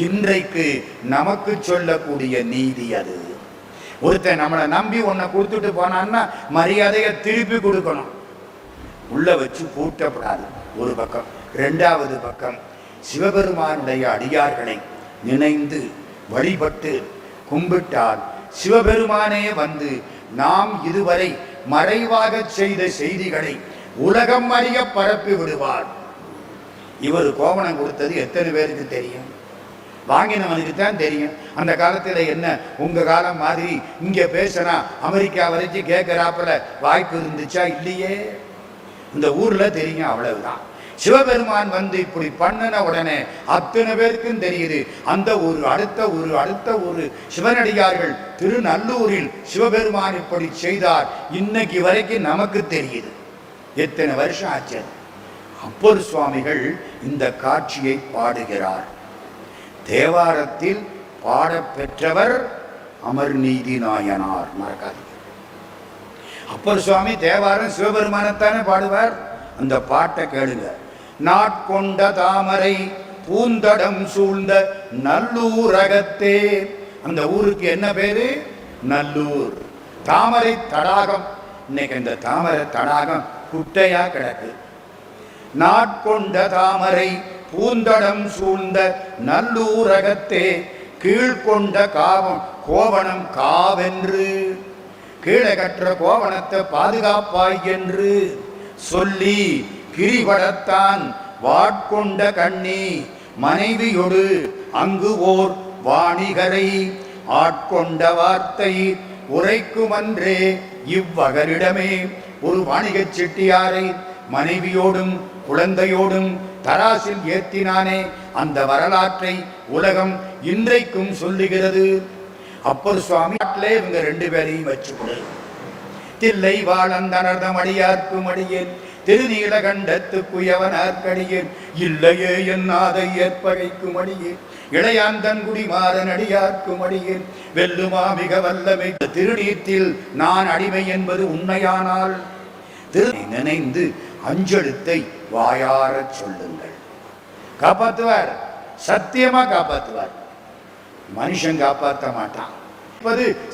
இன்றைக்கு நமக்கு சொல்லக்கூடிய நீதி அது. ஒருத்தன் நம்மளை நம்பி ஒன்ன கொடுத்துட்டு போனான்னா மரியாதையை திருப்பி கொடுக்கணும். உள்ள வச்சு பூட்டப்படாது ஒரு பக்கம். இரண்டாவது பக்கம் சிவபெருமானுடைய அடியார்களை நினைந்து வழிபட்டு கும்பிட்டால் சிவபெருமானே வந்து நாம் இதுவரை மறைவாக செய்த செய்திகளை உலகம் அறிய பரப்பி விடுவார். இவர் கோவணம் கொடுத்தது எத்தனை பேருக்கு தெரியும்? வாங்கினவனுக்கு தான் தெரியும். அந்த காலத்துல என்ன உங்க காலம் மாதிரி இங்க பேசினா அமெரிக்கா வரைக்கும் கேட்கிறாப்புல வாய்ப்பு இருந்துச்சா? இல்லையே. இந்த ஊர்ல தெரியும், அவ்வளவுதான். சிவபெருமான் வந்து இப்படி பண்ணின உடனே அத்தனை பேருக்கும் தெரியுது. அந்த ஒரு அடுத்த ஒரு சிவனடியார்கள் திருநல்லூரில் சிவபெருமான் இப்படி செய்தார். இன்னைக்கு வரைக்கும் நமக்கு தெரியுது. எத்தனை வருஷம் ஆச்சு. அப்பர் சுவாமிகள் இந்த காட்சியை பாடுகிறார். தேவாரத்தில் பாடப்பெற்றவர் அமர்நீதி நாயனார். மறக்காது. அப்பர் சுவாமி தேவாரம் சிவபெருமானத்தானே பாடுவார். அந்த பாட்டை கேளுங்க. நாட்கொண்ட தாமரை பூந்தடம் சூழ்ந்த நல்லூரகத்தே. அந்த ஊருக்கு என்ன பேரு? நல்லூர். தாமரை தடாகம். இன்னைக்கு இந்த தாமரை தடாகம் குட்டையா கிடக்கு. நாட்கொண்ட தாமரை பூந்தடம் சூழ்ந்த நல்லூரகத்தே கீழ்கொண்ட கோவணம் காவென்று, கீழே கற்ற கோவணத்தை பாதுகாப்பாய் என்று சொல்லி கிரிபடத்தான் வாட்கொண்ட கண்ணி மனைவியொடு அங்கு ஓர் வாணிகரை ஆட்கொண்ட வார்த்தை உரைக்குமன்றே இவ்வகரிடமே. ஒரு வாணிகச் செட்டியாரை மனைவியோடும் குழந்தையோடும் தராசில் ஏற்றினானே, அந்த வரலாற்றை உலகம் இன்றைக்கும் சொல்லுகிறது. அப்பர் சுவாமி இவங்க ரெண்டு பேரையும் வச்சுக்கொடு. தில்லை வாழந்தனர்தம் அடியார்க்கும் அடியேன் திருநீலகண்டத்து குயவனார்க்கடியேன் இல்லையே என்னாதை ஏற்பகைக்கும் அடியேன் இளையாந்தன் குடிமாறன் அடியார்க்கும் அடியேன் வெல்லுமா மிக வல்லமை திருநீர்த்தில் நான் அடிமை என்பது உண்மையானால் நினைந்து அஞ்செழுத்தை வாயார சொல்லுங்கள். காப்பாற்றுவார், சத்தியமா காப்பாற்றுவார். மனுஷன் காப்பாற்ற மாட்டான்.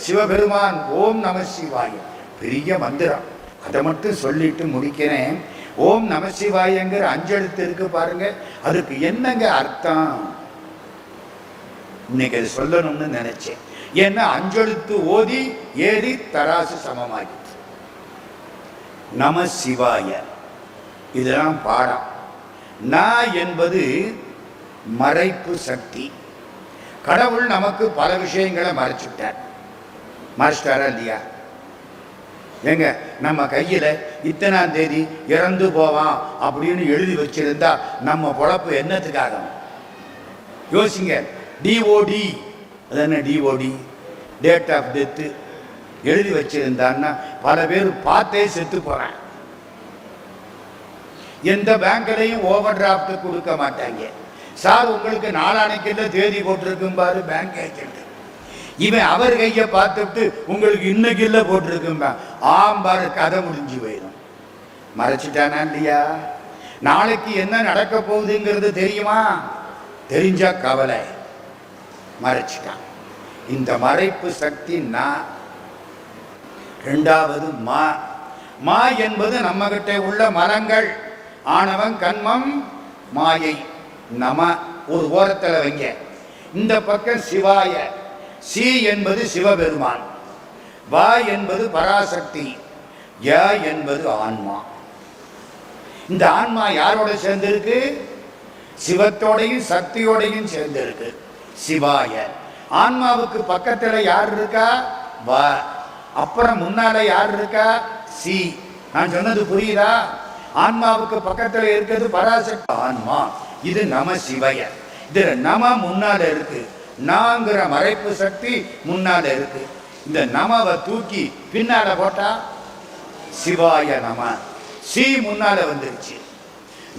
சிவபெருமான் ஓம் நம சிவாய பெரிய மந்திரம். அதை மட்டும் சொல்லிட்டு முடிக்கிறேன். ஓம் நம சிவாயங்கிற அஞ்செழுத்து இருக்கு பாருங்க, அதுக்கு என்னங்க அர்த்தம்? இன்னைக்கு அது சொல்லணும்னு நினைச்சேன். ஏன்னா அஞ்செழுத்து ஓதி ஏறி தராசு சமமாகி நம சிவாய இதெல்லாம் பாடம். ந என்பது மறைப்பு சக்தி. கடவுள் நமக்கு பல விஷயங்களை மறைச்சிட்டாரா இல்லையா? ஏங்க, நம்ம கையில இத்தனாம் தேதி இறந்து போவான் அப்படின்னு எழுதி வச்சிருந்தா நம்ம பொழப்பு என்னத்துக்காக? யோசிங்க. டிஓடி, அது என்ன டிஓடி, டேட் ஆஃப் டெத்து எழுதி வச்சிருந்தான்னா பல பேர் பார்த்தே செத்து போறேன். எந்த பேங்க்லையும் ஓவர் டிராஃப்ட் கொடுக்க மாட்டாங்க. சார் உங்களுக்கு நாளானைக்கு தேதி போட்டிருக்கும் பாரு பேங்க் ஏஜென்ட், இவன் அவர் கையை பார்த்துட்டு உங்களுக்கு இன்னைக்கு இல்லை போட்டிருக்கும்பா, ஆம்பாரு கதை முடிஞ்சு போயிடும். மறைச்சிட்டானா இல்லையா? நாளைக்கு என்ன நடக்க போகுதுங்கிறது தெரியுமா? தெரிஞ்சா கவலை. மறைச்சிட்டான். இந்த மறைப்பு சக்தின்னா இரண்டாவது மா என்பது நம்ம கிட்ட உள்ள மரங்கள். ஆணவம், கண்மம், மாயை. நம ஒரு ஓரத்தில் வைங்க. இந்த பக்கம் சிவாய. சி என்பது சிவபெருமான், வா என்பது பராசக்தி, ய என்பது ஆன்மா. இந்த ஆன்மா யாரோட சேர்ந்திருக்கு? சிவத்தோடையும் சக்தியோடையும் சேர்ந்திருக்கு. சிவாய. ஆன்மாவுக்கு பக்கத்துல யார் இருக்கா? வா. அப்புறம் முன்னால யார் இருக்கா? சி. நான் சொன்னது புரியுதா? ஆன்மாவுக்கு பக்கத்துல இருக்கிறது பராசக்தி ஆன்மா. இது நம சிவய. இது நம முன்னால இருக்கு. நாங்கிற மறைப்பு சக்தி முன்னால இருக்கு. இந்த நமவை தூக்கி பின்னால போட்டா சிவாய நம. சி முன்னால வந்துருச்சு.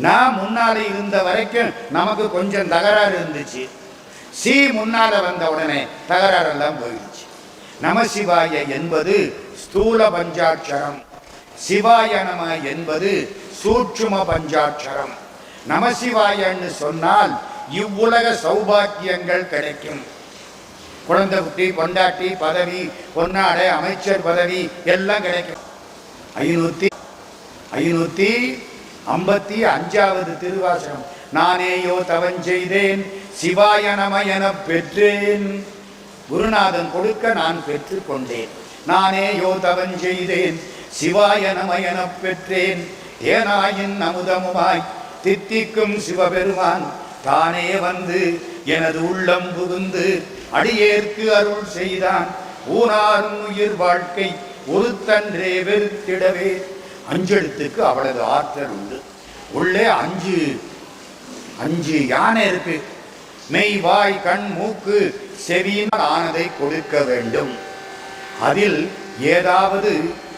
நான் முன்னால இருந்த வரைக்கும் நமக்கு கொஞ்சம் தகராறு இருந்துச்சு. சி முன்னால வந்த உடனே தகராறெல்லாம் போயிடுச்சு. நம சிவாய என்பது ஸ்தூல பஞ்சாட்சரம். சிவாய நம என்பது சூட்சும பஞ்சாட்சரம். நமசிவாயன்னு சொன்னால் இவ்வுலக சௌபாக்கியங்கள் கிடைக்கும். குழந்தை குட்டி, பொண்டாட்டி, பதவி, பொன்னாடை, அமைச்சர் பதவி எல்லாம் கிடைக்கும். 555வது திருவாசகம். நானேயோ தவஞ்செய்தேன் சிவாய நம என பெற்றேன். குருநாதன் கொடுக்க நான் பெற்று கொண்டேன். நானேயோ தவஞ்செய்தேன் சிவாய நம என பெற்றேன். ஏனாயின் அமுதமுமாய் தித்திக்கும் சிவபெருமான் தானே வந்து எனது உள்ளம் புகுந்து அடியேற்கு அருள் செய்தான். ஊனாரும் உயிர் வாழ்க்கை ஒருத்தன்றே வெறுத்திடவே. அஞ்செழுத்துக்கு அவ்வளவு ஆற்றல் உண்டு. உள்ளே அஞ்சு யானை இருக்கு. மெய், வாய், கண், மூக்கு, செவியினால் ஆனதை கொடுக்க வேண்டும். அதில் ஏதாவது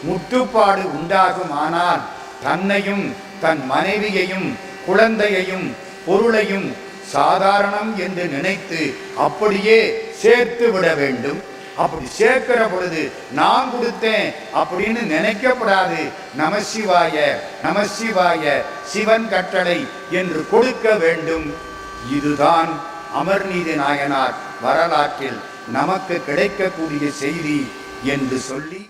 முட்டுப்பாடு உண்டாகுமானால் தன்னையும் தன் மனைவியையும் குழந்தையையும் பொருளையும் சாதாரணம் என்று நினைத்து அப்படியே சேர்த்து விட வேண்டும். அப்படி சேர்க்கிற பொழுது நான் கொடுத்தேன் அப்படின்னு நினைக்கப்படாது. நமசிவாய நமசிவாய சிவன் கட்டளை என்று கொடுக்க வேண்டும். இதுதான் அமர்நீதி நாயனார் வரலாற்றில் நமக்கு கிடைக்கக்கூடிய செய்தி என்று சொல்லி